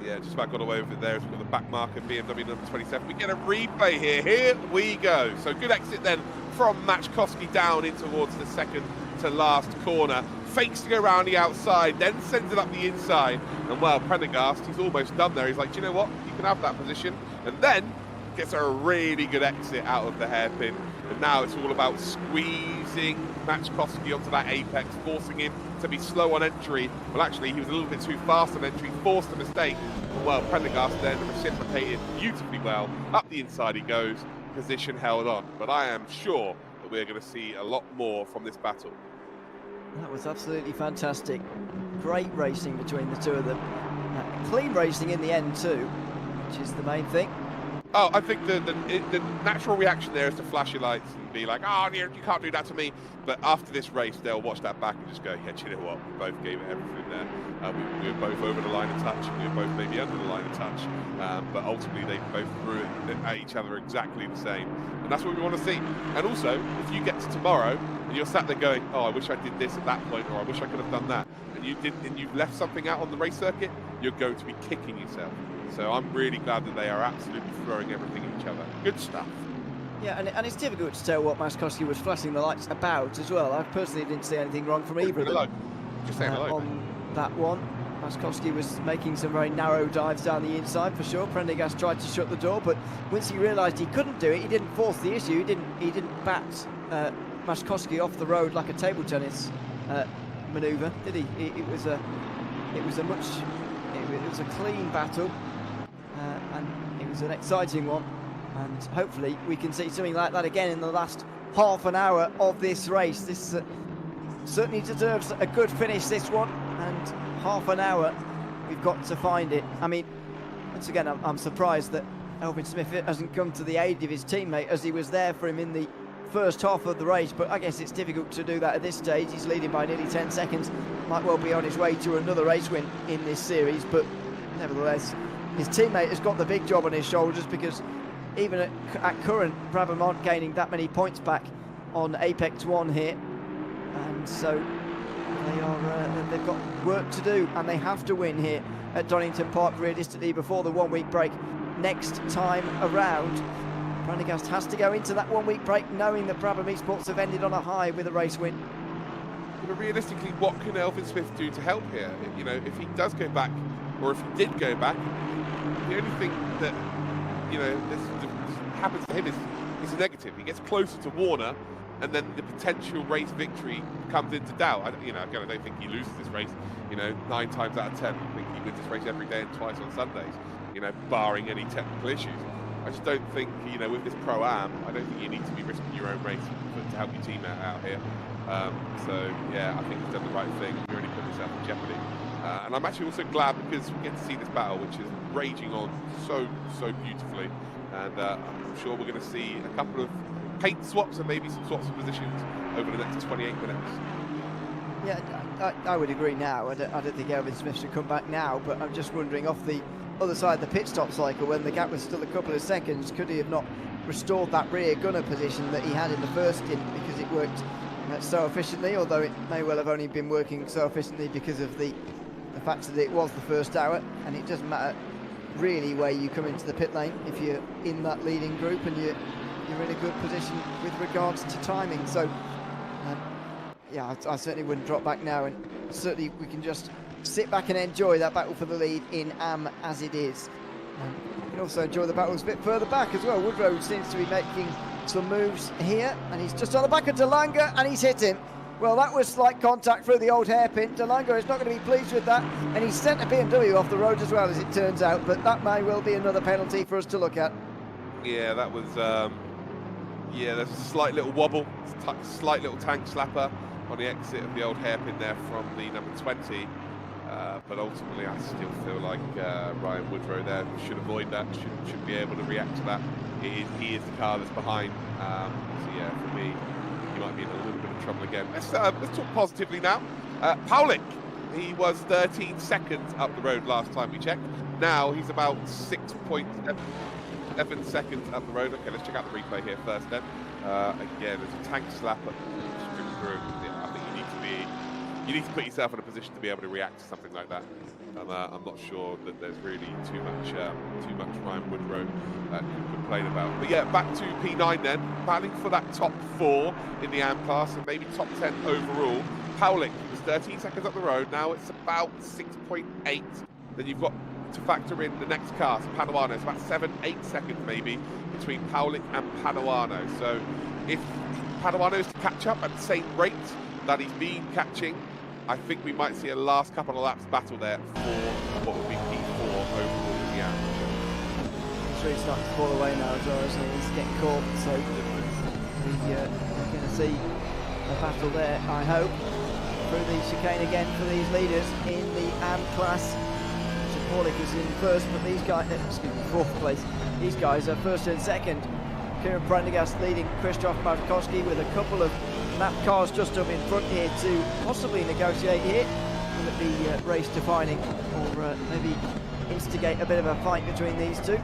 S4: Yeah, just about got away with it there. We've got the back marker, BMW number 27. We get a replay here. Here we go. So good exit then from Maskowski down in towards the second to last corner. Fakes to go around the outside, then sends it up the inside. And well, Prendergast, he's almost done there. He's like, do you know what? You can have that position. And then gets a really good exit out of the hairpin. And now it's all about squeezing Maskowski onto that apex, forcing him to be slow on entry. Well, actually, he was a little bit too fast on entry, forced a mistake. Well, Prendergast then reciprocated beautifully well. Up the inside he goes, position held on. But I am sure that we're going to see a lot more from this battle.
S3: That was absolutely fantastic. Great racing between the two of them. Clean racing in the end too, which is the main thing.
S4: Oh, I think the natural reaction there is to flash your lights and be like, oh, you can't do that to me. But after this race, they'll watch that back and just go, yeah, do you know what? We both gave it everything there. We were both over the line of touch. We were both maybe under the line of touch. But ultimately, they both threw it at each other exactly the same. And that's what we want to see. And also, if you get to tomorrow and you're sat there going, oh, I wish I did this at that point, or I wish I could have done that, and you've left something out on the race circuit, you're going to be kicking yourself. So I'm really glad that they are absolutely throwing everything at each other. Good stuff.
S3: Yeah, and it's difficult to tell what Maskowski was flashing the lights about as well. I personally didn't see anything wrong from either of them.
S4: Just saying hello.
S3: On that one, Maskowski was making some very narrow dives down the inside for sure. Prendergast tried to shut the door, but once he realised he couldn't do it, he didn't force the issue. He didn't bat Maskowski off the road like a table tennis manoeuvre, did he? It was a clean battle. And it was an exciting one, and hopefully we can see something like that again in the last half an hour of this race. This certainly deserves a good finish, this one, and half an hour we've got to find it. I mean, once again, I'm surprised that Elvin Smith hasn't come to the aid of his teammate, as he was there for him in the first half of the race, but I guess it's difficult to do that at this stage. He's leading by nearly 10 seconds, might well be on his way to another race win in this series, but nevertheless, his teammate has got the big job on his shoulders, because even at current, Brabham aren't gaining that many points back on Apex One here, and so they've got work to do, and they have to win here at Donington Park realistically before the 1 week break next time around. Prendergast has to go into that 1 week break knowing that Brabham Esports have ended on a high with a race win.
S4: But realistically, what can Elvin Smith do to help here? You know, if he does go back, or if he did go back, the only thing that, you know, this happens to him is a negative. He gets closer to Warner, and then the potential race victory comes into doubt. I don't think he loses this race, 9 times out of 10. I think he wins this race every day and twice on Sundays, barring any technical issues. I just don't think, with this Pro-Am, I don't think you need to be risking your own race to help your team out here. So, yeah, I think he's done the right thing. You already put yourself in jeopardy. And I'm actually also glad because we get to see this battle, which is raging on so beautifully. And I'm sure we're going to see a couple of paint swaps and maybe some swaps of positions over the next 28 minutes.
S3: Yeah, I would agree now. I don't think Elvin Smith should come back now, but I'm just wondering, off the other side of the pit stop cycle, when the gap was still a couple of seconds, could he have not restored that rear gunner position that he had in the first stint, because it worked so efficiently, although it may well have only been working so efficiently because of the fact that it was the first hour, and it doesn't matter really where you come into the pit lane if you're in that leading group and you're in a good position with regards to timing. So yeah, I certainly wouldn't drop back now, and certainly we can just sit back and enjoy that battle for the lead in AM as it is. You can also enjoy the battles a bit further back as well. Woodrow seems to be making some moves here, and he's just on the back of DeLanga, and he's hit him. Well, that was slight contact through the old hairpin. DeLanga is not going to be pleased with that, and he's sent a BMW off the road as well, as it turns out, but that may well be another penalty for us to look at.
S4: Yeah, that was, yeah, there's a slight little wobble, slight little tank slapper on the exit of the old hairpin there from the number 20. But ultimately, I still feel like Ryan Woodrow there should avoid that, should be able to react to that. He is the car that's behind. So yeah, for me, he might be in a little bit of trouble again. Let's talk positively now. Paulik, he was 13 seconds up the road last time we checked. Now he's about 6.7 seconds up the road. Okay, let's check out the replay here first then. Again, there's a tank slap at straight through. Yeah, I think you need to put yourself in a position to be able to react to something like that. I'm not sure that there's really too much Ryan Woodrow to complain about. But yeah, back to P9 then, battling for that top 4 in the AM class and maybe top 10 overall. Paulik was 13 seconds up the road. Now it's about 6.8. Then you've got to factor in the next car, so Paduano. It's about 7-8 seconds maybe between Paulik and Paduano. So if Paduano is to catch up at the same rate that he's been catching, I think we might see a last couple of laps battle there for what would be P4 overall in the AM.
S3: I'm sure he's starting to fall away now as well, isn't he? He's getting caught, so we're going to see a battle there, I hope, through the chicane again for these leaders in the AM class. Paulik is in first, but these guys, excuse me, fourth place. These guys are first and second. Kieran Prendergast leading Krzysztof Markowski with a couple of lap cars just up in front here to possibly negotiate here. Will it be race defining, or maybe instigate a bit of a fight between these two?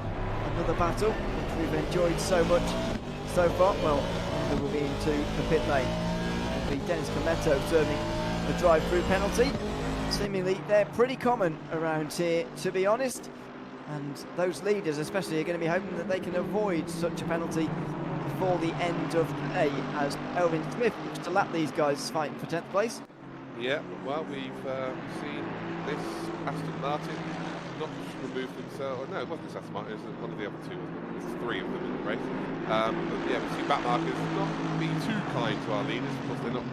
S3: Another battle which we've enjoyed so much so far. Well, we will be into the pit lane. It'll be Dennis Cometto serving the drive-through penalty. Seemingly they're pretty common around here, to be honest, and those leaders especially are going to be hoping that they can avoid such a penalty before the end of the day, as Elvin Smith looks to lap these guys fighting for 10th place. Yeah,
S4: well, we've seen this Aston Martin not remove themselves. Oh, no, it wasn't this Aston Martin, it was one of the other two, wasn't it? There's 3 of them in the race. But yeah, we've seen back markers not be too kind to our leaders. Of course, they're not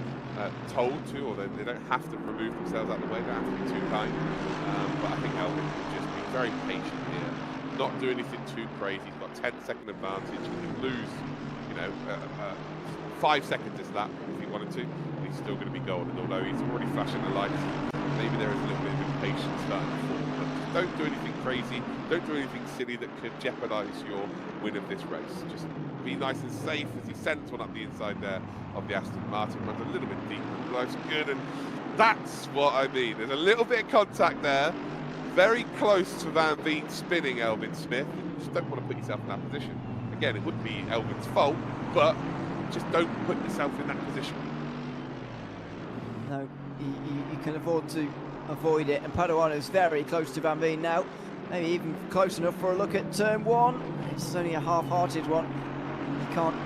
S4: told to, or they don't have to remove themselves out of the way. They don't have to be too kind. But I think Elvin will just be very patient here, not do anything too crazy. He's got 10-second advantage. He can lose, you know, 5 seconds this lap if he wanted to. He's still going to be golden, although he's already flashing the lights. Maybe there is a little bit of impatience starting to form. But don't do anything crazy. Don't do anything silly that could jeopardise your win of this race. Just be nice and safe as he sends one up the inside there of the Aston Martin. Runs a little bit deep, life's good, and that's what I mean. There's a little bit of contact there, very close to Van Veen spinning Elvin Smith. You just don't want to put yourself in that position. Again, it wouldn't be Elvin's fault, but just don't put yourself in that position.
S3: No, you can afford to avoid it, and Paduano's very close to Van Veen now, maybe even close enough for a look at turn 1. It's only a half-hearted one. He can't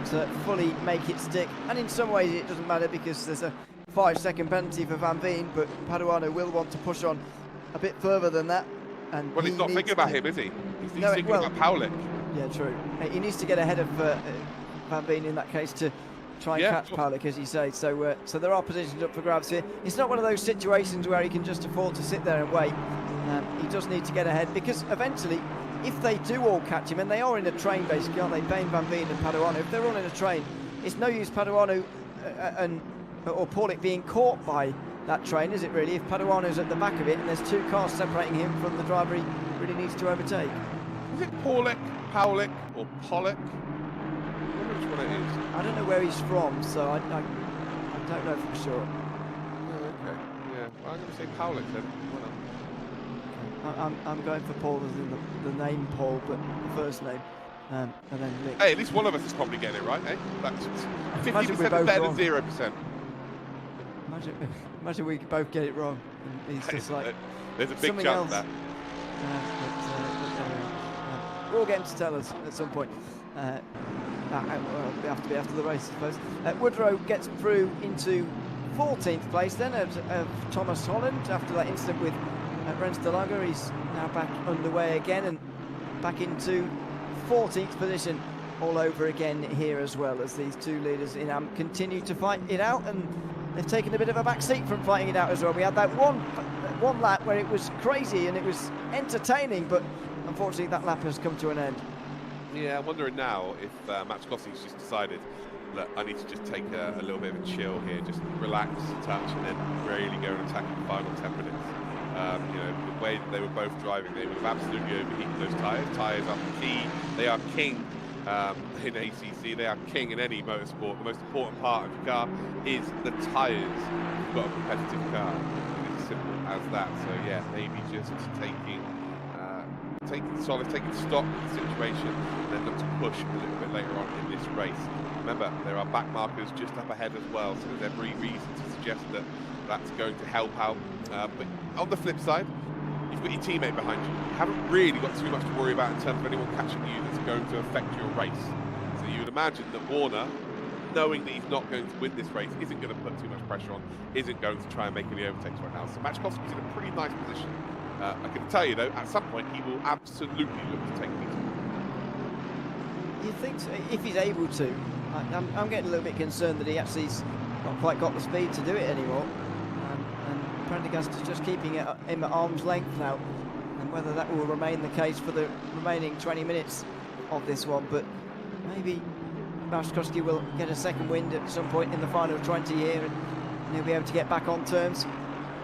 S3: fully make it stick, and in some ways it doesn't matter because there's a 5-second penalty for Van Veen, but Paduano will want to push on a bit further than that. And
S4: well, he's not thinking about him, is he? He's thinking about Paulik.
S3: Yeah, true. He needs to get ahead of Van Veen in that case to try and catch Paulik, as you say. So so there are positions up for grabs here. It's not one of those situations where he can just afford to sit there and wait. He does need to get ahead, because eventually, if they do all catch him, and they are in a train basically, aren't they? Bain, Van Veen and Paduano, if they're all in a train, it's no use Paduano or Paulik being caught by that train, is it really? If Paduano's at the back of it and there's 2 cars separating him from the driver he really needs to overtake.
S4: Is it Paulik, or Pollock? I wonder which one it is.
S3: I don't know where he's from, so I don't know for sure.
S4: Oh, okay. Yeah, well, I'm going to say Paulik then.
S3: I'm going for Paul as in the name Paul, but the first name, and then Nick.
S4: Hey, at least one of us is probably getting it right, eh? That's 50% better than 0%.
S3: Imagine we could both get it wrong. And he's just like,
S4: there's a big chance that.
S3: We'll get him to tell us at some point. Well, it'll have to be after the race, I suppose. Woodrow gets through into 14th place then of Thomas Holland after that incident with Rens de Lager. He's now back underway again and back into 14th position all over again here, as well as these two leaders in AM continue to fight it out, and they've taken a bit of a back seat from fighting it out as well. We had that one lap where it was crazy and it was entertaining, but unfortunately that lap has come to an end.
S4: Yeah, I'm wondering now if Max Gossi's just decided, look, I need to just take a little bit of a chill here, just relax a touch, and then really go and attack the final 10 minutes. You know, the way that they were both driving, they would have absolutely overheated those tyres. Tyres are key. They are king in ACC. They are king in any motorsport. The most important part of the car is the tyres. You've got a competitive car. It's as simple as that. So yeah, maybe just taking stock of the situation, and then look to push a little bit later on in this race. Remember, there are back markers just up ahead as well, so there's every reason to suggest that that's going to help out. But on the flip side, you've got your teammate behind you. You haven't really got too much to worry about in terms of anyone catching you that's going to affect your race. So you would imagine that Warner, knowing that he's not going to win this race, isn't going to put too much pressure on, isn't going to try and make any overtakes right now. So Matchkowski's in a pretty nice position. I can tell you though, at some point he will absolutely look to take these.
S3: You think so? If he's able to? I'm getting a little bit concerned that he actually's not quite got the speed to do it anymore. And Prendergast is just keeping him at arm's length now. And whether that will remain the case for the remaining 20 minutes of this one, but maybe Matchkowski will get a second wind at some point in the final 20 here, and he'll be able to get back on terms,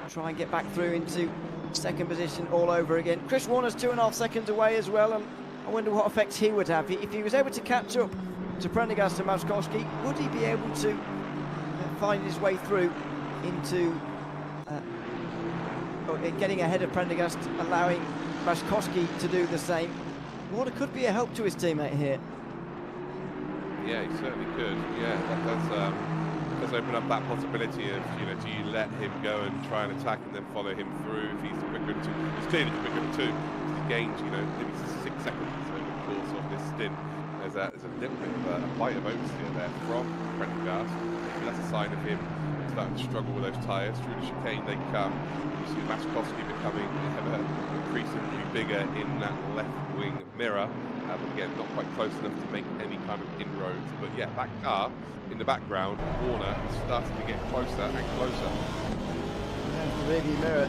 S3: try and get back through into second position all over again. Chris Warner's 2.5 seconds away as well, and I wonder what effects he would have. If he was able to catch up to Prendergast and Matchkowski, would he be able to find his way through into getting ahead of Prendergast, allowing Matchkowski to do the same? Warner could be a help to his teammate here.
S4: Yeah, he certainly could. Yeah, that does open up that possibility of, you know, do you let him go and try and attack and then follow him through if he's quicker than two? He's clearly quicker than two. He's gained, you know, maybe 6 seconds over the course of this stint. There's a little bit of a bite of oversteer there from Prendergast. Maybe that's a sign of him starting to struggle with those tyres. Through the chicane they come. You see Matchkowski becoming ever increasingly bigger in that left wing mirror. But again, not quite close enough to make any kind of inroads. But yeah, that car in the background, Warner, is starting to get closer and closer.
S3: There's the rearview mirror.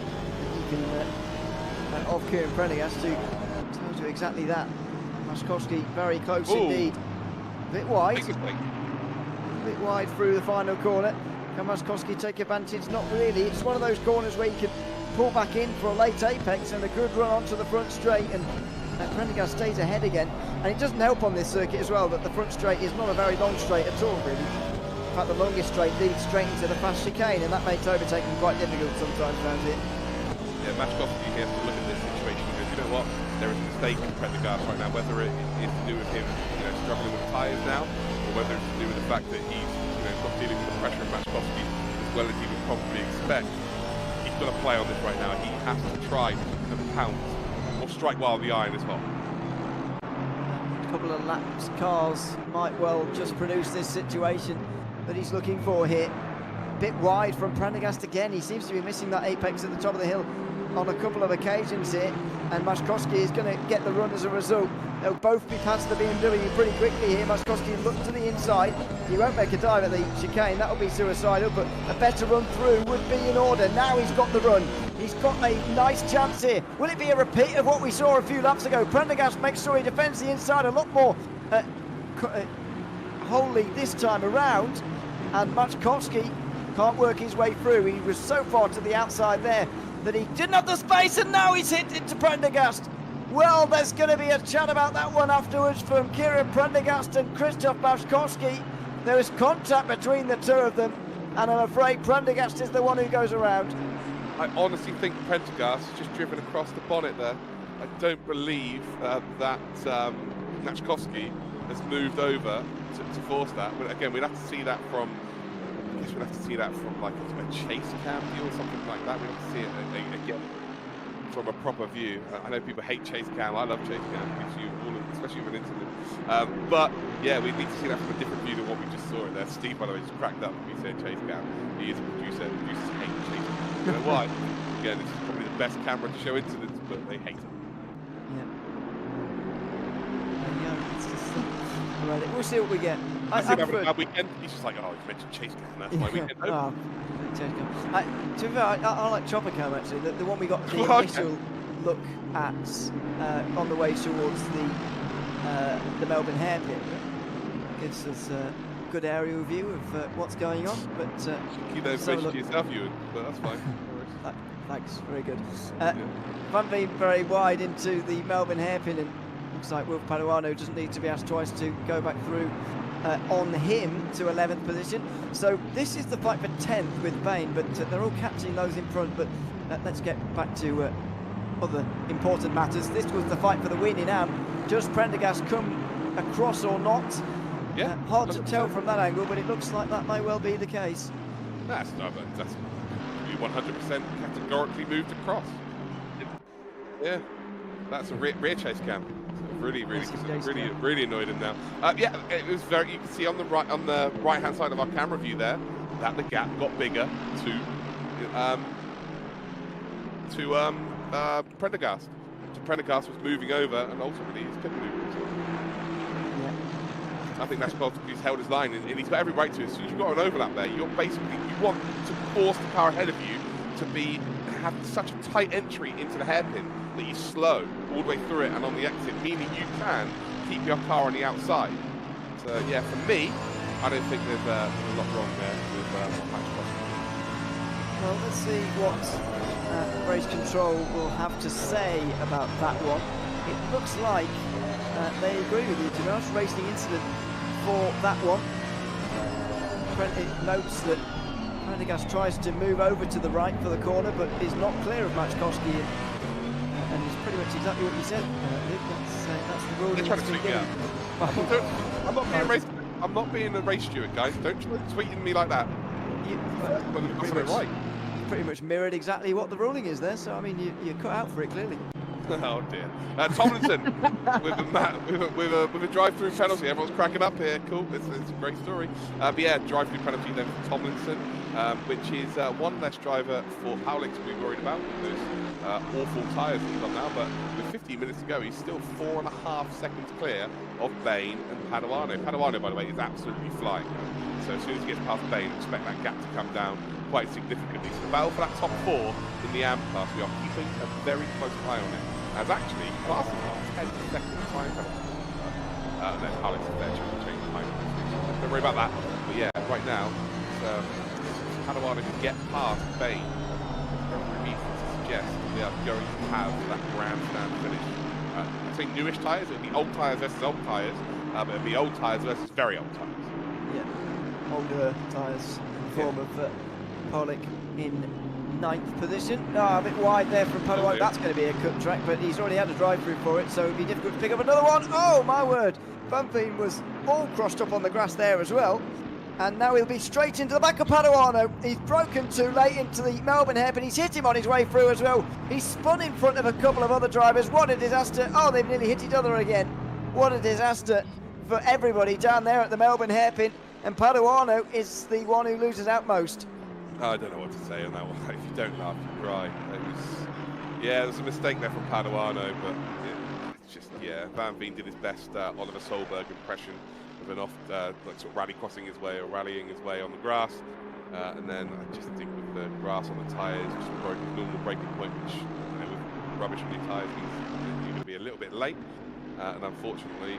S3: You can off Kieran Prendergast to tells you exactly that. Matchkowski very close indeed. A bit wide. A bit wide through the final corner. Can Matchkowski take advantage? Not really. It's one of those corners where you can pull back in for a late apex and a good run onto the front straight, and Prendergast stays ahead again. And it doesn't help on this circuit as well that the front straight is not a very long straight at all, really. In fact, the longest straight leads straight into the fast chicane, and that makes overtaking quite difficult sometimes around here.
S4: Yeah, Matchkowski has to look at this situation because, you know what, there is a mistake in Prendergast right now, whether it is to do with him, you know, struggling with tyres now, or whether it's to do with the fact that he's, you know, not dealing with the pressure of Matchkowski as well as he would probably expect. He's got to play on this right now. He has to try to pounce or strike while the iron is hot.
S3: A couple of laps cars might well just produce this situation that he's looking for here. A bit wide from Prendergast again. He seems to be missing that apex at the top of the hill on a couple of occasions here, and Matchkowski is going to get the run as a result. They'll both be past the BMW pretty quickly here. Matchkowski look to the inside. He won't make a dive at the chicane. That'll be suicidal, but a better run through would be in order. Now he's got the run. He's got a nice chance here. Will it be a repeat of what we saw a few laps ago? Prendergast makes sure he defends the inside a lot more wholly this time around, and Matchkowski can't work his way through. He was so far to the outside there that he didn't have the space, and now he's hit into Prendergast. Well, there's going to be a chat about that one afterwards from Kieran Prendergast and Christoph Matchkowski. There is contact between the two of them, and I'm afraid Prendergast is the one who goes around.
S4: I honestly think Prendergast has just driven across the bonnet there. I don't believe that Matchkowski has moved over to force that. But again, we'd have to see that from guess we'll have to see that from like a chase cam view or something like that. We'll have to see it again from a proper view. I know people hate chase cam. I love chase cam. It gives you all of, especially with an incident. But yeah, we need to see that from a different view than what we just saw it there. Steve, by the way, just cracked up when we said chase cam. He is a producer. Producers hate chase cam. You know why? Again, this is probably the best camera to show incidents, but they hate it.
S3: Yeah. It's just, right, we'll see what we get.
S4: I see having a bad weekend. He's just like, oh, you mentioned chase cam. That's my weekend.
S3: Oh, to be fair, I like chopper cam actually. The one we got the initial look at on the way towards the Melbourne hairpin gives us a good aerial view of what's going on. But
S4: keep that information to yourself, Ewan. But that's fine.
S3: Thanks, very good. Van Veen very wide into the Melbourne hairpin, and looks like Wilf Paduano doesn't need to be asked twice to go back through on him to 11th position. So this is the fight for 10th with Bain, but they're all catching those in front. But let's get back to other important matters. This was the fight for the win in Am. Does Prendergast come across or not?
S4: Yeah,
S3: hard
S4: 100%.
S3: to tell from that angle, but it looks like that may well be the case.
S4: That's 100% categorically moved across. Yeah, that's a rear chase cam. Really annoyed him now. Yeah, it was very. You can see on the right hand side of our camera view there that the gap got bigger to Prendergast. So Prendergast was moving over, and ultimately he's pit moving. I think that's because he's held his line, and he's got every right to. As soon as you've got an overlap there, you want to force the car ahead of you to have such a tight entry into the hairpin that you slow all the way through it and on the exit, meaning you can keep your car on the outside. So yeah, for me, I don't think there's a lot wrong there with Max Cross.
S3: Well, let's see what race control will have to say about that one. It looks like they agree with you, to be honest. Racing incident for that one. It notes that Prendergast tries to move over to the right for the corner, but is not clear of Machkowski, and it's pretty much exactly what you said, Luke. That's the rule.
S4: They're trying to tweet me out. I'm not being a race steward, guys. Don't try tweeting me like that.
S3: Pretty much mirrored exactly what the ruling is there, so I mean, you're cut out for it clearly.
S4: Oh dear. Tomlinson with a drive-through penalty. Everyone's cracking up here. Cool. It's a great story. But yeah, drive-through penalty then for Tomlinson, which is one less driver for Howlick to be worried about with those awful tyres he's on now. But with 15 minutes to go, he's still 4.5 seconds clear of Bain and Paduano. Paduano, by the way, is absolutely flying. So as soon as he gets past Bain, expect that gap to come down quite significantly. So the battle for that top 4 in the AM class, we are keeping a very close eye on it. As actually, class is on 10 seconds time penalty. And then Alex is there to change the time. Don't worry about that. But yeah, right now, Paduano can get past Bain. Reason to suggest they are going to have that grandstand finish. I say newish tyres, it'll be old tyres versus old tyres, but it'll be old tyres versus very old tyres.
S3: Yeah, older tyres in the form of Pollock in 9th position. A bit wide there from Paduano. That's going to be a cut track, but he's already had a drive-through for it, so it'd be difficult to pick up another one. Oh, my word. Van Veen was all crossed up on the grass there as well. And now he'll be straight into the back of Paduano. He's broken too late into the Melbourne hairpin. He's hit him on his way through as well. He's spun in front of a couple of other drivers. What a disaster. Oh, they've nearly hit each other again. What a disaster for everybody down there at the Melbourne hairpin. And Paduano is the one who loses out most.
S4: I don't know what to say on that one. If you don't laugh, you cry. There was a mistake there from Paduano, but it's just, Van Veen did his best Oliver Solberg impression of an like sort of rally crossing his way or rallying his way on the grass. And then I just think with the grass on the tyres, just broken normal braking point, which with rubbish on your tyres means you're going to be a little bit late. And unfortunately,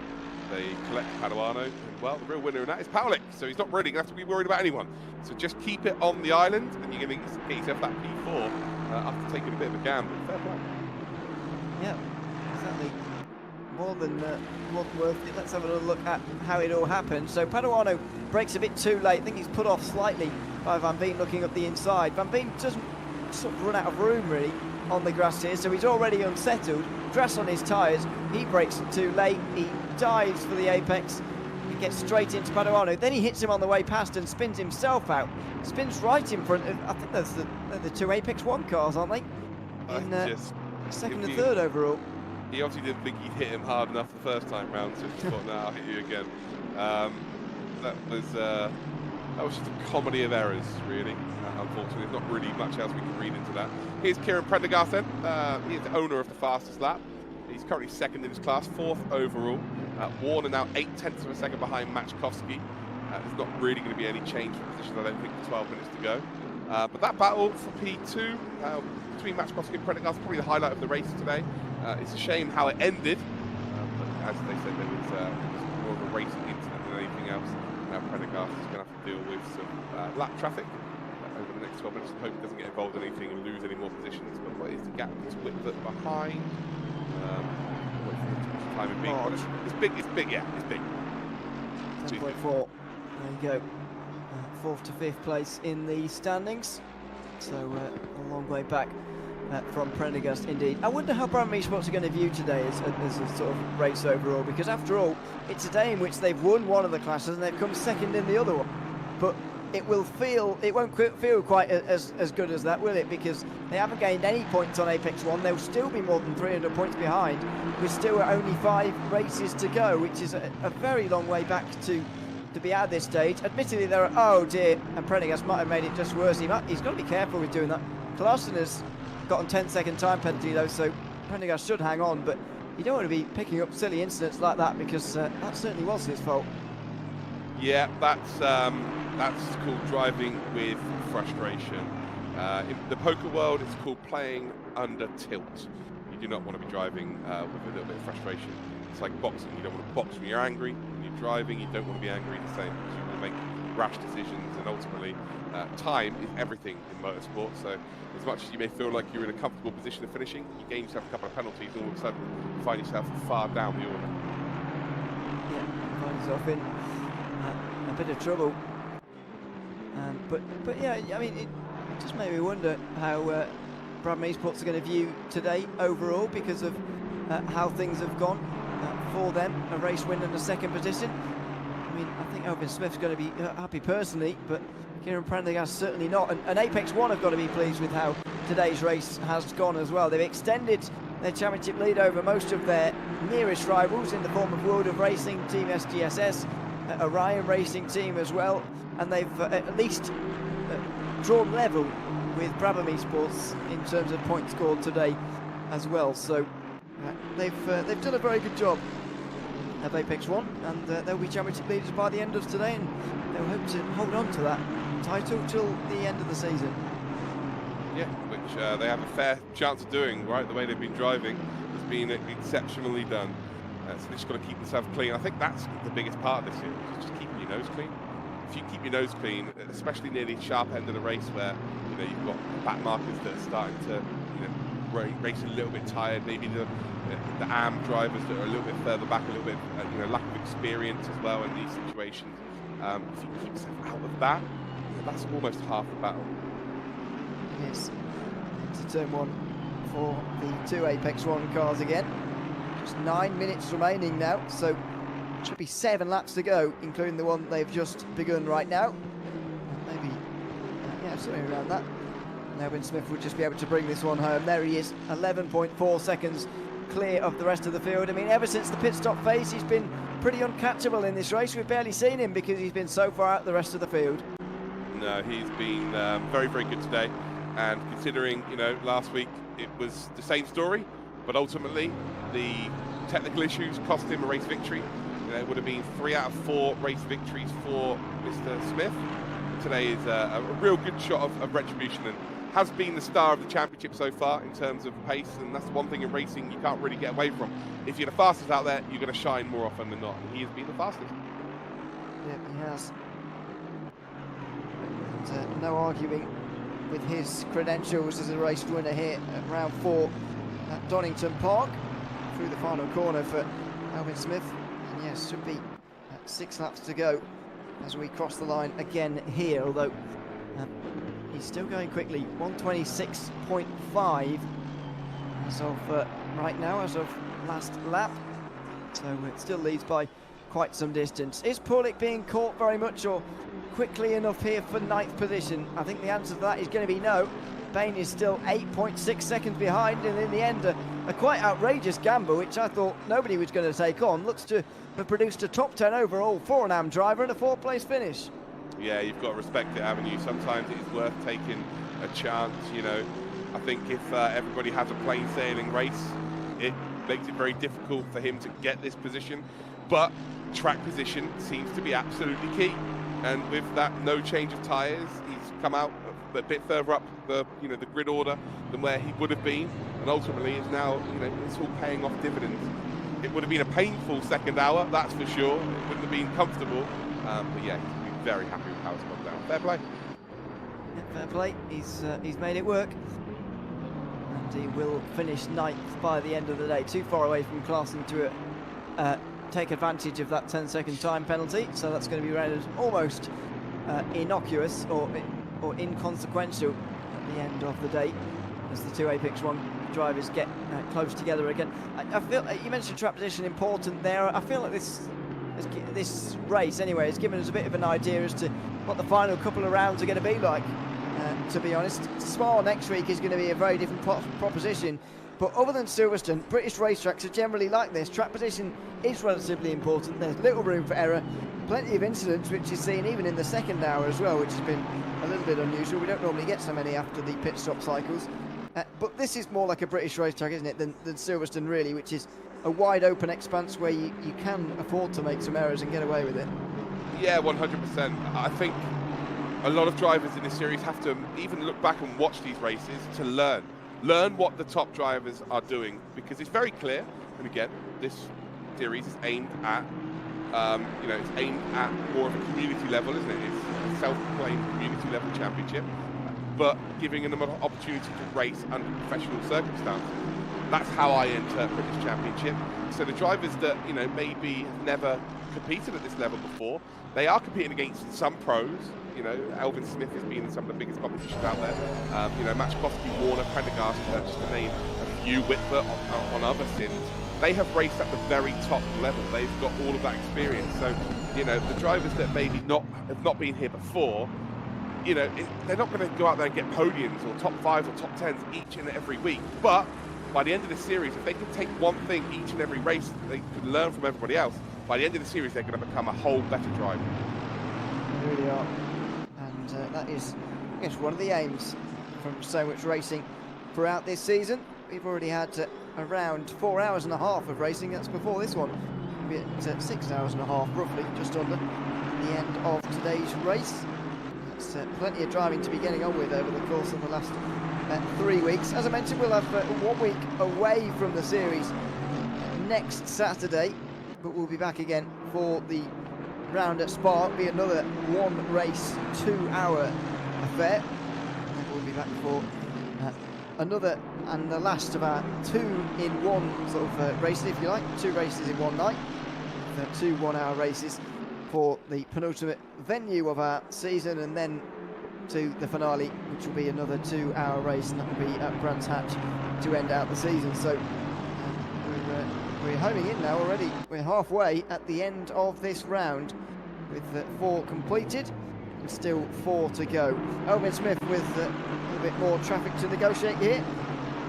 S4: they collect Paduano, and well, the real winner in that is Paulik, so he's not really going to have to be worried about anyone. So just keep it on the island, and you're going to get yourself that P4 after taking a bit of a gamble. Fair play.
S3: Yeah, exactly. More than worth it. Let's have another look at how it all happened. So Paduano breaks a bit too late. I think he's put off slightly by Van Veen looking up the inside. Van Veen doesn't sort of run out of room really on the grass here, so he's already unsettled. Grass on his tyres. He breaks too late. He dives for the apex, He gets straight into Paduano. Then he hits him on the way past and spins himself out. Spins right in front of, I think they're the two Apex 1 cars, aren't they? In second and third overall.
S4: He obviously didn't think he'd hit him hard enough the first time round, so he thought, "No, I'll hit you again." That was just a comedy of errors, really. Unfortunately, there's not really much else we can read into that. Here's Kieran Prendergast then. He is the owner of the fastest lap. He's currently second in his class, 4th overall. Warner now 0.8 of a second behind Machkowski. There's not really going to be any change for position, I don't think, for 12 minutes to go. But that battle for P2 between Machkowski and Prendergast is probably the highlight of the race today. It's a shame how it ended, but as they said, there was more of a racing incident than anything else. Prendergast is going to have to deal with some lap traffic over the next 12 minutes. I hope he doesn't get involved in anything and lose any more positions. But what is the gap to Whitbert behind? Wait for the time being. It's big, yeah, it's big.
S3: 10.4. There you go. 4th to 5th place in the standings. So a long way back from Prendergast indeed. I wonder how Brabham Esports are going to view today as a sort of race overall, because after all, it's a day in which they've won one of the classes and they've come second in the other one. But it won't feel quite as good as that, will it? Because they haven't gained any points on Apex 1. They'll still be more than 300 points behind, with still only 5 races to go, which is a very long way back to be at this stage. Admittedly, there are, oh dear, and Prendergast might have made it just worse. He's got to be careful with doing that. Clausen has gotten 10-second time penalty though, so Prendergast should hang on, but you don't want to be picking up silly incidents like that, because that certainly was his fault.
S4: Yeah, that's called driving with frustration. In the poker world, it's called playing under tilt. You do not want to be driving with a little bit of frustration. It's like boxing. You don't want to box when you're angry. When you're driving, you don't want to be angry the same, because you want to make rash decisions, and ultimately time is everything in motorsport. So as much as you may feel like you're in a comfortable position of finishing, you gain yourself a couple of penalties, and all of a sudden you find yourself far down the order.
S3: Yeah, find yourself in a bit of trouble. But yeah, I mean, it just made me wonder how Brabham Esports are going to view today overall, because of how things have gone for them. A race win and a second position. I mean, I think Owen Smith's going to be happy personally, but Kieran Prendergast certainly not. And Apex 1 have got to be pleased with how today's race has gone as well. They've extended their championship lead over most of their nearest rivals in the form of World of Racing, Team SGSS, Orion Racing Team as well, and they've at least drawn level with Brabham Esports in terms of points scored today as well. So they've done a very good job of Apex 1, and they'll be championship leaders by the end of today, and they'll hope to hold on to that title till the end of the season.
S4: Yeah, which they have a fair chance of doing, right? The way they've been driving has been exceptionally done. So they just got to keep themselves clean. I think that's the biggest part of this year, is just keeping your nose clean. If you keep your nose clean, especially near the sharp end of the race, where you've got back markers that are starting to race a little bit tired, maybe the AM drivers that are a little bit further back, a little bit lack of experience as well in these situations. If you keep yourself out of that, that's almost half the battle.
S3: It is. Into turn 1 for the 2 Apex 1 cars again. Just 9 minutes remaining now, so should be 7 laps to go, including the one they've just begun right now. Maybe, yeah, something around that. And Owen Smith will just be able to bring this one home. There he is, 11.4 seconds clear of the rest of the field. I mean, ever since the pit stop phase, he's been pretty uncatchable in this race. We've barely seen him because he's been so far out the rest of the field.
S4: No, he's been very, very good today. And considering, last week it was the same story, but ultimately the technical issues cost him a race victory. It would have been 3 out of 4 race victories for Mr. Smith. Today is a real good shot of retribution, and has been the star of the championship so far in terms of pace, and that's the one thing in racing you can't really get away from. If you're the fastest out there, you're going to shine more often than not, and he has been the fastest.
S3: Yep, he has. And, no arguing with his credentials as a race winner here at round 4 at Donington Park, through the final corner for Owen Smith. And yes, should be 6 laps to go as we cross the line again here, although he's still going quickly. 126.5 as of right now, as of last lap. So it still leads by quite some distance. Is Pulick being caught very much or quickly enough here for 9th position? I think the answer to that is going to be no. Bain is still 8.6 seconds behind, and in the end a quite outrageous gamble, which I thought nobody was going to take on. Looks to have produced a top 10 overall for an AM driver and a 4th place finish.
S4: Yeah, you've got to respect it, haven't you? Sometimes it's worth taking a chance, you know. I think if everybody has a plain sailing race, it makes it very difficult for him to get this position, but track position seems to be absolutely key. And with that no change of tyres, he's come out a bit further up the the grid order than where he would have been, and ultimately is now it's all paying off dividends. It would have been a painful second hour, that's for sure. It wouldn't have been comfortable, but yeah, he's been very happy with how it's gone down. Fair play.
S3: Yeah, fair play. He's made it work, and he will finish 9th by the end of the day. Too far away from classing to take advantage of that 10-second time penalty, so that's going to be rendered almost innocuous or inconsequential at the end of the day, as the two Apex 1 drivers get close together again. I feel you mentioned track position important there. I feel like this race anyway has given us a bit of an idea as to what the final couple of rounds are going to be like. To be honest, Spa next week is going to be a very different proposition. But other than Silverstone, British racetracks are generally like this. Track position is relatively important. There's little room for error. Plenty of incidents, which is seen even in the second hour as well, which has been a little bit unusual. We don't normally get so many after the pit stop cycles. But this is more like a British racetrack, isn't it, than Silverstone really, which is a wide open expanse where you can afford to make some errors and get away with it. Yeah,
S4: 100%. I think a lot of drivers in this series have to even look back and watch these races to learn what the top drivers are doing, because it's very clear. And again, this series is aimed at it's aimed at more of a community level, isn't it? It's a self-proclaimed community level championship, but giving them an opportunity to race under professional circumstances. That's how I interpret this championship. So the drivers that maybe have never competed at this level before, they are competing against some pros. Elvin Smith has been in some of the biggest competitions out there. Matchkowski, Warner, Prendergast, just to name a few. Whitford on other sins. They have raced at the very top level. They've got all of that experience. So, the drivers that maybe have not been here before, they're not going to go out there and get podiums or top 5s or top 10s each and every week. But by the end of the series, if they can take one thing each and every race that they could learn from everybody else, by the end of the series, they're going to become a whole better driver.
S3: They really are. And that is, I guess, one of the aims from so much racing throughout this season. We've already had around 4 hours and a half of racing. That's before this one. We'll be at 6 hours and a half, roughly, just under the end of today's race. That's plenty of driving to be getting on with over the course of the last 3 weeks. As I mentioned, we'll have 1 week away from the series next Saturday, but we'll be back again for the round at Spa. It'll be another 1 race, 2 hour affair. And we'll be back for another and the last of our 2-in-1 sort of races, if you like. 2 races in one night. 2 1-hour races for the penultimate venue of our season, and then to the finale, which will be another 2-hour race, and that will be at Brands Hatch to end out the season. So we're homing in now already. We're halfway at the end of this round, with 4 completed and still 4 to go. Elvin Smith with a little bit more traffic to negotiate here.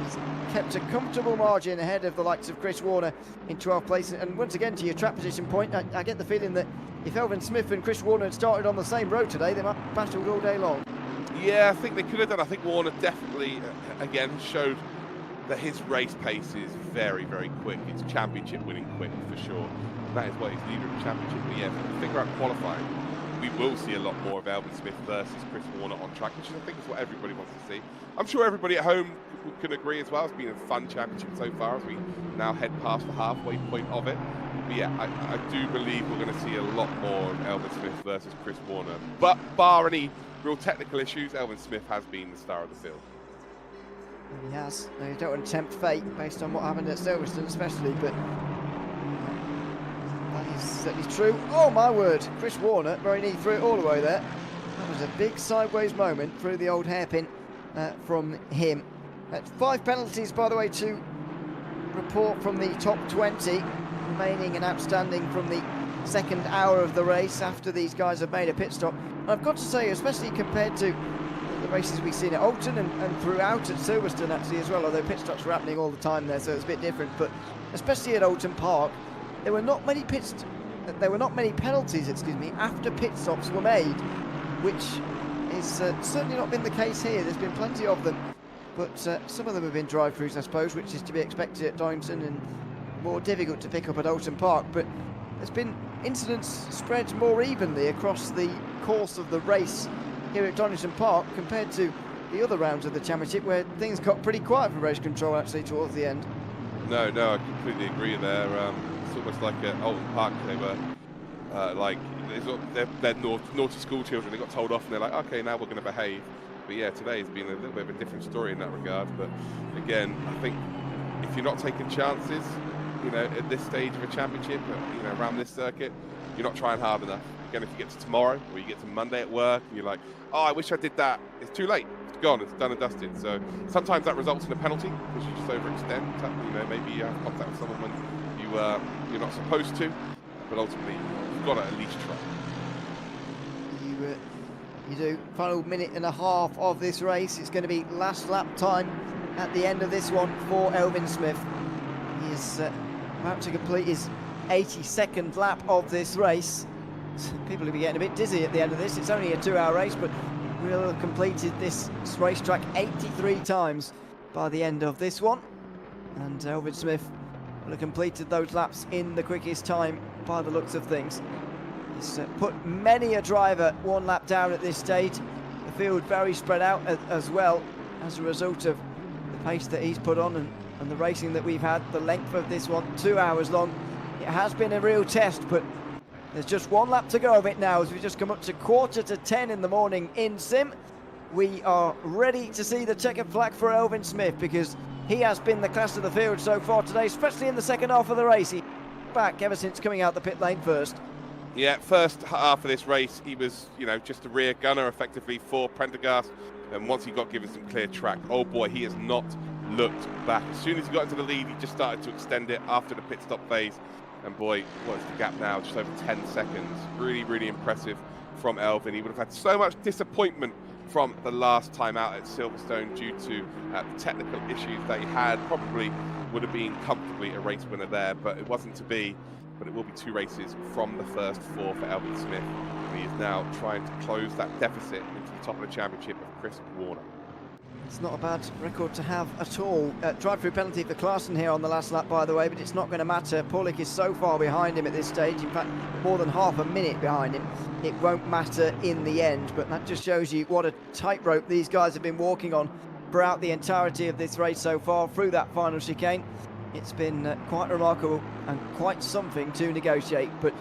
S3: He's kept a comfortable margin ahead of the likes of Chris Warner in 12th place. And once again, to your track position point, I get the feeling that if Elvin Smith and Chris Warner had started on the same road today, they might have battled all day long.
S4: Yeah, I think they could have done. I think Warner definitely, again, showed that his race pace is very, very quick. It's championship winning quick for sure. That is why he's leader of the championship. But yeah, if we figure out qualifying, we will see a lot more of Elvin Smith versus Chris Warner on track, which I think is what everybody wants to see. I'm sure everybody at home can agree as well. It's been a fun championship so far as we now head past the halfway point of it. But yeah, I do believe we're going to see a lot more of Elvin Smith versus Chris Warner. But bar any real technical issues, Elvin Smith has been the star of the field.
S3: He has. Now, you don't want to tempt fate based on what happened at Silverstone especially, but that is certainly true. Oh my word, Chris Warner very neat through it all the way there. That was a big sideways moment through the old hairpin from him. 5 penalties, by the way, to report from the top 20, remaining and outstanding from the second hour of the race after these guys have made a pit stop. And I've got to say, especially compared to the races we've seen at Alton and throughout at Silverstone actually as well, although pit stops were happening all the time there, so it's a bit different. But especially at Alton Park, there were not many penalties, after pit stops were made, which is certainly not been the case here. There's been plenty of them, but some of them have been drive-throughs, I suppose, which is to be expected at Donington and more difficult to pick up at Alton Park. But there's been incidents spread more evenly across the course of the race here at Donington Park compared to the other rounds of the championship, where things got pretty quiet for race control actually towards the end.
S4: No, I completely agree there. It's almost like at Alton Park, they were they're naughty school children. They got told off and they're like, okay, now we're going to behave. But yeah, today's been a little bit of a different story in that regard. But again, I think if you're not taking chances, at this stage of a championship, around this circuit, you're not trying hard enough. Again, if you get to tomorrow or you get to Monday at work and you're like, oh, I wish I did that, it's too late. It's gone. It's done and dusted. So sometimes that results in a penalty because you just overextend. Maybe you have contact with someone when you're not supposed to. But ultimately, you've got to at least try.
S3: You do. Final minute and a half of this race. It's going to be last lap time at the end of this one for Elvin Smith. He is about to complete his 82nd lap of this race. People will be getting a bit dizzy at the end of this. It's only a 2-hour race, but we'll have completed this racetrack 83 times by the end of this one. And Elvin Smith will have completed those laps in the quickest time by the looks of things. He's put many a driver one lap down at this stage. The field very spread out as well as a result of the pace that he's put on and the racing that we've had. The length of this one, 2 hours long. It has been a real test, but there's just one lap to go of it now as we just come up to 9:45 in the morning in Sim. We are ready to see the checkered flag for Elvin Smith because he has been the class of the field so far today, especially in the second half of the race. He's back ever since coming out the pit lane first.
S4: Yeah, first half of this race, he was, just a rear gunner effectively for Prendergast. And once he got given some clear track, oh boy, he has not looked back. As soon as he got into the lead, he just started to extend it after the pit stop phase. And boy, what's the gap now? Just over 10 seconds. Really, really impressive from Elvin. He would have had so much disappointment from the last time out at Silverstone due to the technical issues that he had. Probably would have been comfortably a race winner there, but it wasn't to be. But it will be 2 races from the first 4 for Elvin Smith. And he is now trying to close that deficit into the top of the championship of Chris Warner.
S3: It's not a bad record to have at all. Drive-through penalty for Klaassen here on the last lap, by the way, but it's not going to matter. Paulik is so far behind him at this stage, in fact, more than half a minute behind him. It won't matter in the end, but that just shows you what a tightrope these guys have been walking on throughout the entirety of this race so far, through that final chicane. It's been quite remarkable and quite something to negotiate, but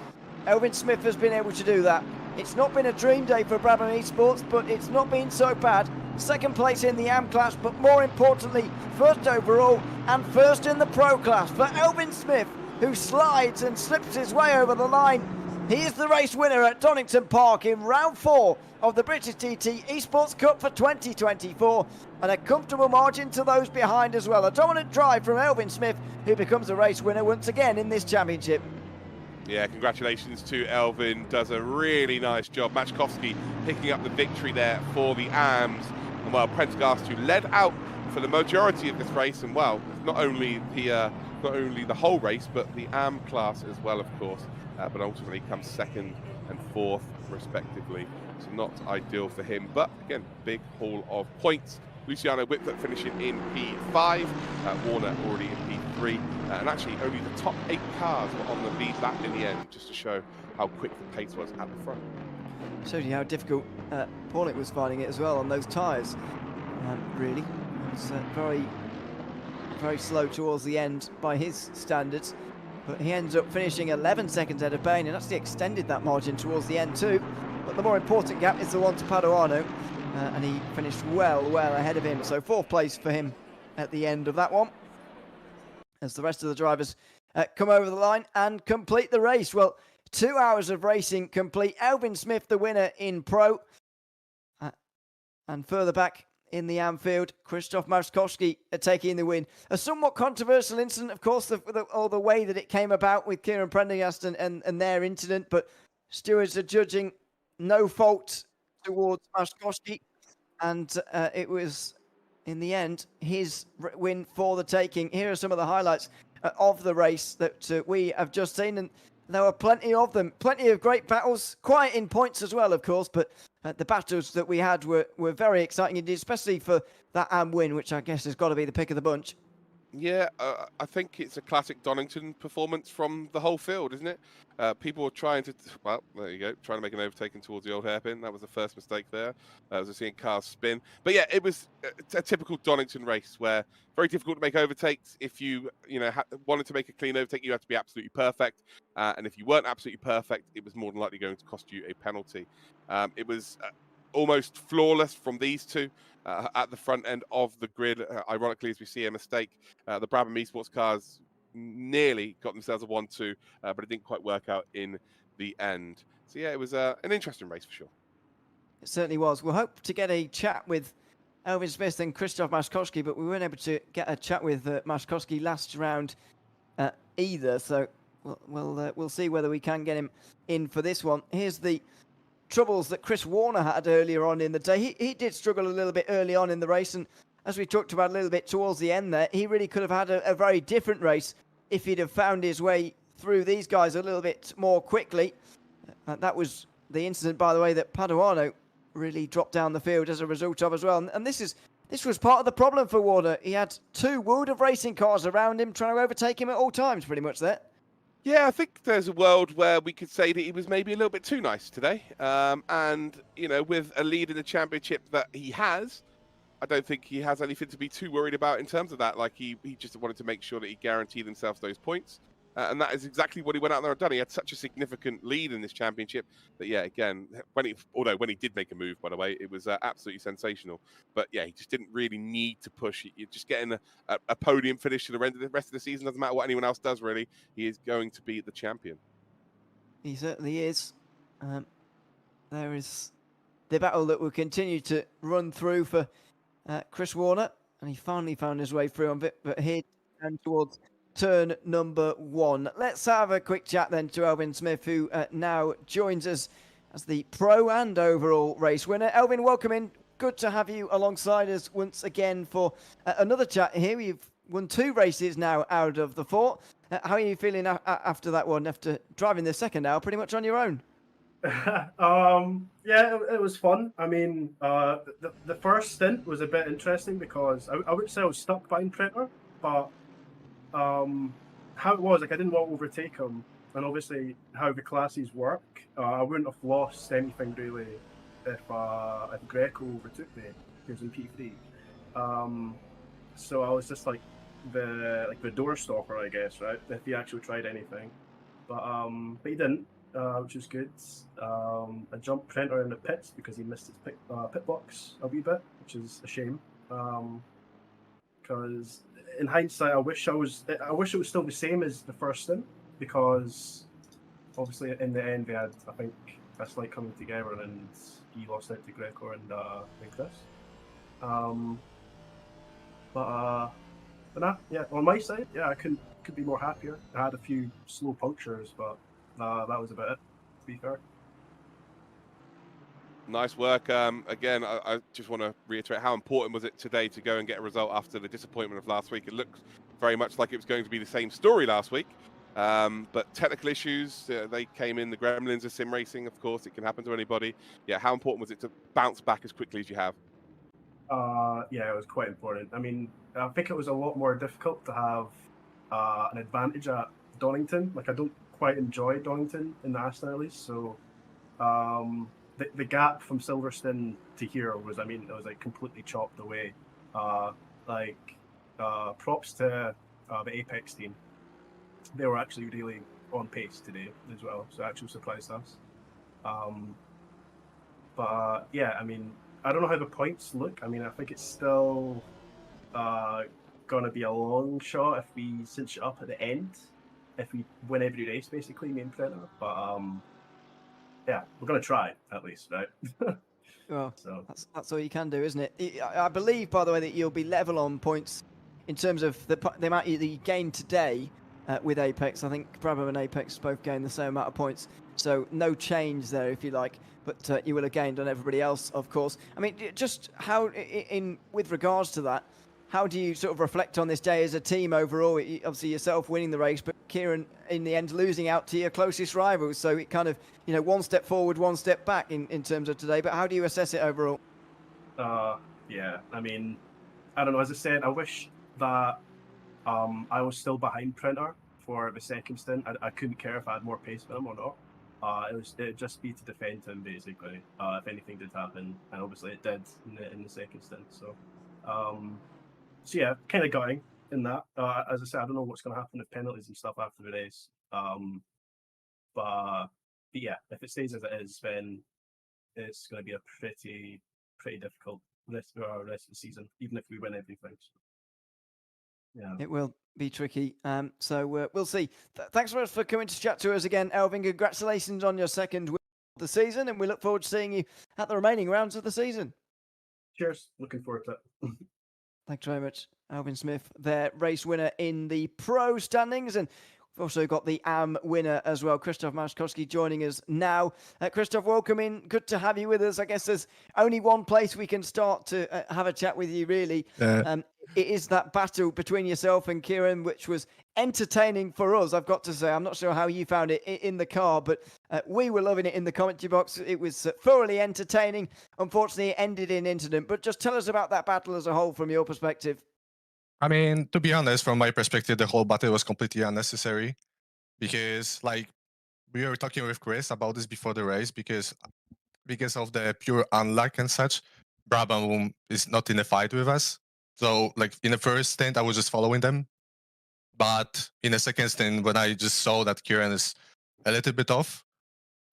S3: Elvin Smith has been able to do that. It's not been a dream day for Brabham Esports, but it's not been so bad. Second place in the AM class, but more importantly, first overall and first in the Pro class for Elvin Smith, who slides and slips his way over the line. He is the race winner at Donington Park in round 4 of the British GT Esports Cup for 2024, and a comfortable margin to those behind as well. A dominant drive from Elvin Smith, who becomes a race winner once again in this championship.
S4: Yeah, congratulations to Elvin. Does a really nice job. Machkowski picking up the victory there for the AMs. And well, Prendergast, who led out for the majority of this race, and well, not only the whole race, but the AM class as well, of course. But ultimately comes 2nd and 4th, respectively. So not ideal for him, but again, big haul of points. Luciano Whitfoot finishing in P5, Warner already in P3, and actually only the top 8 cars were on the lead lap in the end, just to show how quick the pace was at the front.
S3: Shows you how difficult Paulik was finding it as well on those tyres. Really, it was very, very slow towards the end by his standards. But he ends up finishing 11 seconds ahead of Bain and actually extended that margin towards the end too. But the more important gap is the one to Paduano, and he finished well ahead of him. So 4th place for him at the end of that one, as the rest of the drivers come over the line and complete the race. Well, 2 hours of racing complete. Elvin Smith, the winner in Pro. And further back in the Anfield. Krzysztof Marszkowski taking the win. A somewhat controversial incident, of course, the way that it came about with Kieran Prendergast and their incident, but stewards are judging no fault towards Marszkowski, and it was, in the end, his win for the taking. Here are some of the highlights of the race that we have just seen, and there were plenty of them. Plenty of great battles, quiet in points as well, of course, but the battles that we had were very exciting indeed, especially for that win, which I guess has got to be the pick of the bunch.
S4: Yeah, I think it's a classic Donington performance from the whole field, isn't it? People were trying to, well, there you go, trying to make an overtaking towards the old hairpin. That was the first mistake there, as we're seeing cars spin. But yeah, it was a typical Donington race where very difficult to make overtakes. If you wanted to make a clean overtake, you had to be absolutely perfect. And if you weren't absolutely perfect, it was more than likely going to cost you a penalty. It was almost flawless from these two. At the front end of the grid, ironically, as we see a mistake, the Brabham Esports cars nearly got themselves a 1-2, but it didn't quite work out in the end. So yeah, it was an interesting race for sure.
S3: It certainly was. We'll hope to get a chat with Elvin Smith and Krzysztof Marszkowski, but we weren't able to get a chat with Marszkowski last round either. So we'll see whether we can get him in for this one. Here's the troubles that Chris Warner had earlier on in the day. He did struggle a little bit early on in the race, and as we talked about a little bit towards the end there, he really could have had a very different race if he'd have found his way through these guys a little bit more quickly. That was the incident, by the way, that Paduano really dropped down the field as a result of as well. And this was part of the problem for Warner. He had two World of Racing cars around him trying to overtake him at all times, pretty much there.
S4: Yeah, I think there's a world where we could say that he was maybe a little bit too nice today. And, with a lead in the championship that he has, I don't think he has anything to be too worried about in terms of that. Like, he just wanted to make sure that he guaranteed himself those points. And that is exactly what he went out there and done. He had such a significant lead in this championship that, yeah, again, when he did make a move, by the way, it was absolutely sensational. But yeah, he just didn't really need to push. You're just getting a podium finish to the rest of the season. Doesn't matter what anyone else does, really. He is going to be the champion.
S3: He certainly is. There is the battle that will continue to run through for Chris Warner, and he finally found his way through on it, but here and towards turn number 1. Let's have a quick chat then to Elvin Smith, who now joins us as the pro and overall race winner. Elvin, welcome in. Good to have you alongside us once again for another chat here. You've won 2 races now out of the 4. How are you feeling after that one, after driving the second hour pretty much on your own?
S5: Yeah, it was fun. I mean, the first stint was a bit interesting because I wouldn't say I was stuck behind Predator, but how it was, like, I didn't want to overtake him, and obviously how the classes work, I wouldn't have lost anything really if Greco overtook me. He was in P3. So I was just like the door stopper, I guess, right? If he actually tried anything, but he didn't, which was good. I jumped Prenter in the pits because he missed his pit box a wee bit, which is a shame. Because in hindsight, I wish it was still the same as the first stint, because obviously in the end they had, I think, a slight coming together, and he lost out to Greco and Chris. But nah, yeah, on my side, yeah, I could be more happier. I had a few slow punctures, but that was about it, to be fair.
S4: Nice work. Again, I just want to reiterate how important was it today to go and get a result after the disappointment of last week. It looked very much like it was going to be the same story last week. But technical issues, they came in. The gremlins of sim racing, of course, it can happen to anybody. Yeah, how important was it to bounce back as quickly as you have?
S5: Yeah, it was quite important. I mean, I think it was a lot more difficult to have an advantage at Donington. Like, I don't quite enjoy Donington in the Aston at least, so the gap from Silverstone to here was, I mean, it was like completely chopped away. Props to the Apex team. They were actually really on pace today as well, so it actually surprised us. Yeah, I mean, I don't know how the points look. I mean, I think it's still going to be a long shot if we cinch it up at the end, if we win every race, basically, me and Predator. But yeah, we're going to try, at least, right?
S3: Well,
S5: So
S3: that's all you can do, isn't it? I believe, by the way, that you'll be level on points in terms of the amount that you gained today with Apex. I think Brabham and Apex both gained the same amount of points, so no change there, if you like. But you will have gained on everybody else, of course. I mean, just how, with regards to that, how do you sort of reflect on this day as a team overall? Obviously, yourself winning the race, but Kieran, in the end, losing out to your closest rivals. So it kind of, one step forward, one step back in terms of today. But how do you assess it overall?
S5: Yeah, I mean, I don't know. As I said, I wish that I was still behind Printer for the second stint. I couldn't care if I had more pace than him or not. It'd just be to defend him, basically, if anything did happen. And obviously it did in the second stint. So yeah, kind of gutting in that. As I said, I don't know what's going to happen with penalties and stuff after the race. But yeah, if it stays as it is, then it's going to be a pretty difficult rest of the season, even if we win everything. So, yeah,
S3: it will be tricky. So we'll see. Thanks very much for coming to chat to us again, Elvin. Congratulations on your second win of the season, and we look forward to seeing you at the remaining rounds of the season.
S5: cheers. Looking forward to it.
S3: Thanks very much, Alvin Smith, their race winner in the pro standings. And we've also got the AM winner as well, Krzysztof Maszkowski, joining us now. Krzysztof, welcome in. Good to have you with us. I guess there's only one place we can start to have a chat with you, really. It is that battle between yourself and Kieran, which was entertaining for us, I've got to say. I'm not sure how you found it in the car, but we were loving it in the commentary box. It was thoroughly entertaining. Unfortunately, it ended in incident. But just tell us about that battle as a whole from your perspective.
S6: I mean, to be honest, from my perspective, the whole battle was completely unnecessary because, like, we were talking with Chris about this before the race because of the pure unluck and such. Brabham is not in a fight with us. So, like, in the first stint, I was just following them. But in the second stint, when I just saw that Kieran is a little bit off,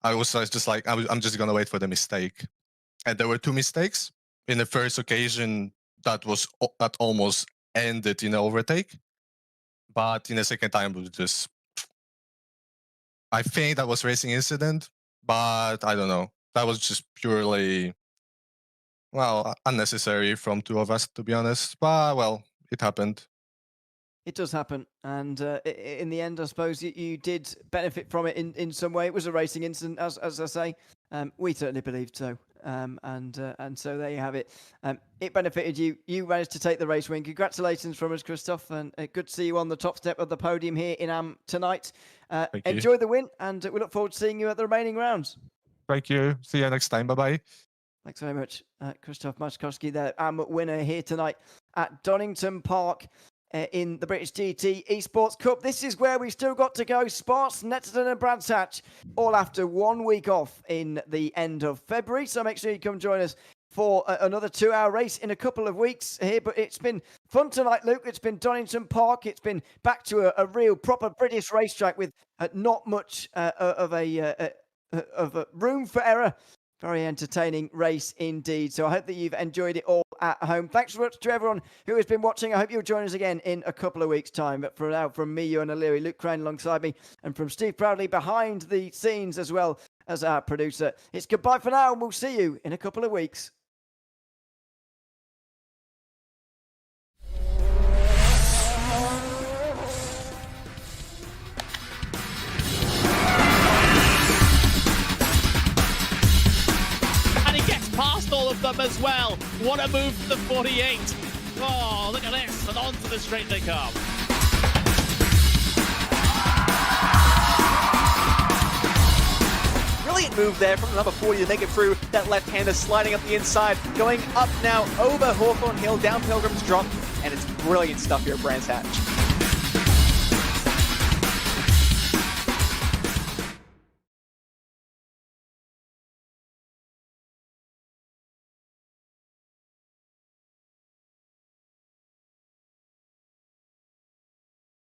S6: I was just like, I'm just going to wait for the mistake. And there were two mistakes. In the first occasion, that almost ended in an overtake. But in the second time, it was just, I think that was racing incident, but I don't know. That was just purely, well, unnecessary from two of us, to be honest. But, well, it happened.
S3: It does happen. And in the end, I suppose you did benefit from it in some way. It was a racing incident, as I say. We certainly believed so. And so there you have it. It benefited you. You managed to take the race win. Congratulations from us, Krzysztof. And good to see you on the top step of the podium here in AM tonight. Enjoy the win, and we look forward to seeing you at the remaining rounds.
S6: Thank you. See you next time. Bye-bye.
S3: Thanks very much, Krzysztof Maszkowski, the AM winner here tonight at Donington Park in the British GT Esports Cup. This is where we've still got to go. Sparks, Netterton and Brands Hatch, all after 1 week off in the end of February. So make sure you come join us for another 2-hour race in a couple of weeks here. But it's been fun tonight, Luke. It's been Donington Park. It's been back to a real proper British racetrack with not much of a room for error. Very entertaining race indeed. So I hope that you've enjoyed it all at home. Thanks so much to everyone who has been watching. I hope you'll join us again in a couple of weeks' time. But for now, from me, Ewan O'Leary, Luke Crane alongside me, and from Steve Proudley behind the scenes as well as our producer, it's goodbye for now, and we'll see you in a couple of weeks.
S1: Past all of them as well. What a move from the 48. Oh, look at this. And onto the straight they come.
S2: Brilliant move there from the number 40 to make it through. That left-hander sliding up the inside, going up now over Hawthorne Hill, down Pilgrim's Drop, and it's brilliant stuff here at Brands Hatch.